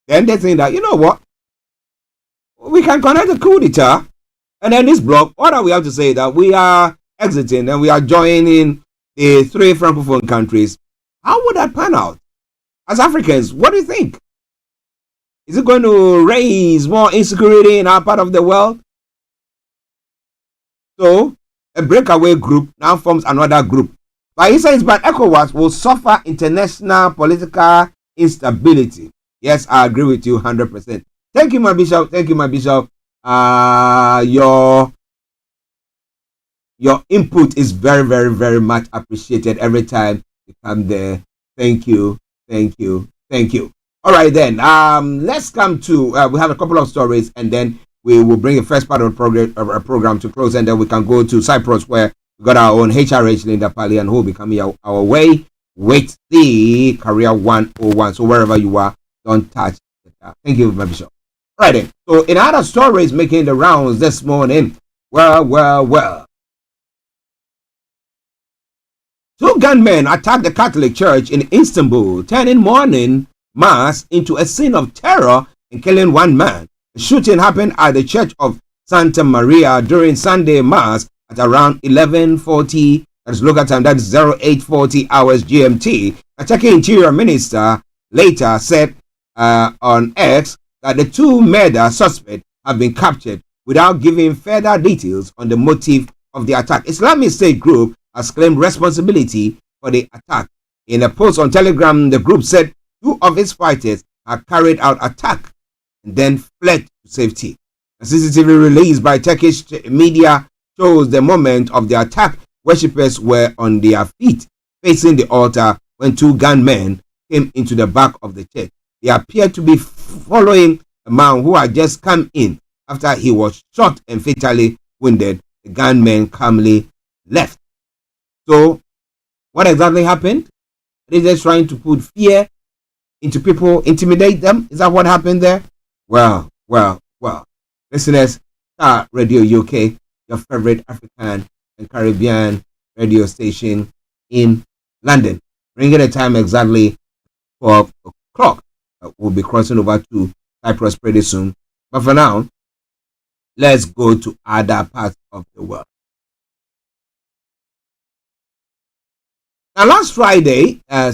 Then they think that, you know what, we can connect a coup d'etat, and then this block, what do we have to say that we are exiting and we are joining the three francophone countries? How would that pan out? As Africans, what do you think? Is it going to raise more insecurity in our part of the world? So, a breakaway group now forms another group. But he says, but ECOWAS will suffer international political instability. Yes, I agree with you 100%. Thank you, my bishop. Thank you, my bishop. Your input is very, very, very much appreciated every time you come there. Thank you. All right, then. Let's come to, we have a couple of stories, and then we will bring the first part of the program to close, and then we can go to Cyprus, where we got our own HRH, Linda Pallien, who will be coming our way with the Career 101. So wherever you are, don't touch it. Thank you, my bishop. All right, then. So in other stories making the rounds this morning, well. Two gunmen attacked the Catholic Church in Istanbul, turning morning mass into a scene of terror and killing one man. The shooting happened at the Church of Santa Maria during Sunday Mass at around 11:40, that is local time, that is 0840 hours GMT. A Turkey Interior Minister later said on X that the two murder suspects have been captured without giving further details on the motive of the attack. Islamic State group has claimed responsibility for the attack. In a post on Telegram, the group said two of its fighters had carried out attack and then fled to safety. A CCTV released by Turkish media shows the moment of the attack. Worshippers were on their feet facing the altar when two gunmen came into the back of the church. They appeared to be following a man who had just come in after he was shot and fatally wounded. The gunmen calmly left. So, what exactly happened? Are they just trying to put fear into people, intimidate them? Is that what happened there? Well. Listeners, Starr Radio UK, your favorite African and Caribbean radio station in London. Bringing the time exactly 12 o'clock. We'll be crossing over to Cyprus pretty soon. But for now, let's go to other parts of the world. Now, last Friday, I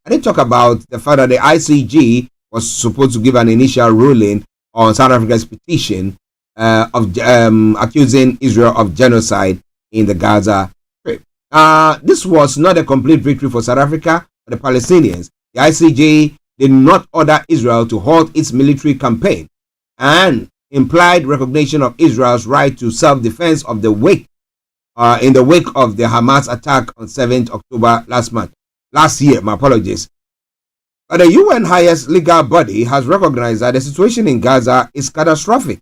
did talk about the fact that the ICG was supposed to give an initial ruling on South Africa's petition of accusing Israel of genocide in the Gaza Strip. This was not a complete victory for South Africa or the Palestinians. The ICJ did not order Israel to halt its military campaign and implied recognition of Israel's right to self-defense of the wake in the wake of the Hamas attack on 7th October last year. But the UN highest legal body has recognized that the situation in Gaza is catastrophic.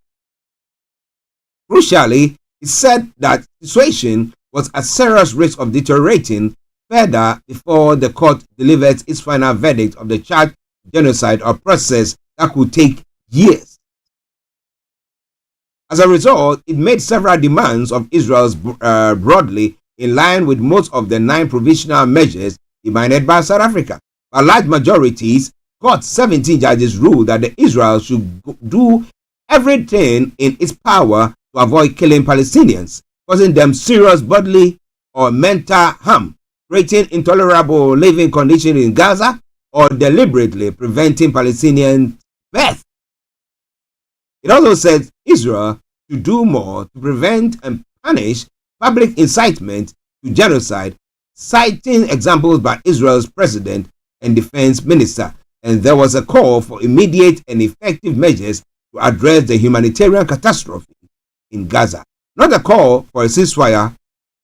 Crucially, it said that the situation was at serious risk of deteriorating further before the court delivered its final verdict of the charged genocide, or process that could take years. As a result, it made several demands of Israel's broadly in line with most of the 9 provisional measures demanded by South Africa. By large majorities, court 17 judges ruled that Israel should do everything in its power to avoid killing Palestinians, causing them serious bodily or mental harm, creating intolerable living conditions in Gaza, or deliberately preventing Palestinian birth. It also says Israel should do more to prevent and punish public incitement to genocide, citing examples by Israel's president and defense minister. And there was a call for immediate and effective measures to address the humanitarian catastrophe in Gaza. Not a call for a ceasefire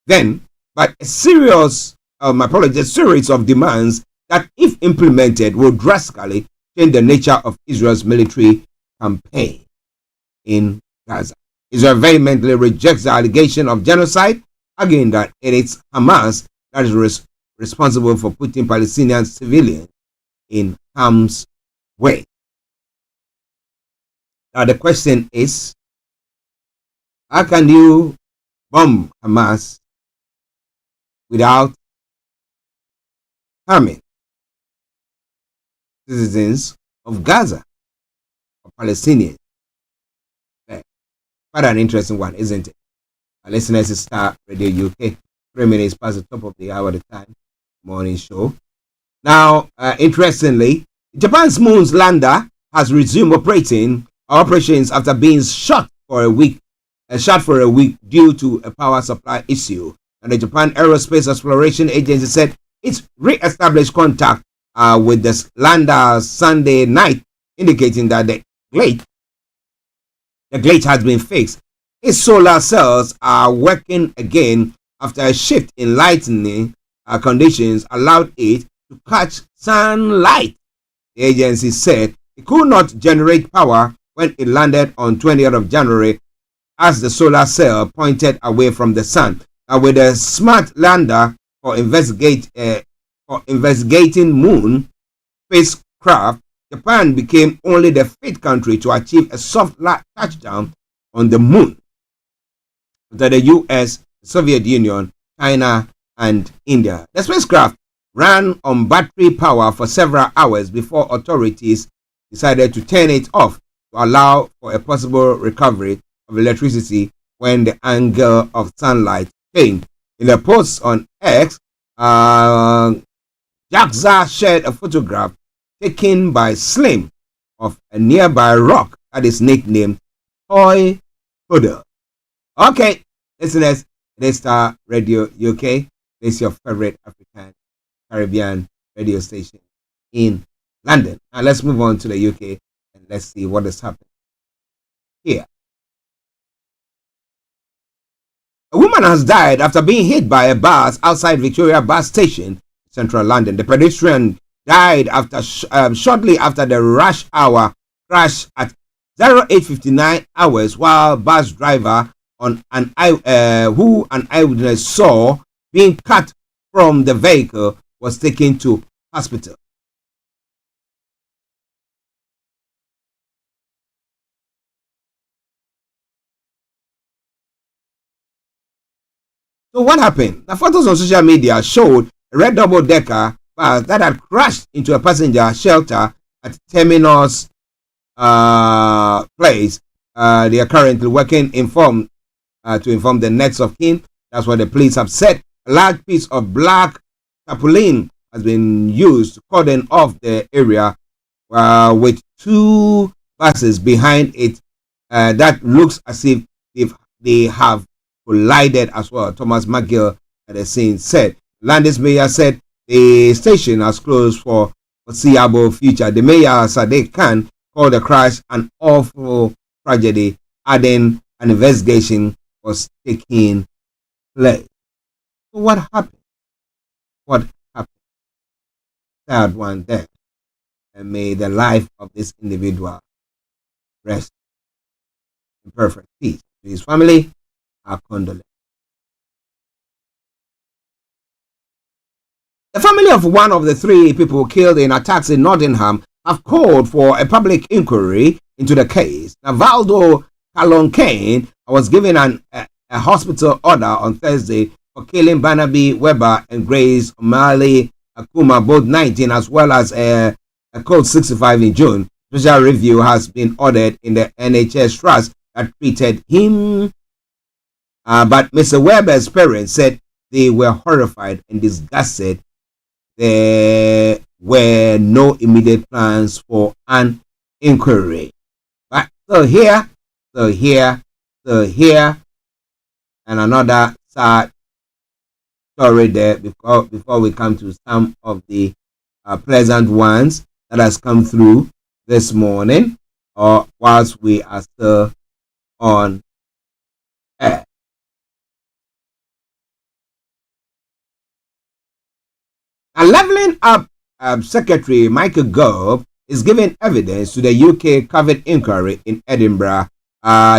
then, but a series of demands that, if implemented, will drastically change the nature of Israel's military campaign in Gaza. Israel vehemently rejects the allegation of genocide, arguing that it is Hamas that is responsible for putting Palestinian civilians in harm's way. Now the question is, how can you bomb Hamas without harming citizens of Gaza or Palestinians? Quite an interesting one, isn't it? Our listeners, is Starr Radio UK. 3 minutes past the top of the hour at the time. Morning show. Now, interestingly, Japan's moon's lander has resumed operations after being shut for a week due to a power supply issue. And the Japan Aerospace Exploration Agency said it's re-established contact with the lander Sunday night, indicating that the glitch has been fixed. Its solar cells are working again after a shift in lighting conditions allowed it to catch sunlight. The agency said it could not generate power when it landed on 20th of January as the solar cell pointed away from the sun. Now, with a smart lander for investigating moon spacecraft, Japan became only the 5th country to achieve a soft touchdown on the moon, after the US, Soviet Union, China, and India. The spacecraft ran on battery power for several hours before authorities decided to turn it off to allow for a possible recovery of electricity when the angle of sunlight changed. In a post on X, JAXA shared a photograph taken by Slim of a nearby rock that is nicknamed Toy Puddle. Okay, listeners, this is Starr Radio UK. This is your favorite African Caribbean radio station in London. Now let's move on to the UK and let's see what is happening here. A woman has died after being hit by a bus outside Victoria Bus Station, central London. The pedestrian died shortly after the rush hour crashed at 08:59 hours while bus driver who an eyewitness saw being cut from the vehicle was taken to hospital. So what happened? The photos on social media showed a red double-decker bus that had crashed into a passenger shelter at Terminus place. They are currently working to inform the next of kin. That's what the police have said. A large piece of black tarpaulin has been used to cordon off the area with two buses behind it that looks as if they have collided as well. Thomas McGill at the scene said. Landis mayor said the station has closed for foreseeable future. The mayor, Sadiq Khan, called the crash an awful tragedy, adding an investigation was taking place. So what happened? What happened? Sad one death, and may the life of this individual rest in perfect peace. To his family, our condolences. The family of one of the three people killed in attacks in Nottingham have called for a public inquiry into the case. Navaldo Kalonkane was given a hospital order on Thursday for killing Barnaby Weber and Grace O'Malley Akuma, both 19, as well as a code 65 in June. Special review has been ordered in the NHS trust that treated him. But Mr. Weber's parents said they were horrified and disgusted. There were no immediate plans for an inquiry. But so here, and another sad story there before we come to some of the pleasant ones that has come through this morning, or whilst we are still on air. And Levelling Up Secretary Michael Gove is giving evidence to the UK COVID inquiry in Edinburgh.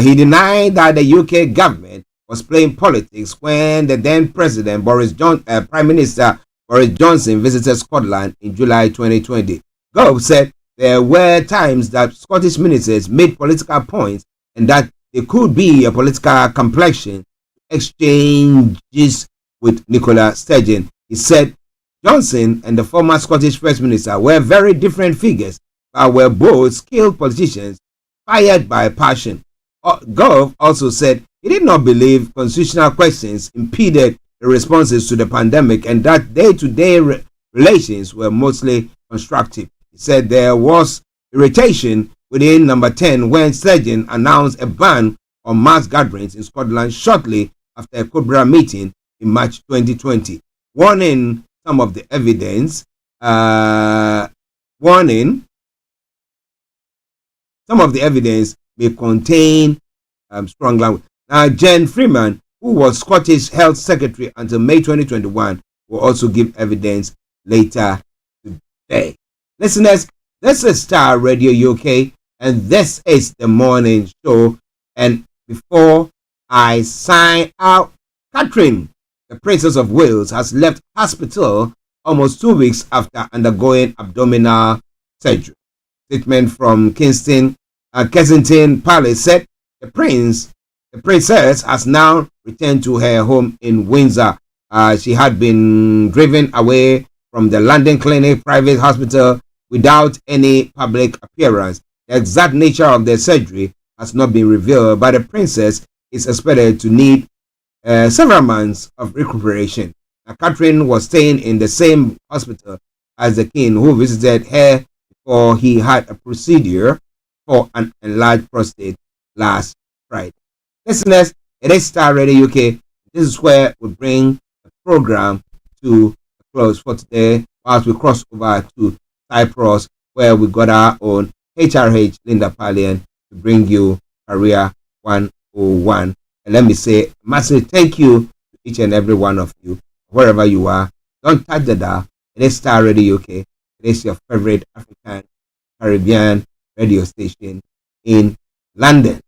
He denied that the UK government was playing politics when the then President Prime Minister Boris Johnson visited Scotland in July 2020. Gove said there were times that Scottish ministers made political points and that there could be a political complexion exchanges with Nicola Sturgeon. He said Johnson and the former Scottish First Minister were very different figures, but were both skilled politicians fired by passion. Gove also said he did not believe constitutional questions impeded the responses to the pandemic and that day-to-day relations were mostly constructive. He said there was irritation within Number 10 when Sturgeon announced a ban on mass gatherings in Scotland shortly after a Cobra meeting in March 2020, warning some of the evidence, may contain strong language. Now, Jen Freeman, who was Scottish Health Secretary until May 2021, will also give evidence later today. Listeners, this is Starr Radio UK, and this is the morning show. And before I sign out, Catherine, the Princess of Wales, has left hospital almost 2 weeks after undergoing abdominal surgery. Statement from Kensington Palace said the princess has now returned to her home in Windsor. She had been driven away from the London Clinic private hospital without any public appearance. The exact nature of the surgery has not been revealed, but the princess is expected to need several months of recuperation. Catherine was staying in the same hospital as the king, who visited her before he had a procedure for an enlarged prostate last Friday. Listeners, it is Starr Radio UK. This is where we bring the program to a close for today, whilst we cross over to Cyprus, where we got our own HRH Linda Pallien to bring you Career 101. And let me say a massive thank you to each and every one of you, wherever you are. Don't touch the dial. It is Starr Radio UK. It is your favorite African, Caribbean radio station in London.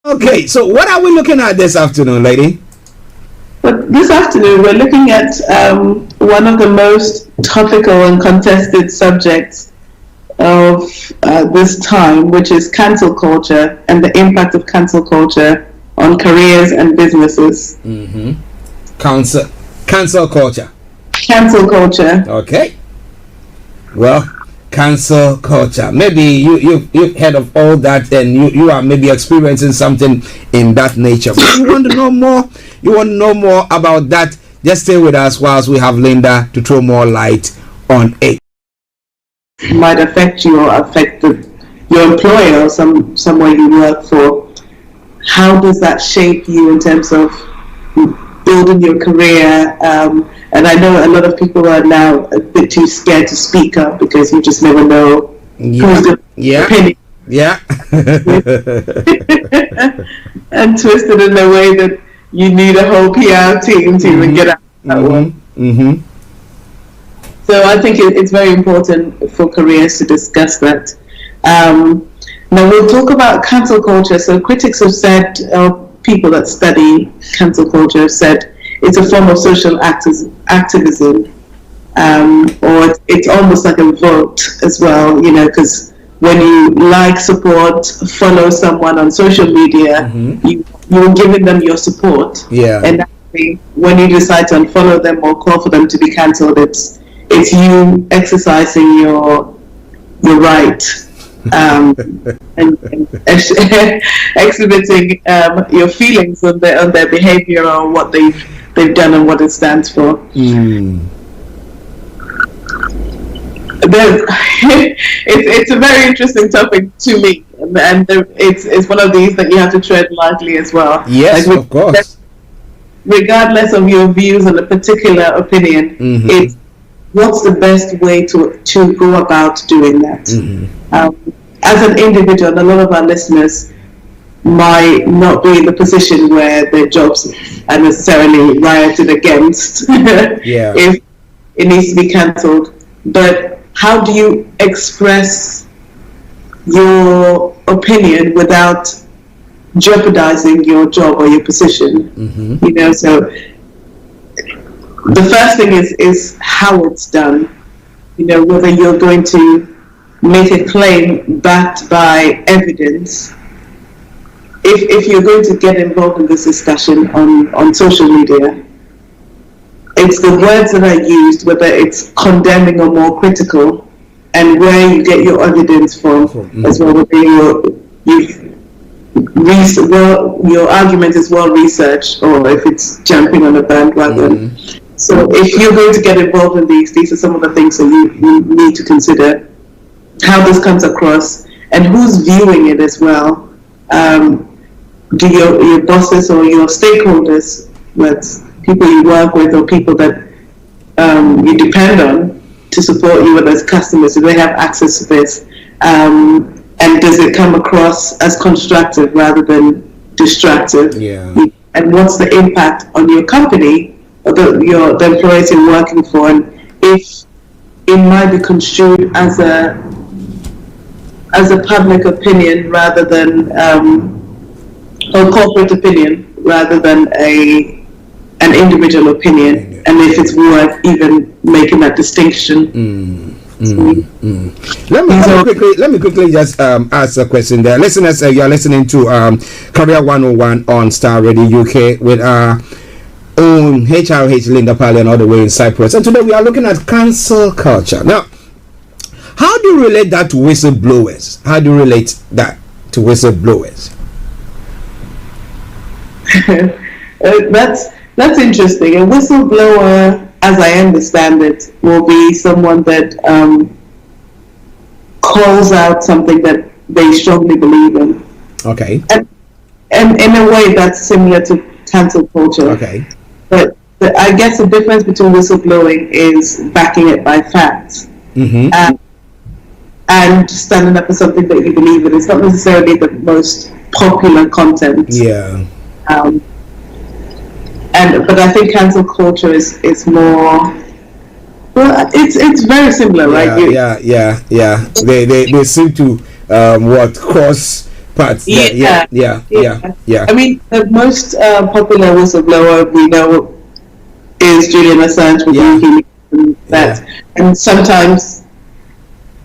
Okay, so what are we looking at this afternoon, lady? But this afternoon, we're looking at one of the most topical and contested subjects of this time, which is cancel culture and the impact of cancel culture on careers and businesses. Mm-hmm. Cancel culture. Cancel culture. Okay. Well, cancel culture. Maybe you've heard of all that, and you are maybe experiencing something in that nature. But you want to know more? You want to know more about that? Just stay with us whilst we have Linda to throw more light on it. Might affect you or affect your employer or somewhere you work for. How does that shape you in terms of building your career? And I know a lot of people are now a bit too scared to speak up because you just never know who's opinion. Yeah. And twisted in a way that you need a whole PR team to even get out of that one. Mm-hmm. So I think it's very important for careers to discuss that. Now we'll talk about cancel culture. So critics have said, people that study cancel culture have said, it's a form of social activism, or it's almost like a vote as well, because when you like, support, follow someone on social media, you're giving them your support. Yeah. And actually, when you decide to unfollow them or call for them to be cancelled, it's you exercising your right. And exhibiting your feelings on their behavior or what they've done and what it stands for. It's a very interesting topic to me, and it's one of these that you have to tread lightly as well. Yes, of course. Regardless of your views on a particular opinion, it's what's the best way to go about doing that. As an individual, a lot of our listeners might not be in the position where their jobs are necessarily rioted against if it needs to be cancelled. But how do you express your opinion without jeopardizing your job or your position? So the first thing is how it's done. Whether you're going to make a claim backed by evidence. If you're going to get involved in this discussion on social media, it's the words that are used, whether it's condemning or more critical, and where you get your evidence from as well. Whether your argument is well researched or if it's jumping on a bandwagon. So if you're going to get involved in these are some of the things that you need to consider. How this comes across and who's viewing it as well. Do your bosses or your stakeholders, that's people you work with or people that you depend on to support you, whether it's customers, do they have access to this? And does it come across as constructive rather than destructive? And what's the impact on your company or the employees you're working for? And if it might be construed as a public opinion rather than or corporate opinion rather than an individual opinion, and if it's worth even making that distinction. Let me quickly just ask a question there. Listeners, you're listening to Career 101 on Starr Radio UK with our own HRH Linda Pallien all the way in Cyprus, and today we are looking at cancel culture. Now, how do you relate that to whistleblowers? That's interesting. A whistleblower, as I understand it, will be someone that calls out something that they strongly believe in. Okay. And in a way that's similar to cancel culture. Okay. But I guess the difference between whistleblowing is backing it by facts. Mm-hmm. And standing up for something that you believe in. It's not necessarily the most popular content. Yeah. But I think cancel culture is more. Well, it's very similar, right? Yeah. They seem to cross paths. Yeah. I mean, the most popular whistleblower we know is Julian Assange with WikiLeaks and that. And sometimes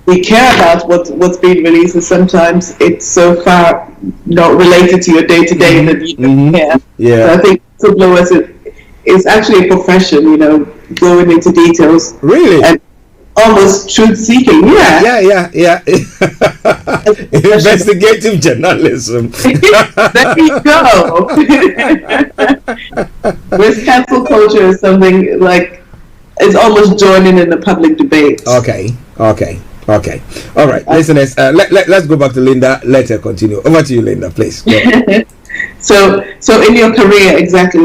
we care about what's being released, and sometimes it's so far not related to your day to day that you don't care. Yeah. So I think whistleblowers is actually a profession, going into details. Really? And almost truth seeking. Yeah. Investigative journalism. There you go. Whereas cancel culture is something like it's almost joining in the public debate. Okay. All right, listeners. Let's go back to Linda. Let her continue. Over to you, Linda, please. So in your career, exactly,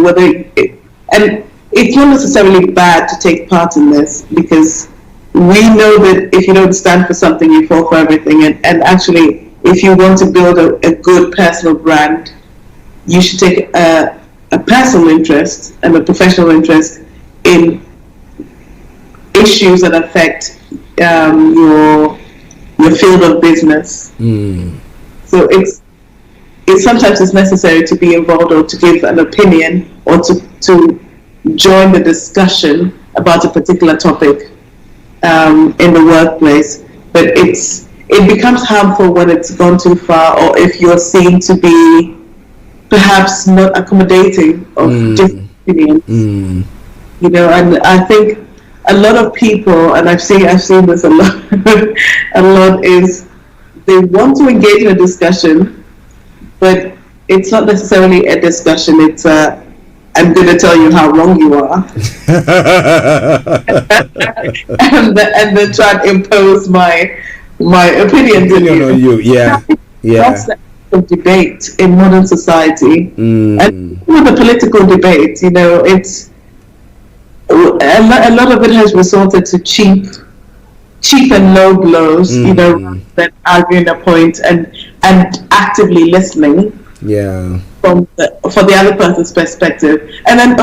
and it's not necessarily bad to take part in this, because we know that if you don't stand for something, you fall for everything. And actually, if you want to build a good personal brand, you should take a personal interest and a professional interest in issues that affect your field of business. So it's sometimes it's necessary to be involved or to give an opinion or to join the discussion about a particular topic in the workplace. But it becomes harmful when it's gone too far, or if you're seen to be perhaps not accommodating of different opinions. And I think a lot of people, and I've seen this a lot, is they want to engage in a discussion, but it's not necessarily a discussion. It's I'm going to tell you how wrong you are, and then try to impose my opinions on you. Yeah. That's the debate in modern society, and with the political debate, it's. A lot of it has resorted to cheap and low blows, rather than arguing a point and actively listening. Yeah. For the other person's perspective, and then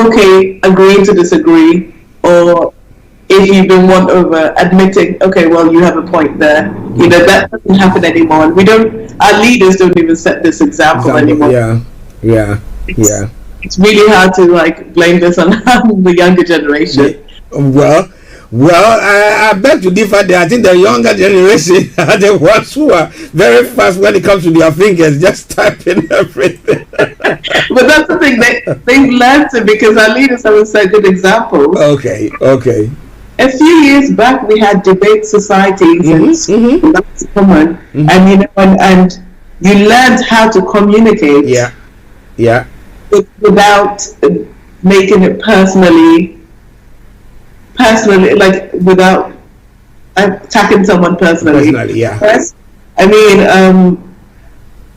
agreeing to disagree, or if you've been won over, admitting, well, you have a point there. That doesn't happen anymore. Our leaders don't even set this example anymore. Yeah. It's really hard to blame this on the younger generation. Well, I beg to differ there. I think the younger generation are the ones who are very fast when it comes to their fingers, just typing everything. But that's the thing, they've learned it because our leaders haven't set good examples. Okay. A few years back, we had debate societies, and that's common. And and you learned how to communicate. Yeah. Without making it personally, without attacking someone personally. Yes. I mean,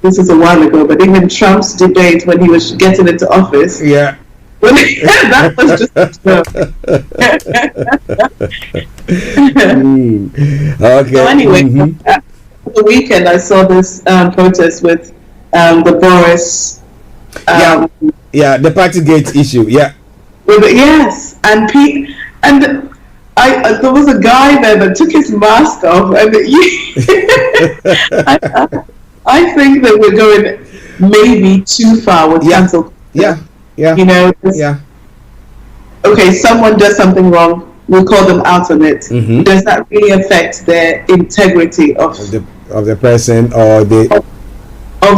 this is a while ago, but even Trump's debate when he was getting into office. Yeah. That was just a joke. Okay. So anyway, the weekend I saw this protest with the Boris. The Partygate issue. Yeah. Yes, and there was a guy there that took his mask off, and I think that we're going maybe too far with cancel. Yeah. Okay, someone does something wrong, we'll call them out on it. Does that really affect their integrity of the person or the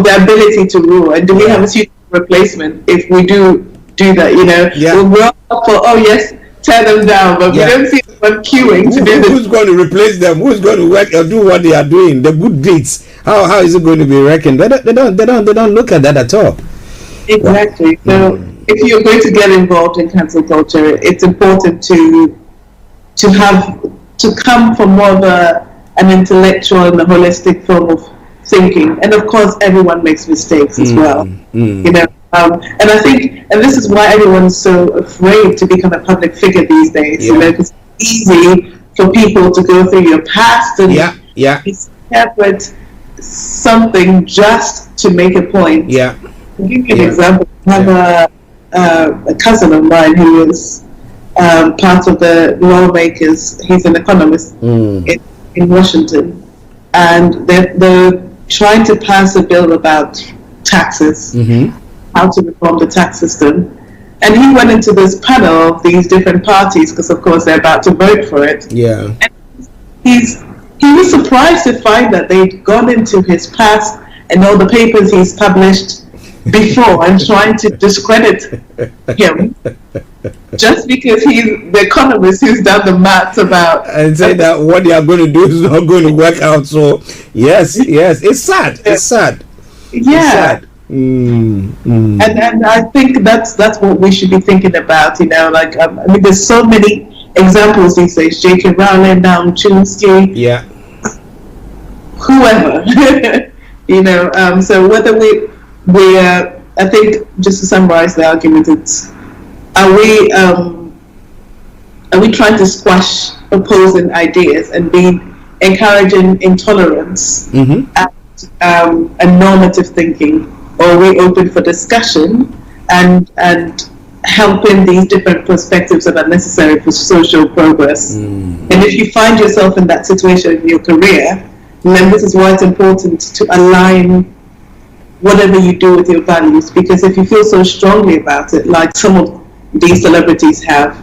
their ability to rule? And do we have a suitable replacement if we do that? We're up for tear them down, but we don't see them queuing to do this. Who's going to replace them? Who's going to work or do what they are doing? The good deeds. How is it going to be reckoned? They don't look at that at all. Exactly. So if you're going to get involved in cancel culture, it's important to come from more of a an intellectual and a holistic form of thinking. And of course, everyone makes mistakes as well. You know, and I think, and this is why everyone's so afraid to become a public figure these days. You know, because it's easy for people to go through your past and interpret something just to make a point. I'll give you an example. I have a cousin of mine who was part of the lawmakers. He's an economist in Washington, and they're trying to pass a bill about taxes, how to reform the tax system. And he went into this panel of these different parties because, of course, they're about to vote for it. And he was surprised to find that they'd gone into his past and all the papers he's published before and trying to discredit him just because he's the economist who's done the maths about and say that what they are going to do is not going to work out. So yes, it's sad. It's sad. It's sad. And I think that's what we should be thinking about. You know, like I mean, there's so many examples these days. J.K. Rowling, Noam Chomsky, whoever. You know, so whether we I think, just to summarize the argument, it's are we trying to squash opposing ideas and be encouraging intolerance and normative thinking, or are we open for discussion and helping these different perspectives that are necessary for social progress? And if you find yourself in that situation in your career, then this is why it's important to align whatever you do with your values, because if you feel so strongly about it, like some of these celebrities have,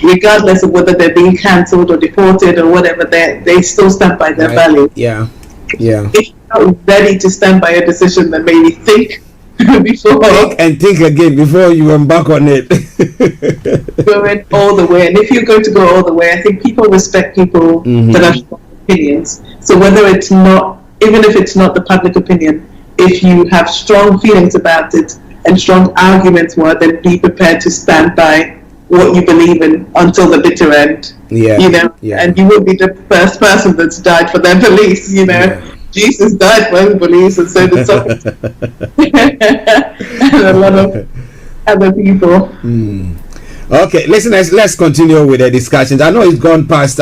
regardless of whether they're being cancelled or deported or whatever, they still stand by their values. If you're not ready to stand by a decision, then maybe think before. Think again before you embark on it. Going all the way. And if you're going to go all the way, I think people respect people that have strong opinions. So whether it's not, even if it's not the public opinion, if you have strong feelings about it and strong arguments for it, then be prepared to stand by what you believe in until the bitter end. You know, and you will be the first person that's died for their beliefs. You know, Jesus died for his beliefs, and so did Socrates and a lot of other people. Okay, listeners, let's continue with the discussions. I know it's gone past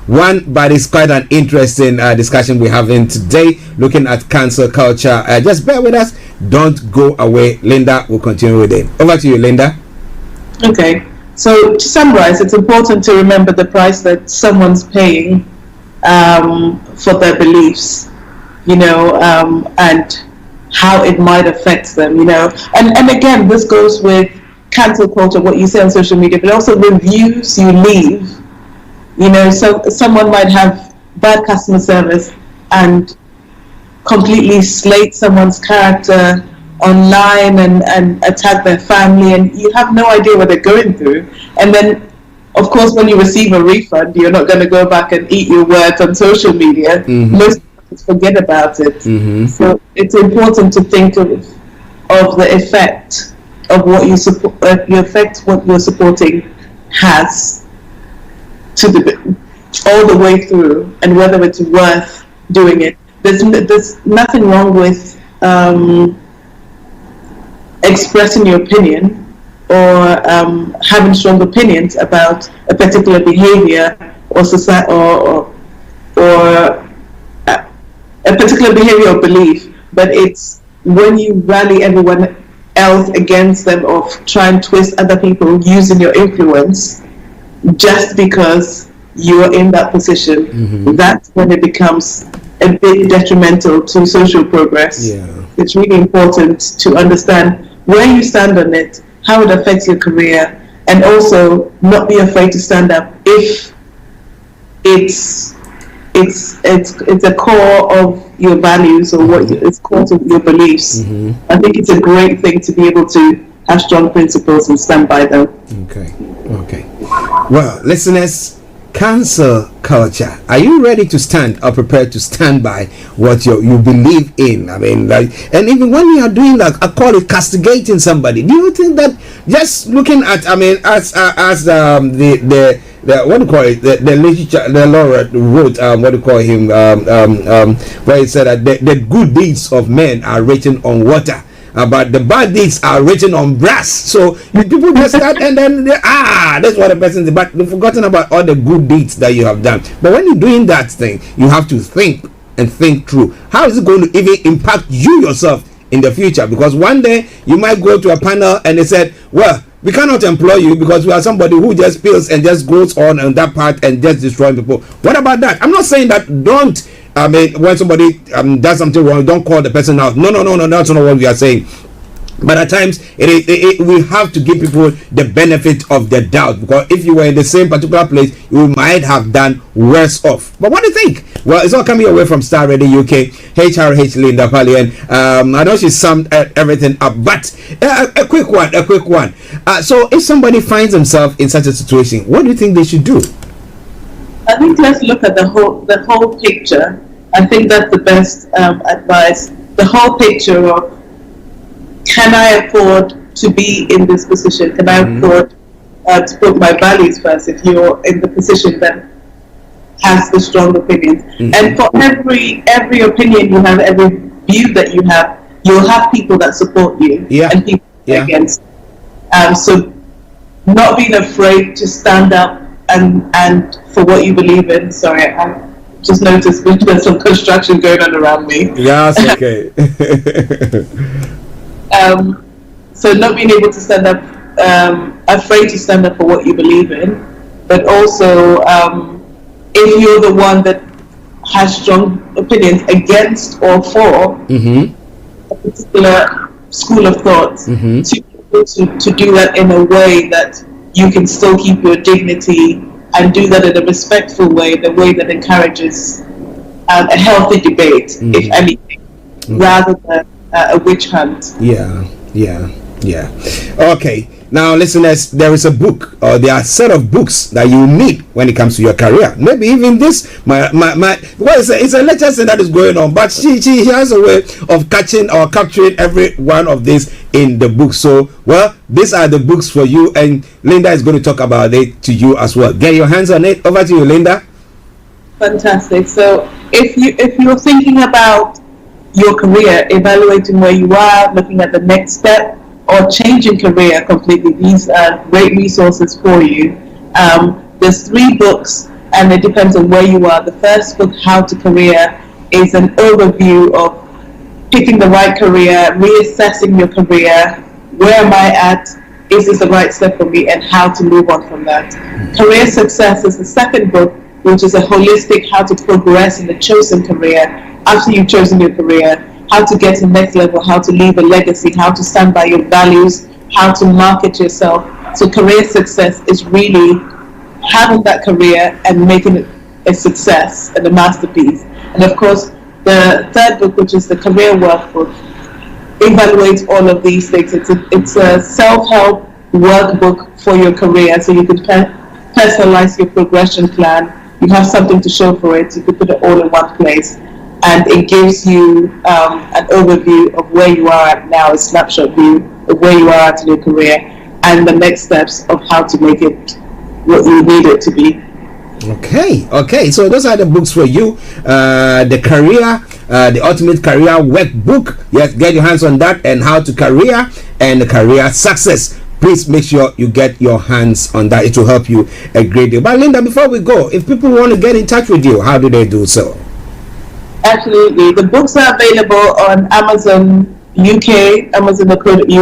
one, but it's quite an interesting discussion we're having today, looking at cancel culture. Just bear with us. Don't go away. Linda will continue with it. Over to you, Linda. Okay, so to summarize, it's important to remember the price that someone's paying for their beliefs, you know, and how it might affect them, you know. And again, this goes with cancel culture, what you say on social media, but also reviews you leave. You know, so someone might have bad customer service and completely slate someone's character online and attack their family, and you have no idea what they're going through. And then, of course, when you receive a refund, you're not going to go back and eat your words on social media. Most people forget about it. So it's important to think of the effect of what you support, the effect what you're supporting has to all the way through, and whether it's worth doing it. There's nothing wrong with expressing your opinion or having strong opinions about a particular behavior or society or a particular behavior or belief, but it's when you rally everyone else against them, or try and twist other people using your influence just because you're in that position, that's when it becomes a bit detrimental to social progress. It's really important to understand where you stand on it, how it affects your career, and also not be afraid to stand up if it's a core of your values, or what it's core to your beliefs. I think it's a great thing to be able to have strong principles and stand by them. Okay. Well, listeners, cancel culture. Are you ready to stand or prepared to stand by what you believe in? I mean, like, and even when you are doing like, I call it castigating somebody, do you think that just looking at, I mean, as what do you call it? The literature, the Laura wrote, what do you call him? Where he said that the good deeds of men are written on water, but the bad deeds are written on brass. So people just start and then that's what a person did. But they've forgotten about all the good deeds that you have done. But when you're doing that thing, you have to think and think through. How is it going to even impact you yourself in the future? Because one day you might go to a panel and they said, well, we cannot employ you because we are somebody who just spills and just goes on that part and just destroying people. What about that? I'm not saying that don't, when somebody does something wrong, don't call the person out. No, that's not what we are saying. But at times, we have to give people the benefit of the doubt, because if you were in the same particular place, you might have done worse off. But what do you think? Well, it's all coming away from Starr Radio UK, HRH Linda Pallien. I know she summed everything up, but a quick one. So if somebody finds himself in such a situation, what do you think they should do? I think let's look at the whole picture. I think that's the best advice. The whole picture of, can I afford to be in this position? Can I afford to put my values first? If you're in the position that has the strong opinions, and for every opinion you have, every view that you have, you'll have people that support you and people against. So not being afraid to stand up and for what you believe in. Sorry, I just noticed there's some construction going on around me. Yeah, it's okay. So not being able to stand up, afraid to stand up for what you believe in, but also if you're the one that has strong opinions against or for a particular school of thought, to do that in a way that you can still keep your dignity and do that in a respectful way, the way that encourages a healthy debate, if anything, rather than a witch hunt. Yeah. Okay. Now, listeners, there is a book, or there are a set of books that you need when it comes to your career. Maybe even this, it's a lecture that is going on, but she has a way of capturing every one of these in the book. So, well, these are the books for you, and Linda is going to talk about it to you as well. Get your hands on it. Over to you, Linda. Fantastic. So, if you're thinking about your career, evaluating where you are, looking at the next step, or changing career completely, these are great resources for you. There's 3 books, and it depends on where you are. The first book, How to Career, is an overview of picking the right career, reassessing your career. Where am I at? Is this the right step for me? And how to move on from that. Career Success is the second book, which is a holistic how to progress in the chosen career. After you've chosen your career, how to get to the next level, how to leave a legacy, how to stand by your values, how to market yourself. So Career Success is really having that career and making it a success and a masterpiece. And of course, the third book, which is the Career Workbook, evaluates all of these things. It's a self-help workbook for your career, so you can personalize your progression plan. You have something to show for it. You can put it all in one place. And it gives you an overview of where you are at now, a snapshot view of where you are at in your career, and the next steps of how to make it what you need it to be. Okay. So those are the books for you. The career, the Ultimate Career Workbook. Yes, get your hands on that, and How to Career and the Career Success. Please make sure you get your hands on that. It will help you a great deal. But Linda, before we go, if people want to get in touch with you, how do they do so? Absolutely. The books are available on Amazon UK, amazon.co.uk.com,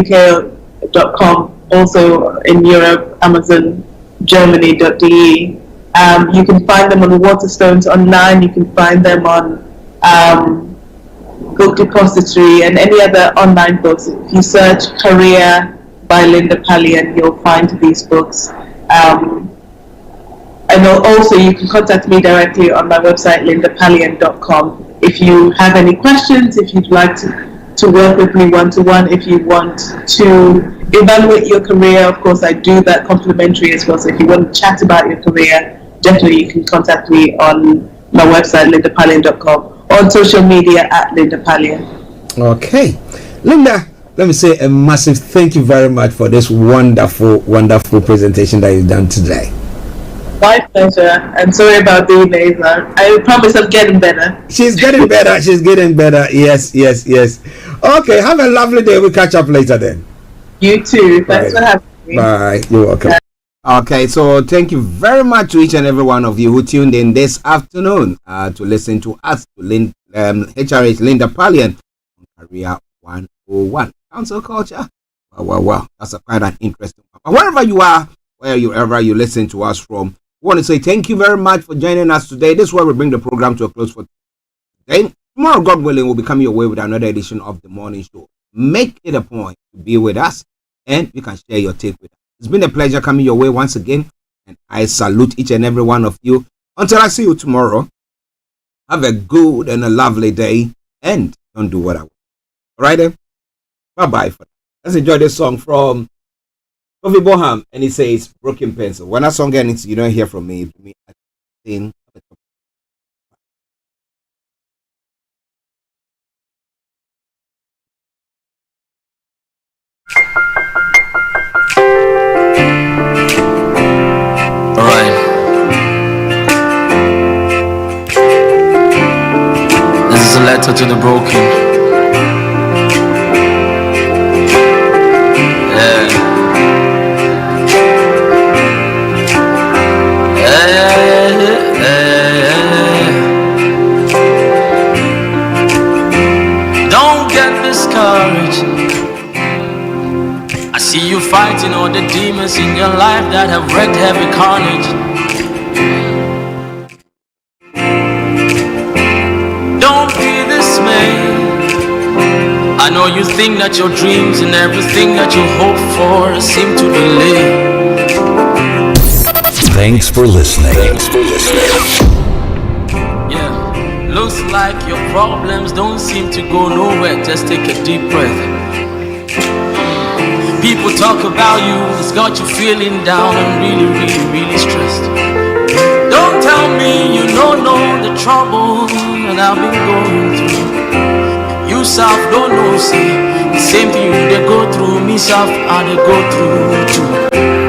also in Europe, Amazon Germany.de. You can find them on Waterstones online. You can find them on Book Depository and any other online books. If you search Career by Linda Pallien, you'll find these books. And also you can contact me directly on my website, lindapallien.com. If you have any questions, if you'd like to work with me one-to-one, if you want to evaluate your career, of course I do that complimentary as well. So if you want to chat about your career, definitely you can contact me on my website, lindapallien.com, or on social media at Linda Pallien. Okay. Linda, let me say a massive thank you very much for this wonderful presentation that you've done today. My pleasure. And sorry about being late. I promise I'm getting better. She's getting better. She's getting better. Yes. Okay, have a lovely day. We'll catch up later then. You too. Thanks for having me. Bye. You're welcome. Okay, so thank you very much to each and every one of you who tuned in this afternoon to listen to us, to HRH Linda Pallien on Career 101. Council culture. Wow. That's quite an interesting one. Wherever you are, wherever you listen to us from, I want to say thank you very much for joining us today. This is where we bring the program to a close for today. Tomorrow, God willing, we'll be coming your way with another edition of the morning show. Make it a point to be with us and you can share your take with us. It's been a pleasure coming your way once again, and I salute each and every one of you. Until I see you tomorrow, have a good and a lovely day, and don't do what I want. All right, then? Bye-bye. Let's enjoy this song from Kofi Boham, and it says Broken Pencil. When that song ends, you don't hear from me. I sing. Alright. This is a letter to the broken. Yeah. Don't get discouraged. I see you fighting all the demons in your life that have wreaked heavy carnage. Don't be dismayed. I know you think that your dreams and everything that you hope for seem to delay. Thanks for listening. Yeah, looks like your problems don't seem to go nowhere. Just take a deep breath. People talk about you, it's got you feeling down and really stressed. Don't tell me you don't know the trouble that I've been going through. You self don't know, see the same thing they go through, me self I they go through too.